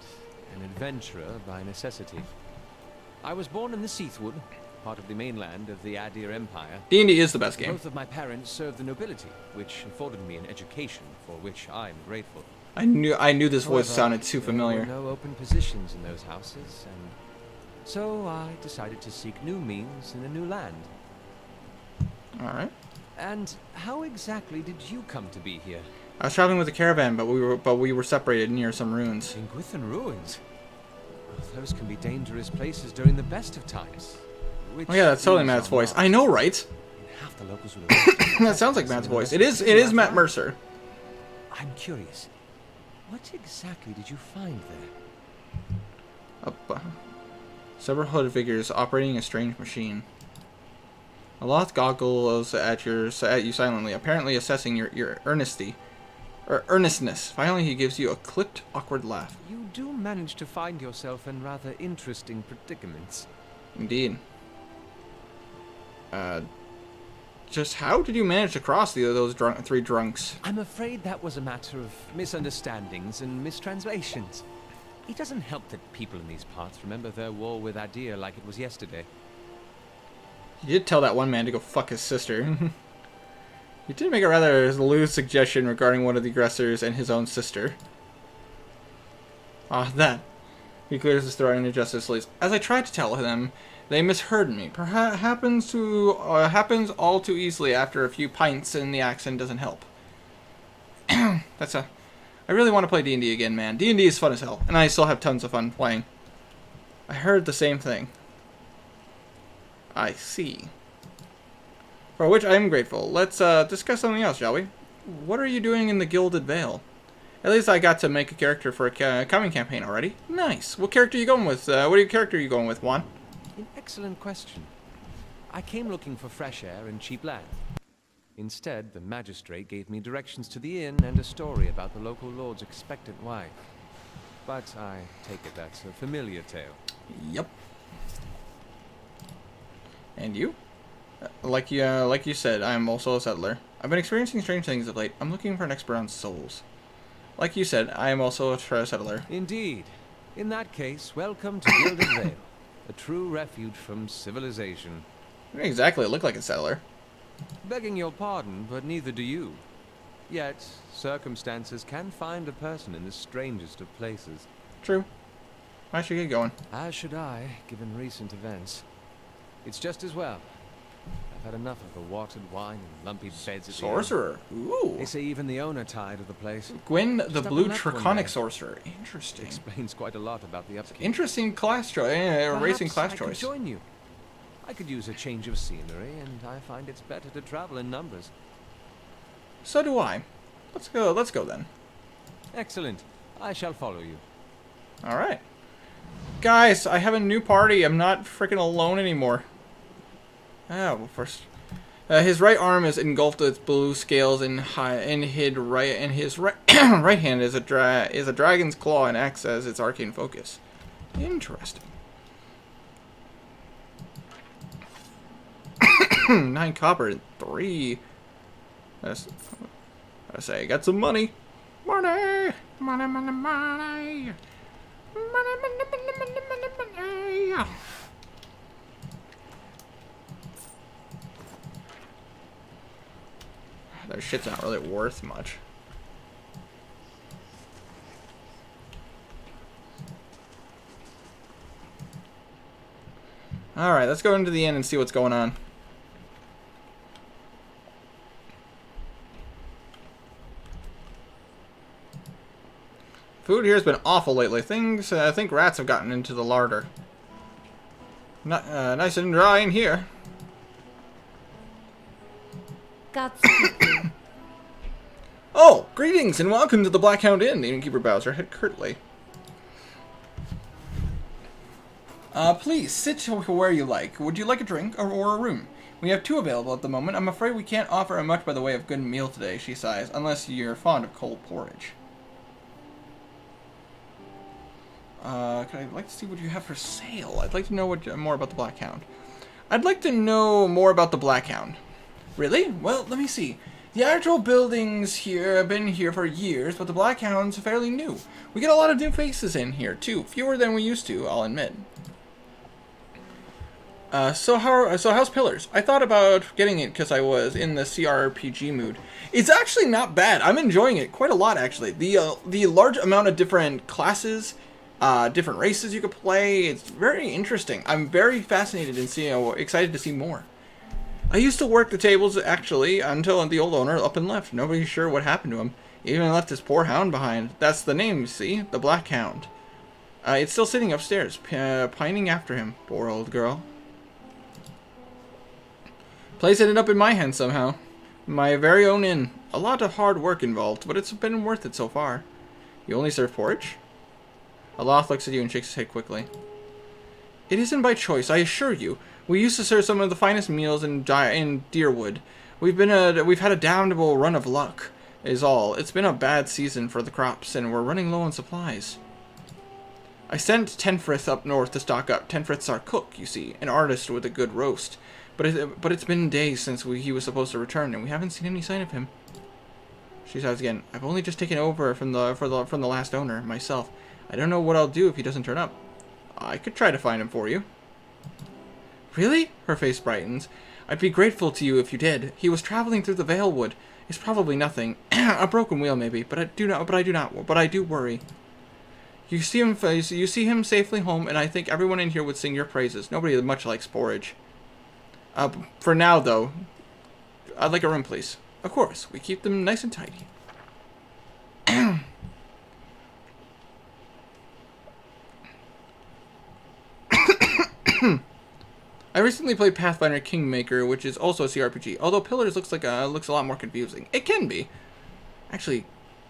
an adventurer by necessity. I was born in the Seathwood, part of the mainland of the Adir Empire. D&D is the best game. Both of my parents served the nobility, which afforded me an education for which I'm grateful. I knew this voice However, sounded too familiar. There were no open positions in those houses, and so I decided to seek new means in a new land. All right. And how exactly did you come to be here? I was traveling with a caravan, but we were separated near some ruins. In Gwithan ruins? Well, those can be dangerous places during the best of times. Oh yeah, that's totally Matt's voice. I know, right? Half the locals would have That sounds like Matt's voice. It is Matt Mercer. I'm curious. What exactly did you find there? Several hooded figures operating a strange machine. A loth goggles at you silently, apparently assessing your earnestness. Finally, he gives you a clipped, awkward laugh. You do manage to find yourself in rather interesting predicaments. Indeed. Just how did you manage to cross those three drunks? I'm afraid that was a matter of misunderstandings and mistranslations. It doesn't help that people in these parts remember their war with Adir like it was yesterday. You did tell that one man to go fuck his sister. You did make a rather loose suggestion regarding one of the aggressors and his own sister. That. He clears his throat and adjusts his sleeves. As I tried to tell them, they misheard me. Perhaps happens all too easily after a few pints, and the accent doesn't help. I really want to play D&D again, man. D&D is fun as hell, and I still have tons of fun playing. I heard the same thing. I see. For which I am grateful. Let's discuss something else, shall we? What are you doing in the Gilded Vale? At least I got to make a character for a coming campaign already. Nice. What character are you going with? Character are you going with, Juan? An excellent question. I came looking for fresh air and cheap land. Instead, the magistrate gave me directions to the inn and a story about the local lord's expectant wife. But I take it that's a familiar tale. Yep. And you? Like you said, I am also a settler. I've been experiencing strange things of late. I'm looking for an expert on souls. Like you said, I am also a settler. Indeed. In that case, welcome to Gilded Vale, a true refuge from civilization. You don't exactly look like a settler. Begging your pardon, but neither do you. Yet, circumstances can find a person in the strangest of places. True. I should get going. As should I, given recent events. It's just as well. I've had enough of the watered wine and lumpy beds at Sorcerer. Ooh. They say even the owner tired of the place. Gwyn, the blue draconic sorcerer. Interesting. Explains quite a lot about the upkeep. Interesting class choice. Racing class choice. I could join you. I could use a change of scenery, and I find it's better to travel in numbers. So do I. Let's go. Let's go then. Excellent. I shall follow you. All right. Guys, I have a new party. I'm not freaking alone anymore. Well, first, his right arm is engulfed with blue scales, and his right right hand is a dragon's claw and acts as its arcane focus. Interesting. 9 copper and 3. I say, got some money. Money, money, money, money. Money, money, money, money, money, money. That shit's not really worth much. Alright, let's go into the inn and see what's going on. Food here has been awful lately. I think rats have gotten into the larder. Not, nice and dry in here. Oh, greetings and welcome to the Blackhound Inn. The innkeeper bows her head curtly. Please sit where you like. Would you like a drink or a room? We have 2 available at the moment. I'm afraid we can't offer much by the way of good meal today, she sighs, unless you're fond of cold porridge. I'd like to see what you have for sale. I'd like to know more about the Blackhound. I'd like to know more about the Blackhound. Really? Well, let me see. The actual buildings here have been here for years, but the Black Hound's fairly new. We get a lot of new faces in here, too. Fewer than we used to, I'll admit. So how's Pillars? I thought about getting it because I was in the CRPG mood. It's actually not bad. I'm enjoying it quite a lot, actually. The large amount of different classes, different races you could play, it's very interesting. I'm very fascinated and excited to see more. I used to work the tables, actually, until the old owner up and left. Nobody's sure what happened to him. He even left his poor hound behind. That's the name, you see? The Black Hound. It's still sitting upstairs, pining after him. Poor old girl. Place ended up in my hands somehow. My very own inn. A lot of hard work involved, but it's been worth it so far. You only serve porridge? Aloth looks at you and shakes his head quickly. It isn't by choice, I assure you. We used to serve some of the finest meals in Deerwood. We've had a damnable run of luck, is all. It's been a bad season for the crops, and we're running low on supplies. I sent Tenfrith up north to stock up. Tenfrith's our cook, you see, an artist with a good roast. But it's been days since he was supposed to return, and we haven't seen any sign of him. She says again, I've only just taken over from the last owner, myself. I don't know what I'll do if he doesn't turn up. I could try to find him for you. Really? Her face brightens. I'd be grateful to you if you did. He was traveling through the Vale Wood. It's probably nothing. A broken wheel, maybe, but I do worry. You see him safely home, and I think everyone in here would sing your praises. Nobody much likes porridge. For now, though, I'd like a room, please. Of course, we keep them nice and tidy. I recently played Pathfinder Kingmaker, which is also a CRPG. Although Pillars looks a lot more confusing. It can be. Actually,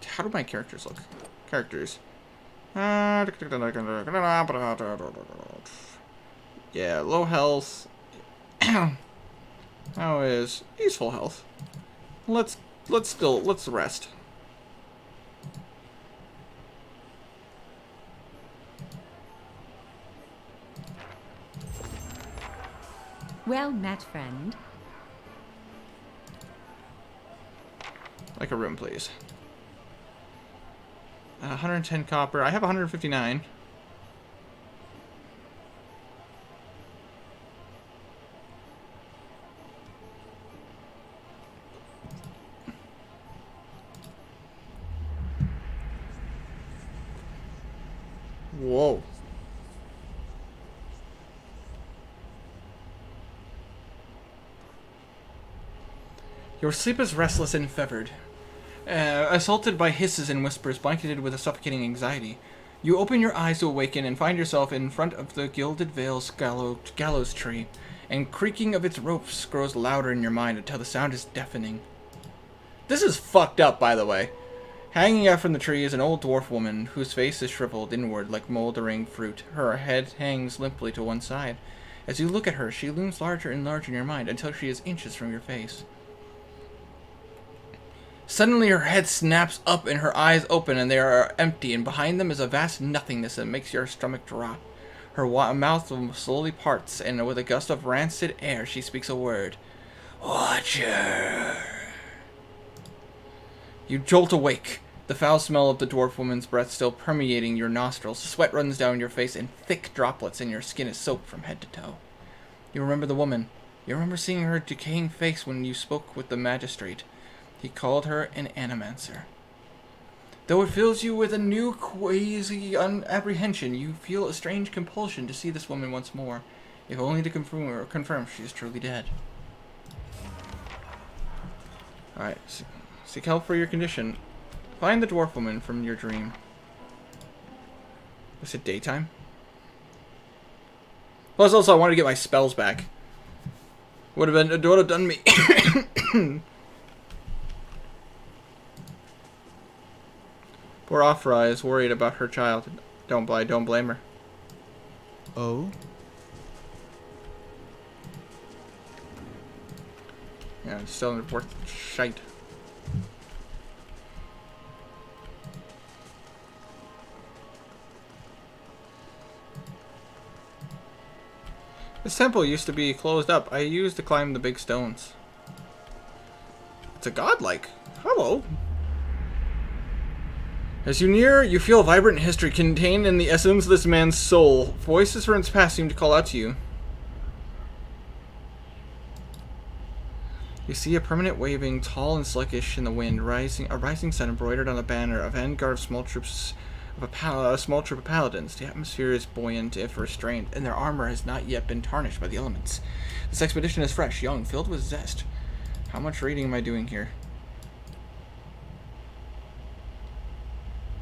how do my characters look? Characters. Yeah, low health. How is he's full health? Let's rest. Well met, friend. Like a room, please. 110 copper. I have 159. Whoa. Your sleep is restless and fevered. Assaulted by hisses and whispers, blanketed with a suffocating anxiety. You open your eyes to awaken and find yourself in front of the Gilded Vale's gallows tree, and creaking of its ropes grows louder in your mind until the sound is deafening. This is fucked up, by the way. Hanging out from the tree is an old dwarf woman, whose face is shriveled inward like moldering fruit. Her head hangs limply to one side. As you look at her, she looms larger and larger in your mind until she is inches from your face. Suddenly her head snaps up and her eyes open and they are empty, and behind them is a vast nothingness that makes your stomach drop. Her mouth slowly parts, and with a gust of rancid air she speaks a word. Watcher. You jolt awake, the foul smell of the dwarf woman's breath still permeating your nostrils. Sweat runs down your face in thick droplets, and your skin is soaked from head to toe. You remember the woman. You remember seeing her decaying face when you spoke with the magistrate. He called her an animancer. Though it fills you with a new quasi apprehension, you feel a strange compulsion to see this woman once more, if only to confirm she is truly dead. Alright, seek help for your condition. Find the dwarf woman from your dream. Was it daytime? Plus, also, I wanted to get my spells back. Would have done me. Poor Afra is worried about her child. Don't blame her. Oh? Yeah, it's still worth shite. This temple used to be closed up. I used to climb the big stones. It's a godlike. Hello. As you near, you feel a vibrant history contained in the essence of this man's soul. Voices from its past seem to call out to you. You see a permanent waving, tall and sluggish in the wind, a rising sun embroidered on a banner, a vanguard of small troops of a small troop of paladins. The atmosphere is buoyant if restrained, and their armor has not yet been tarnished by the elements. This expedition is fresh, young, filled with zest. How much reading am I doing here?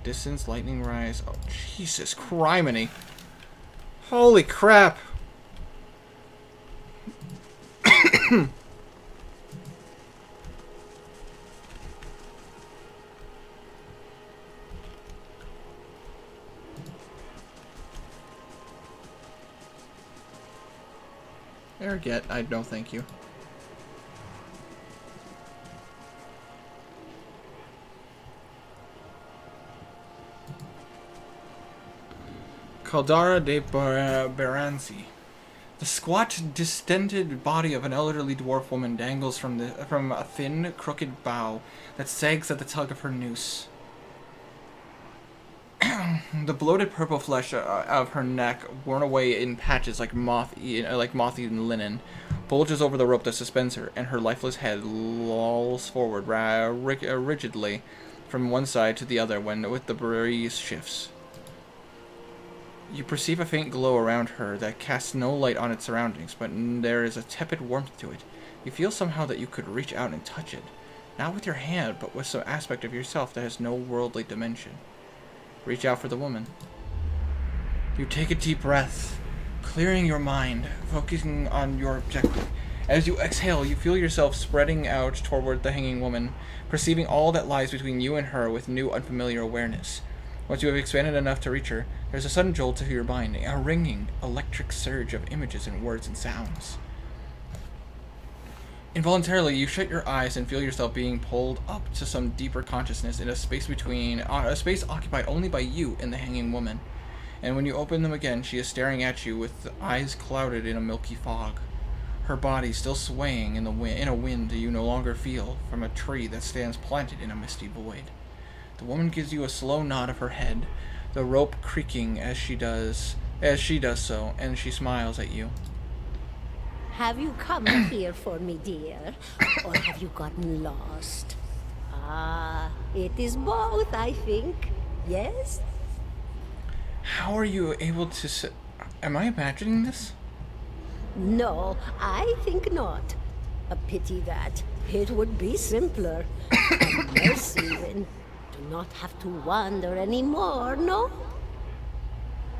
Distance, lightning rise. Oh, Jesus criminy. Holy crap. Get, I don't thank you. Caldara de Baranzi. The squat, distended body of an elderly dwarf woman dangles from a thin, crooked bough that sags at the tug of her noose. The bloated purple flesh of her neck, worn away in patches like moth-eaten linen, bulges over the rope that suspends her, and her lifeless head lolls forward rigidly from one side to the other with the breeze shifts. You perceive a faint glow around her that casts no light on its surroundings, but there is a tepid warmth to it. You feel somehow that you could reach out and touch it, not with your hand, but with some aspect of yourself that has no worldly dimension. Reach out for the woman. You take a deep breath, clearing your mind, focusing on your objective. As you exhale, you feel yourself spreading out toward the hanging woman, perceiving all that lies between you and her with new, unfamiliar awareness. Once you have expanded enough to reach her, there's a sudden jolt to your mind, a ringing, electric surge of images and words and sounds. Involuntarily, you shut your eyes and feel yourself being pulled up to some deeper consciousness in a space occupied only by you and the hanging woman. And when you open them again, she is staring at you with eyes clouded in a milky fog. Her body still swaying in a wind you no longer feel from a tree that stands planted in a misty void. The woman gives you a slow nod of her head, the rope creaking as she does so, and she smiles at you. Have you come here for me, dear? Or have you gotten lost? Ah, it is both, I think. Yes? How are you able to am I imagining this? No, I think not. A pity that. It would be simpler. A mercy even. To not have to wander anymore, no?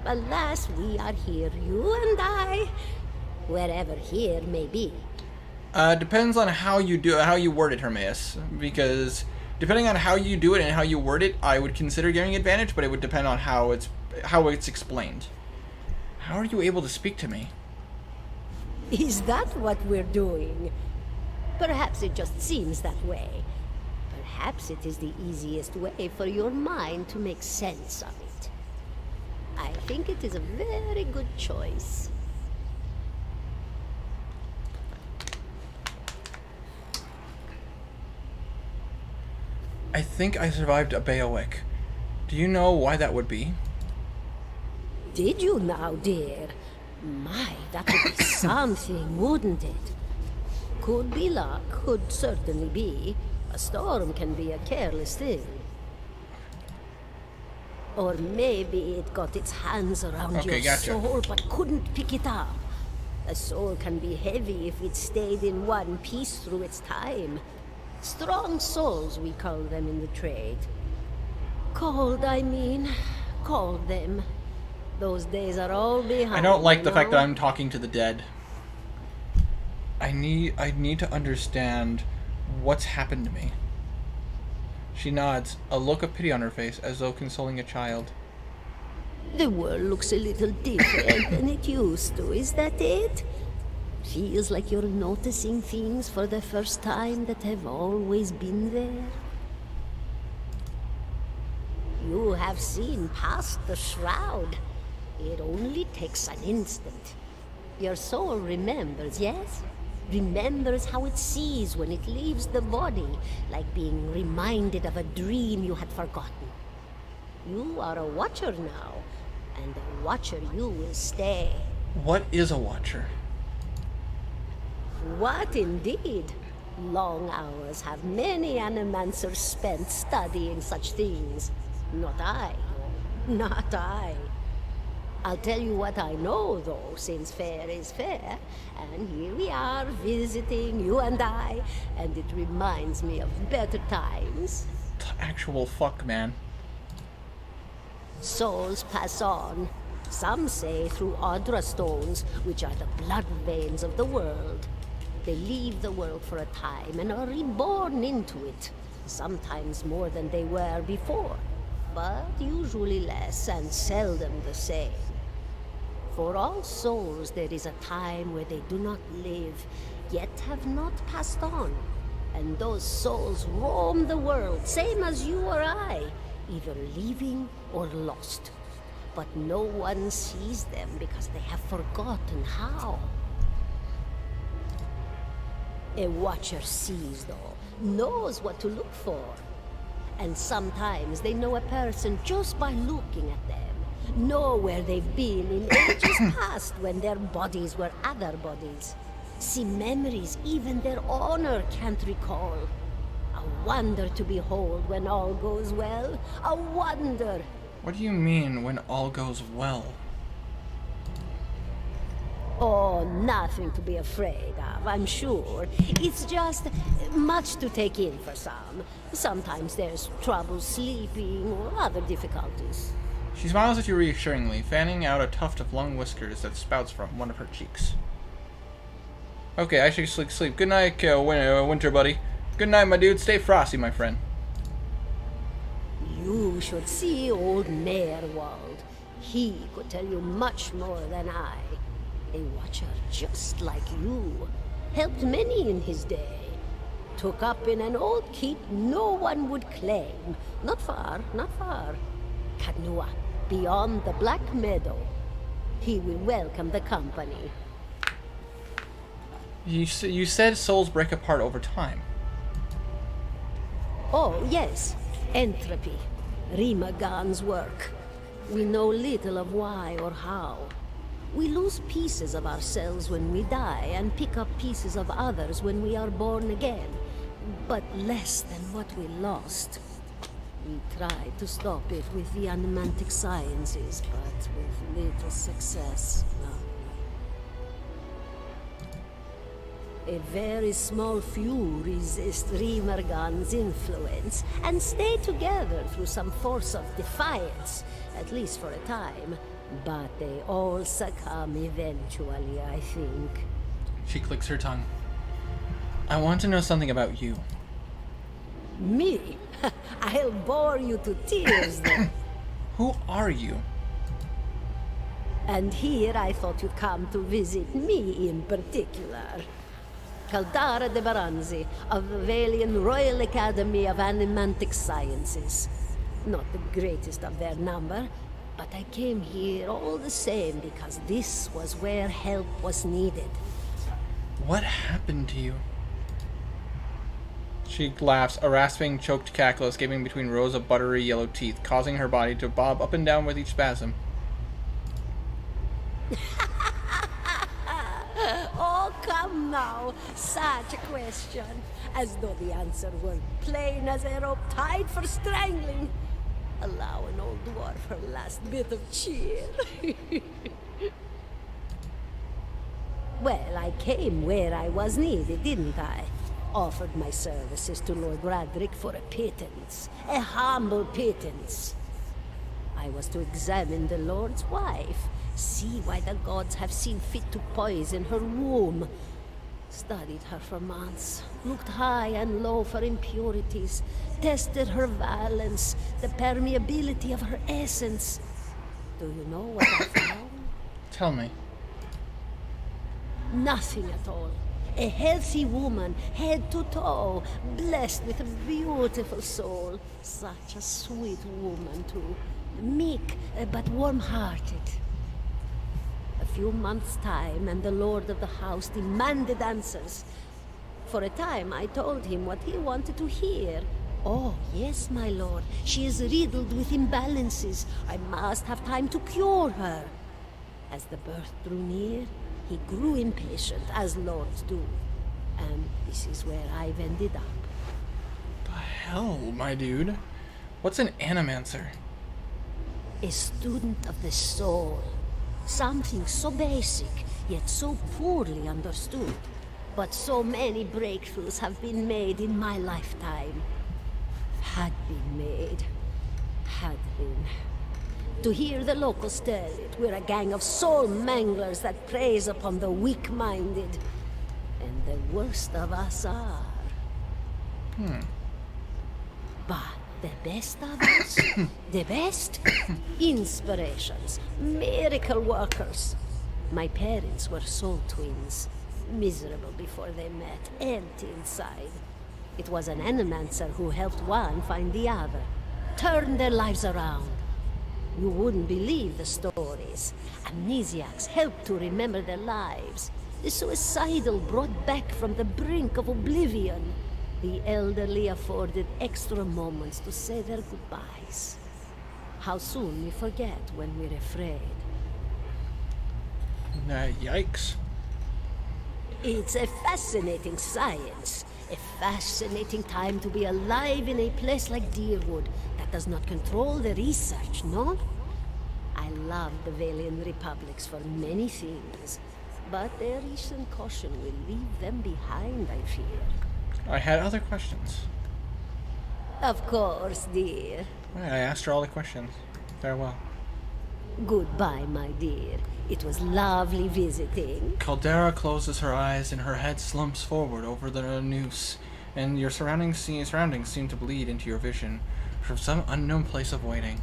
Alas, we are here, you and I. Wherever here may be. Depends on how you word it, Hermaeus. Because depending on how you do it and how you word it, I would consider giving advantage, but it would depend on how it's explained. How are you able to speak to me? Is that what we're doing? Perhaps it just seems that way. Perhaps it is the easiest way for your mind to make sense of it. I think it is a very good choice. I think I survived a bailiwick. Do you know why that would be? Did you now, dear? My, that would be something, wouldn't it? Could be luck, could certainly be. A storm can be a careless thing. Or maybe it got its hands around your soul but couldn't pick it up. A soul can be heavy if it stayed in one piece through its time. Strong souls, we call them in the trade. Cold, I mean. Called them. Those days are all behind. I don't like the fact that I'm talking to the dead. I need to understand what's happened to me. She nods, a look of pity on her face, as though consoling a child. The world looks a little different than it used to, is that it? Feels like you're noticing things for the first time that have always been there. You have seen past the shroud. It only takes an instant. Your soul remembers, yes? remembers how it sees when it leaves the body, like being reminded of a dream you had forgotten. You are a watcher now, and a watcher you will stay. What is a watcher? What indeed? Long hours have many animancers spent studying such things. Not I. Not I. I'll tell you what I know, though, since fair is fair. And here we are, visiting, you and I, and it reminds me of better times. Actual fuck, man. Souls pass on. Some say through Audra stones, which are the blood veins of the world. They leave the world for a time and are reborn into it, sometimes more than they were before, but usually less and seldom the same. For all souls there is a time where they do not live, yet have not passed on, and those souls roam the world, same as you or I, either living or lost. But no one sees them because they have forgotten how. A watcher sees, though, knows what to look for. And sometimes they know a person just by looking at them, know where they've been in ages past when their bodies were other bodies. See memories even their owner can't recall. A wonder to behold when all goes well. A wonder. What do you mean, when all goes well? Oh, nothing to be afraid of, I'm sure. It's just much to take in for some. Sometimes there's trouble sleeping or other difficulties. She smiles at you reassuringly, fanning out a tuft of long whiskers that spouts from one of her cheeks. Okay, I should sleep. Good night, Winter buddy. Good night, my dude. Stay frosty, my friend. You should see old Merwald. He could tell you much more than I. A watcher just like you. Helped many in his day. Took up in an old keep no one would claim. Not far, not far. Kadnua, beyond the Black Meadow. He will welcome the company. You said souls break apart over time. Oh, yes. Entropy. Rimagan's work. We know little of why or how. We lose pieces of ourselves when we die and pick up pieces of others when we are born again, but less than what we lost. We tried to stop it with the animantic sciences, but with little success. A very small few resist Rimergan's influence and stay together through some force of defiance, at least for a time. But they all succumb eventually, I think. She clicks her tongue. I want to know something about you. Me? I'll bore you to tears then. Who are you? And here I thought you'd come to visit me in particular. Caldara de Baranzi, of the Valian Royal Academy of Animantic Sciences. Not the greatest of their number, but I came here all the same because this was where help was needed. What happened to you? She laughs, a rasping, choked cackle escaping between rows of buttery yellow teeth, causing her body to bob up and down with each spasm. Oh, come now. Such a question. As though the answer were plain as a rope tied for strangling. Allow an old dwarf her last bit of cheer. Well, I came where I was needed, didn't I? Offered my services to Lord Radric for a pittance. A humble pittance. I was to examine the Lord's wife, see why the gods have seen fit to poison her womb. Studied her for months, looked high and low for impurities, tested her valence, the permeability of her essence. Do you know what I found? Tell me. Nothing at all. A healthy woman, head to toe, blessed with a beautiful soul. Such a sweet woman, too. Meek, but warm-hearted. A few months' time, and the lord of the house demanded answers. For a time, I told him what he wanted to hear. Oh, yes, my lord. She is riddled with imbalances. I must have time to cure her. As the birth drew near, he grew impatient, as lords do. And this is where I've ended up. The hell, my dude? What's an animancer? A student of the soul. Something so basic, yet so poorly understood. But so many breakthroughs have been made in my lifetime. Had been made. Had been. To hear the locals tell it, we're a gang of soul manglers that preys upon the weak-minded. And the worst of us are. But the best of us? The best? Inspirations. Miracle workers. My parents were soul twins. Miserable before they met, empty inside. It was an animancer who helped one find the other. Turned their lives around. You wouldn't believe the stories. Amnesiacs helped to remember their lives. The suicidal brought back from the brink of oblivion. The elderly afforded extra moments to say their goodbyes. How soon we forget when we're afraid. Yikes. It's a fascinating science. A fascinating time to be alive in a place like Deerwood that does not control the research, no? I love the Valian Republics for many things, but their recent caution will leave them behind, I fear. I had other questions. Of course, dear. I asked her all the questions. Farewell. Goodbye, my dear. It was lovely visiting. Caldera closes her eyes and her head slumps forward over the noose, and your surroundings seem to bleed into your vision from some unknown place of waiting.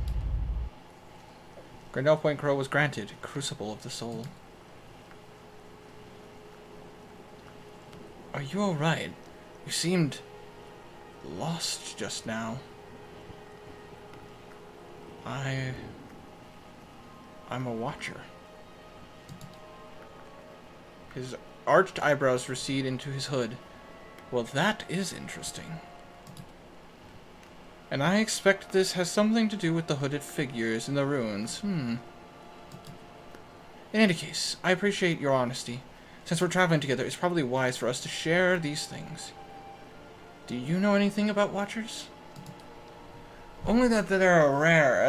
Grendel Point Crow was granted Crucible of the Soul. Are you alright? You seemed lost just now. I'm a watcher. His arched eyebrows recede into his hood. Well, that is interesting. And I expect this has something to do with the hooded figures in the ruins. In any case, I appreciate your honesty. Since we're traveling together, it's probably wise for us to share these things. Do you know anything about Watchers? Only that they're rare,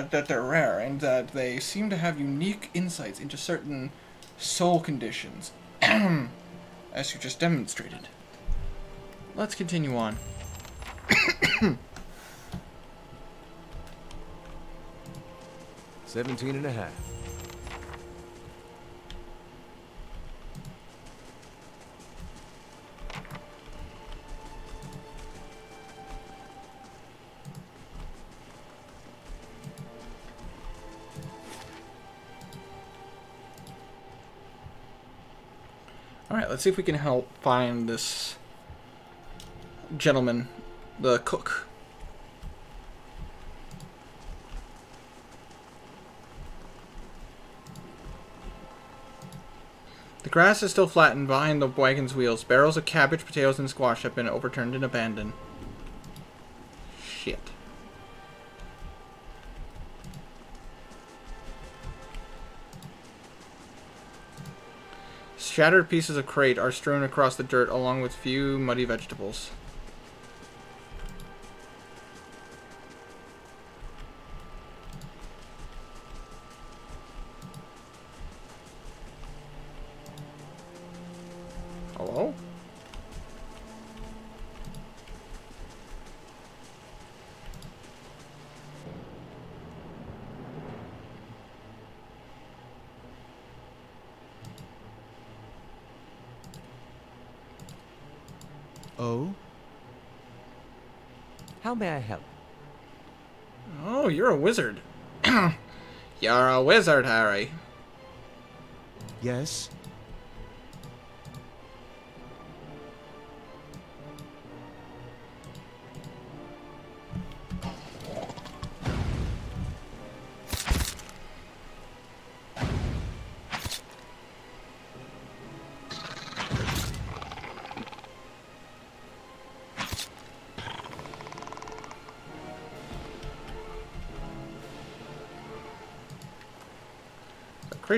and that they seem to have unique insights into certain soul conditions, as you just demonstrated. Let's continue on. 17.5. Alright, let's see if we can help find this gentleman, the cook. The grass is still flattened behind the wagon's wheels. Barrels of cabbage, potatoes, and squash have been overturned and abandoned. Shit. Shattered pieces of crate are strewn across the dirt along with few muddy vegetables. Hello? Oh? How may I help? Oh, you're a wizard. You're a wizard, Harry. Yes?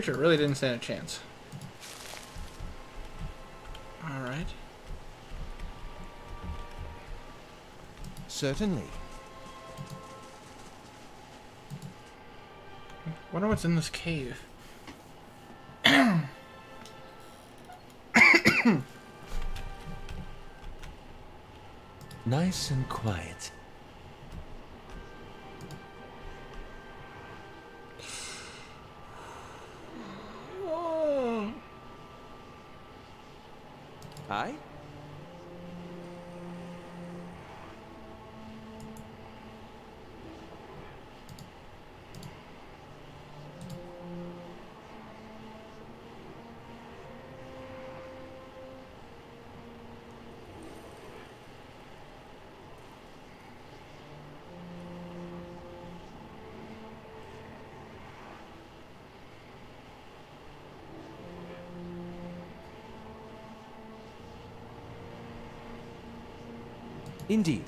creature really didn't stand a chance. Alright. Certainly. Wonder what's in this cave. Nice and quiet. Aye? Indeed.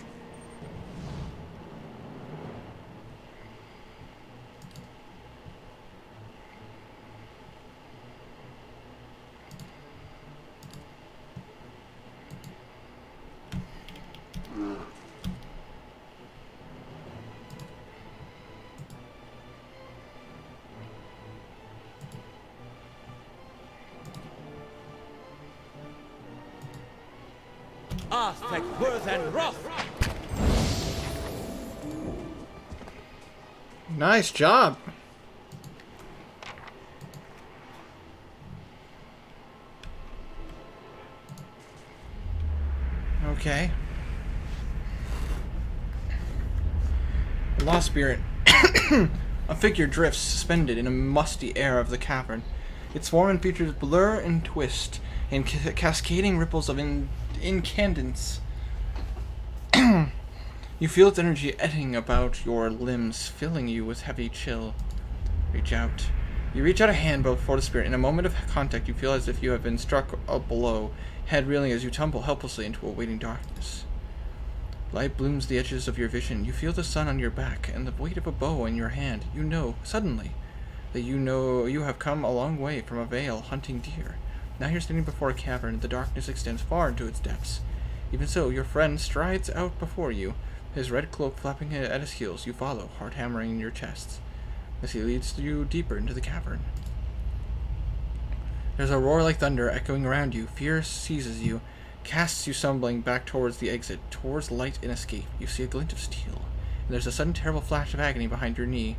Aspect, worth, and wrath! Nice job. Okay. Lost spirit. A figure drifts suspended in a musty air of the cavern. Its form and features blur and twist in cascading ripples of incandescence. You feel its energy eddying about your limbs, filling you with heavy chill. Reach out. You reach out a hand before the spirit. In a moment of contact, you feel as if you have been struck a blow, head reeling as you tumble helplessly into a waiting darkness. Light blooms the edges of your vision. You feel the sun on your back and the weight of a bow in your hand. You know, suddenly, that you have come a long way from a vale hunting deer. Now you're standing before a cavern. The darkness extends far into its depths. Even so, your friend strides out before you, his red cloak flapping at his heels. You follow, heart hammering in your chests, as he leads you deeper into the cavern. There's a roar like thunder echoing around you. Fear seizes you, casts you stumbling back towards the exit, towards light and escape. You see a glint of steel, and there's a sudden terrible flash of agony behind your knee.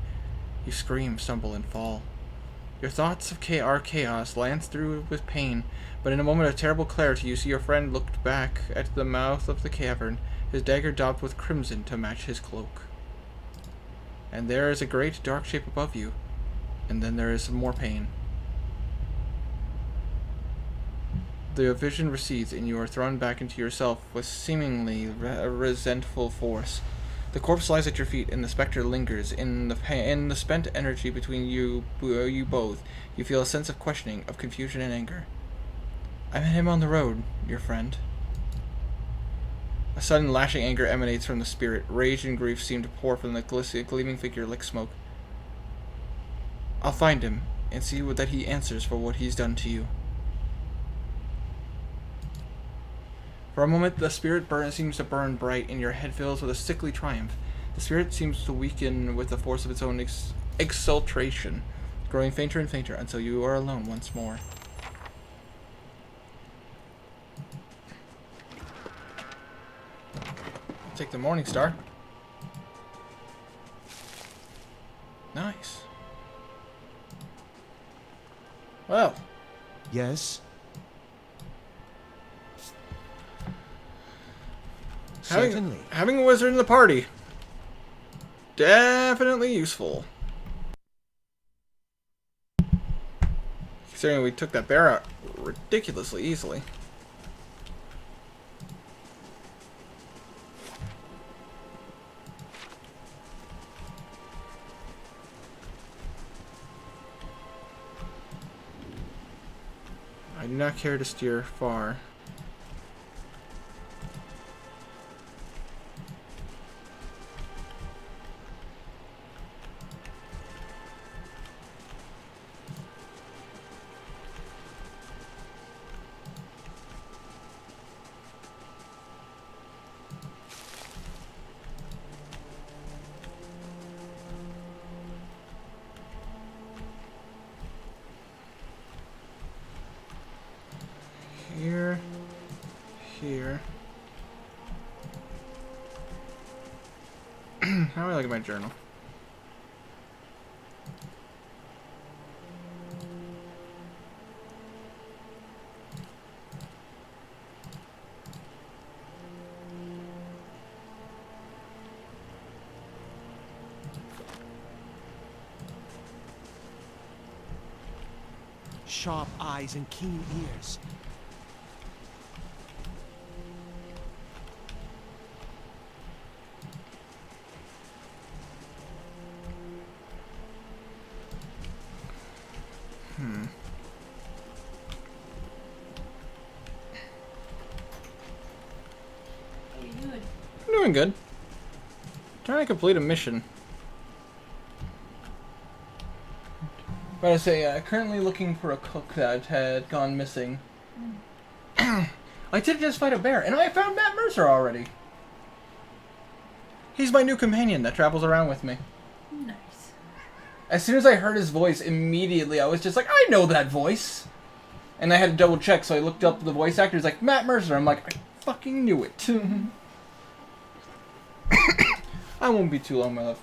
You scream, stumble, and fall. Your thoughts of chaos lance through with pain, but in a moment of terrible clarity you see your friend looked back at the mouth of the cavern, his dagger daubed with crimson to match his cloak. And there is a great dark shape above you, and then there is more pain. The vision recedes, and you are thrown back into yourself with seemingly resentful force. The corpse lies at your feet, and the specter lingers. In the spent energy between you both, you feel a sense of questioning, of confusion and anger. I met him on the road, your friend. A sudden lashing anger emanates from the spirit. Rage and grief seem to pour from the gleaming figure like smoke. I'll find him, and see that he answers for what he's done to you. For a moment, the spirit seems to burn bright, and your head fills with a sickly triumph. The spirit seems to weaken with the force of its own exultation, growing fainter and fainter until you are alone once more. I'll take the Morning Star. Nice. Well. Yes. Having a wizard in the party. Definitely useful. Considering we took that bear out ridiculously easily. I do not care to steer far. here, here. How do I look at my journal? Sharp eyes and keen ears. How you doing? I'm doing good. Trying to complete a mission. But I say, currently looking for a cook that had gone missing. I did just fight a bear, and I found Matt Mercer already. He's my new companion that travels around with me. Nice. As soon as I heard his voice, immediately I was just like, I know that voice! And I had to double check, so I looked up the voice actor. He's like, Matt Mercer. I'm like, I fucking knew it. I won't be too long, my love.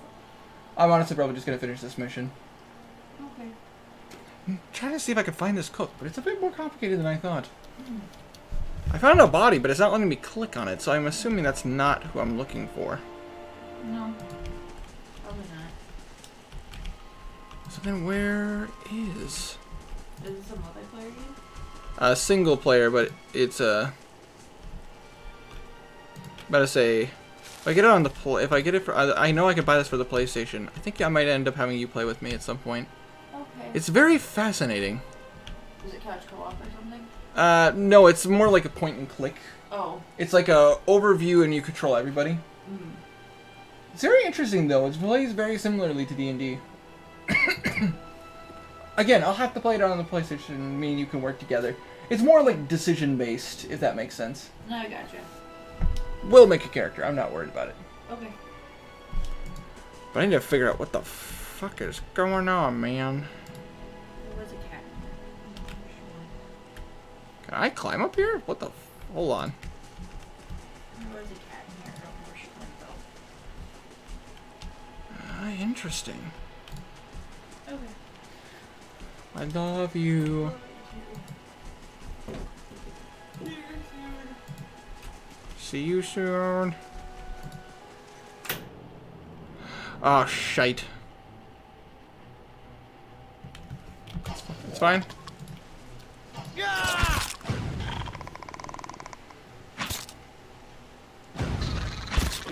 I'm honestly probably just gonna finish this mission. Okay. I'm trying to see if I can find this cook, but it's a bit more complicated than I thought. I found a body, but it's not letting me click on it, so I'm assuming that's not who I'm looking for. No. Probably not. So then where is... Is this a multiplayer game? Single player, but it's about to say, if I get it on the if I get it for, I know I could buy this for the PlayStation. I think I might end up having you play with me at some point. Okay. It's very fascinating. Is it couch co-op or something? No, it's more like a point and click. Oh. It's like a overview and you control everybody. Mm. It's very interesting though. It plays very similarly to D&D. Again, I'll have to play it on the PlayStation. Me and you can work together. It's more like decision-based, if that makes sense. No, I gotcha. We'll make a character. I'm not worried about it. Okay. But I need to figure out what the fuck is going on, man. There was a cat. Can I climb up here? What the hold on. There was a cat in here. I don't know where she went though. Interesting. Okay. I love you. See you soon. Oh, shite. It's fine.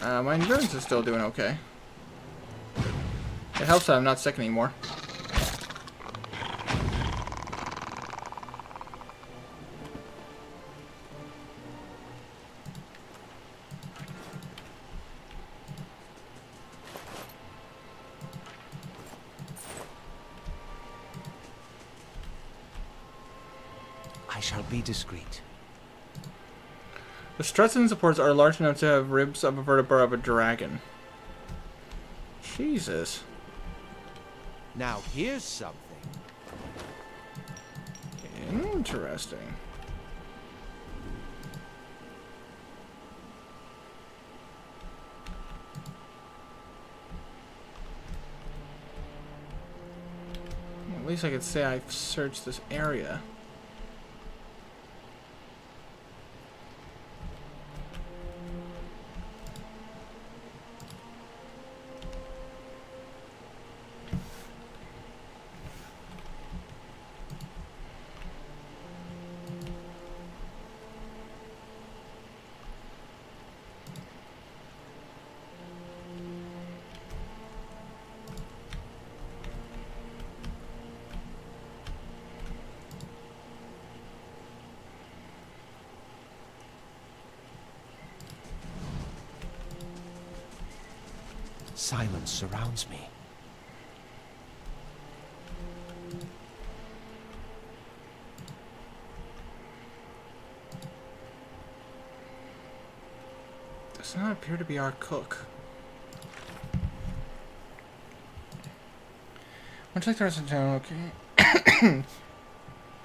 My endurance is still doing okay. It helps that I'm not sick anymore. I shall be discreet. The struts and supports are large enough to have ribs of a vertebra of a dragon. Jesus. Now here's something. Interesting. At least I could say I've searched this area. Silence surrounds me. Does not appear to be our cook. Much like the rest of town, okay.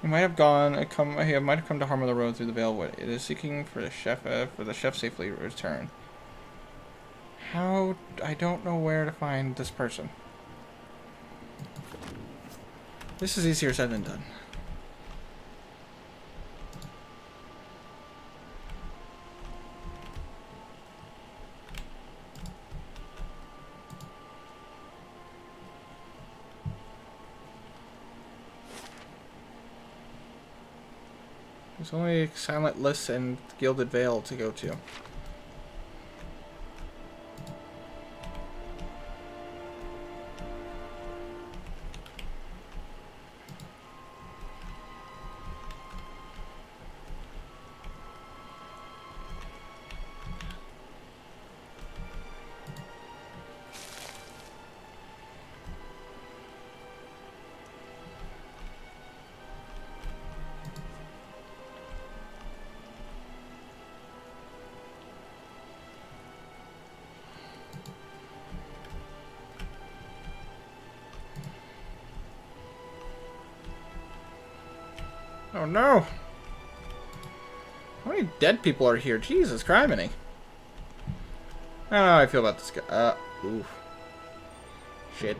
He might have come to harm on the road through the Vale Wood. It is seeking for the chef safely return. How? I don't know where to find this person. This is easier said than done. There's only Silent Lists and Gilded Vale to go to. Oh no! How many dead people are here? Jesus, criminy. I don't know how I feel about this guy. Oof. Shit.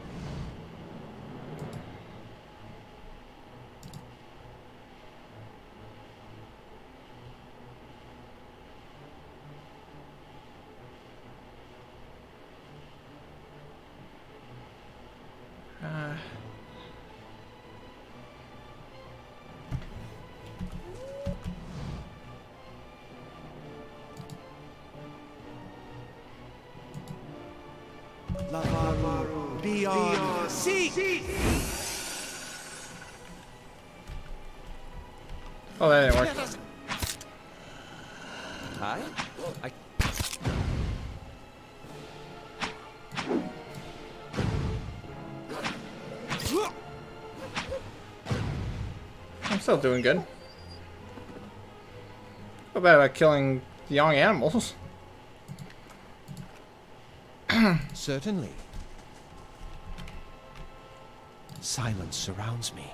Beyond. See. Oh, that didn't work. Hi? I'm still doing good. How about killing young animals? Certainly. Silence surrounds me.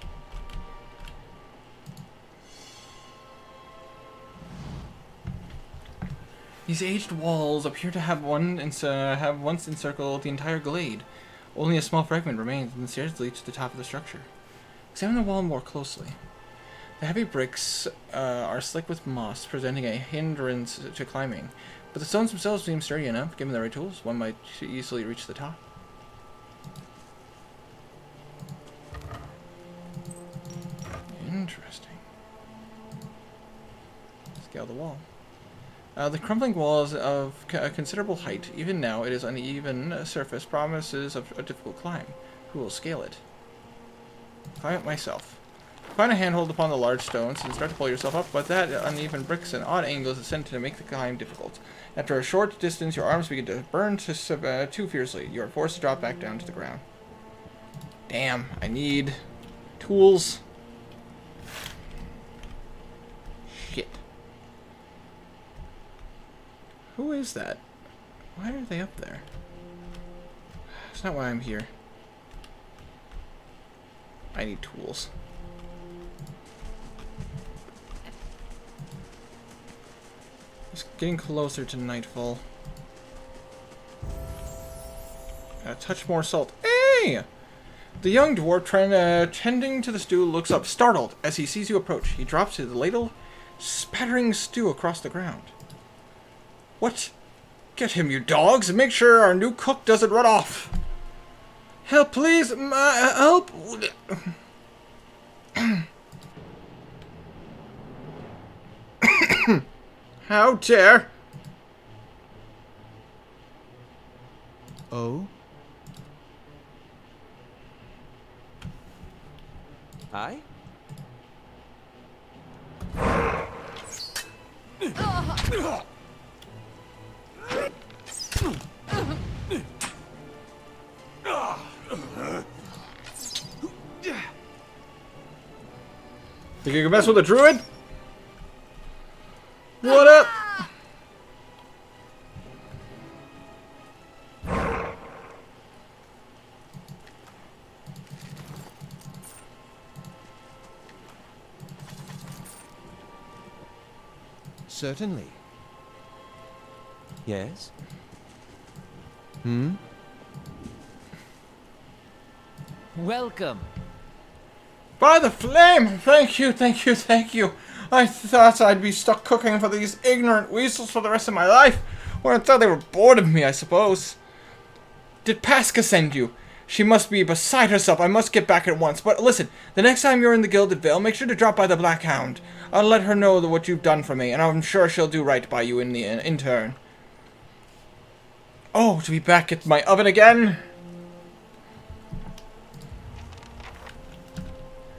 These aged walls appear to have once encircled the entire glade. Only a small fragment remains, and the stairs lead to the top of the structure. Examine the wall more closely. The heavy bricks are slick with moss, presenting a hindrance to climbing. But the stones themselves seem sturdy enough. Given the right tools, one might easily reach the top. Interesting. Scale the wall. The crumbling wall is of considerable height. Even now, it is uneven surface promises of a difficult climb. Who will scale it? Climb it myself. Find a handhold upon the large stones and start to pull yourself up, but that uneven bricks and odd angles is sent to make the climb difficult. After a short distance, your arms begin to burn too fiercely. You are forced to drop back down to the ground. Damn, I need tools. Shit. Who is that? Why are they up there? That's not why I'm here. I need tools. It's getting closer to nightfall. A touch more salt. Hey! The young dwarf tending to the stew looks up, startled, as he sees you approach. He drops his ladle, spattering stew across the ground. What? Get him, you dogs, and make sure our new cook doesn't run off. Help, please! Help! How dare! Oh? Hi? Think you can mess with a druid? What up? Certainly. Yes? Welcome. By the flame! Thank you, thank you, thank you. I thought I'd be stuck cooking for these ignorant weasels for the rest of my life. Or I thought they were bored of me, I suppose. Did Pasca send you? She must be beside herself. I must get back at once. But listen, the next time you're in the Gilded Vale, make sure to drop by the Black Hound. I'll let her know what you've done for me, and I'm sure she'll do right by you in turn. Oh, to be back at my oven again!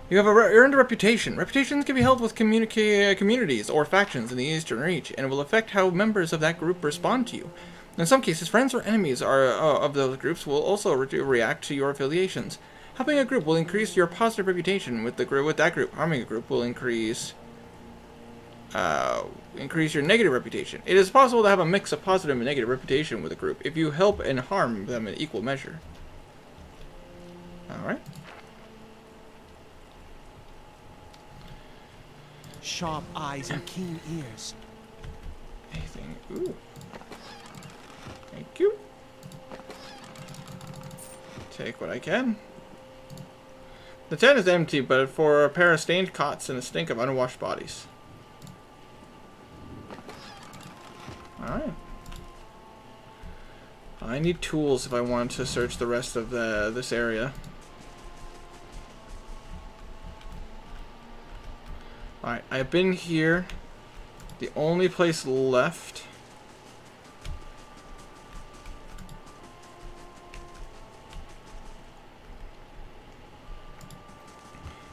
You have earned a reputation. Reputations can be held with communities or factions in the Eastern Reach, and will affect how members of that group respond to you. In some cases, friends or enemies of those groups will also react to your affiliations. Helping a group will increase your positive reputation with that group. Harming a group will increase your negative reputation. It is possible to have a mix of positive and negative reputation with a group if you help and harm them in equal measure. Alright. Sharp eyes and keen ears. Anything? Ooh. Thank you. Take what I can. The tent is empty, but for a pair of stained cots and a stink of unwashed bodies. Alright. I need tools if I want to search the rest of this area. Alright, I've been here. The only place left...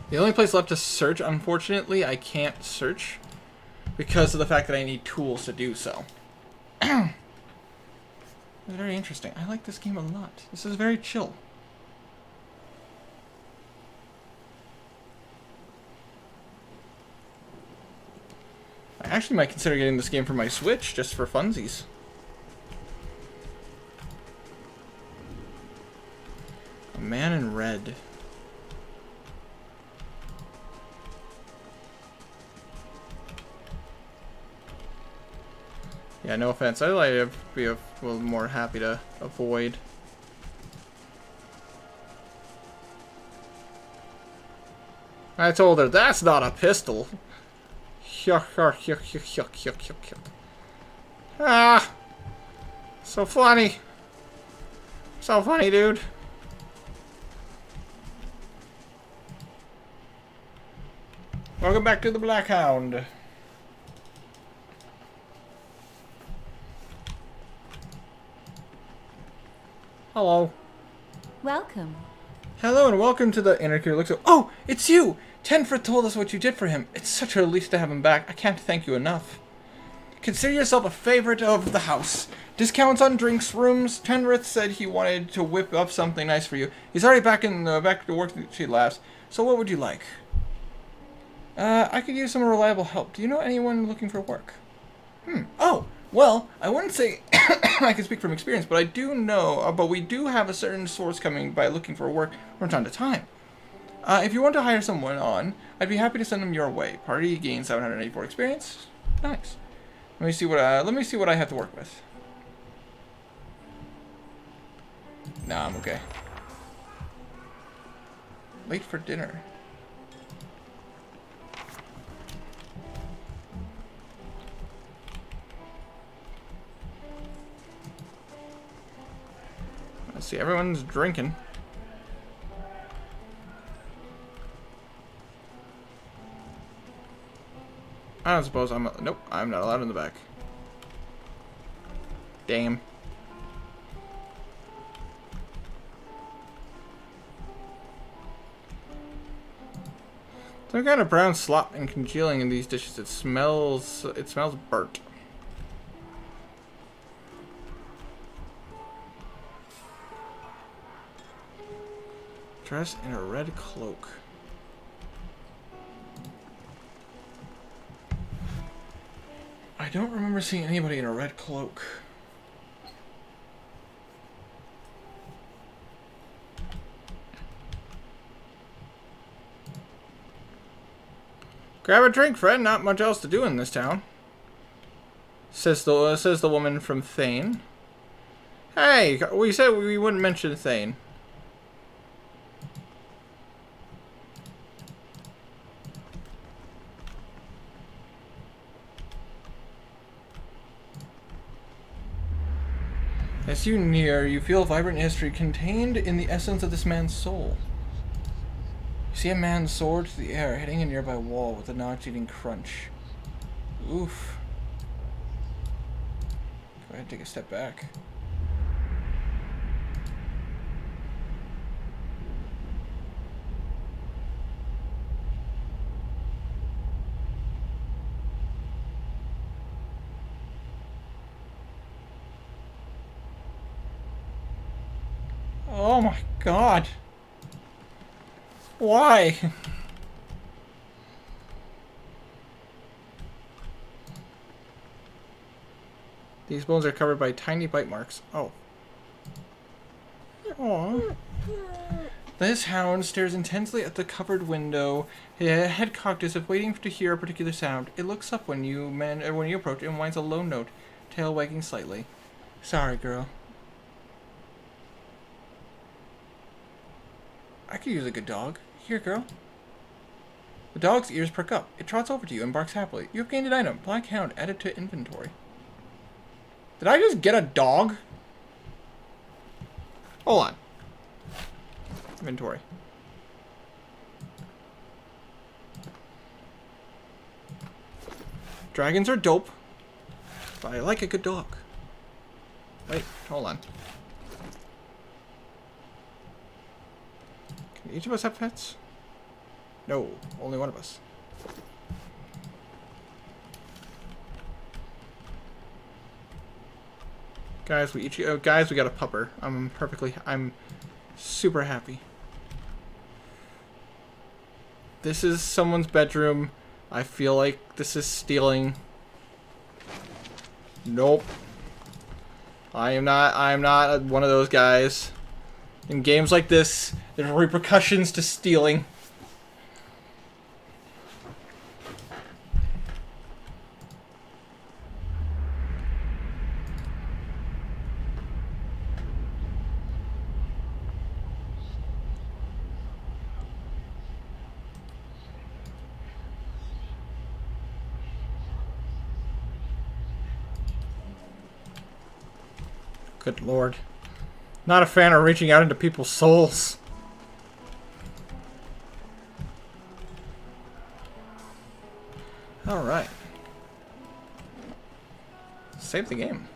The only place left to search, unfortunately, I can't search because of the fact that I need tools to do so. It's very interesting. I like this game a lot. This is very chill. I actually might consider getting this game for my Switch, just for funsies. A man in red. Yeah, no offense. I'd like to be a little more happy to avoid. I told her, that's not a pistol. Ah! So funny. So funny, dude. Welcome back to the Black Hound. Hello. Welcome. Hello and welcome to the Intercure. Oh, it's you! Tenford told us what you did for him. It's such a relief to have him back. I can't thank you enough. Consider yourself a favorite of the house. Discounts on drinks, rooms. Tenrith said he wanted to whip up something nice for you. He's already back to work. She laughs. So what would you like? I could use some reliable help. Do you know anyone looking for work? Oh, well, I wouldn't say I can speak from experience, but I do know, but we do have a certain source coming by looking for work from time to time. If you want to hire someone on, I'd be happy to send them your way. Party gains 784 experience. Nice. Let me see what I have to work with. Nah, I'm okay. Late for dinner. Let's see, everyone's drinking. I don't suppose I'm... Nope, I'm not allowed in the back. Damn. Some kind of brown slop and congealing in these dishes. It smells burnt. Dressed in a red cloak. I don't remember seeing anybody in a red cloak. Grab a drink, friend. Not much else to do in this town. Says the woman from Thane. Hey, we said we wouldn't mention Thane. As you near, you feel vibrant history contained in the essence of this man's soul. You see a man soar to the air, hitting a nearby wall with a nauseating crunch. Oof. Go ahead and take a step back. Oh my god. Why? These bones are covered by tiny bite marks. Oh. Aww. This hound stares intensely at the covered window, head cocked as if waiting to hear a particular sound. It looks up when you approach and whines a low note, tail wagging slightly. Sorry, girl. I could use a good dog. Here, girl. The dog's ears perk up. It trots over to you and barks happily. You have gained an item. Black Hound added to inventory. Did I just get a dog? Hold on. Inventory. Dragons are dope, but I like a good dog. Wait, hold on. Can each of us have pets? No, only one of us. Guys, we got a pupper. I'm super happy. This is someone's bedroom. I feel like this is stealing. Nope. I am not one of those guys. In games like this, there are repercussions to stealing. Good lord. Not a fan of reaching out into people's souls. Alright. Save the game.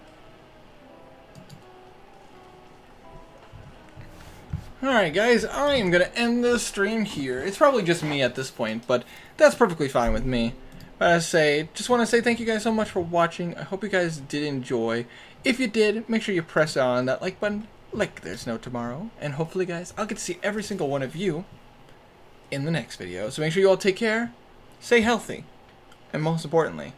Alright guys, I am going to end this stream here. It's probably just me at this point, but that's perfectly fine with me. But just want to say thank you guys so much for watching. I hope you guys did enjoy. If you did, make sure you press on that like button, like there's no tomorrow. And hopefully guys, I'll get to see every single one of you in the next video. So make sure you all take care, stay healthy, and most importantly,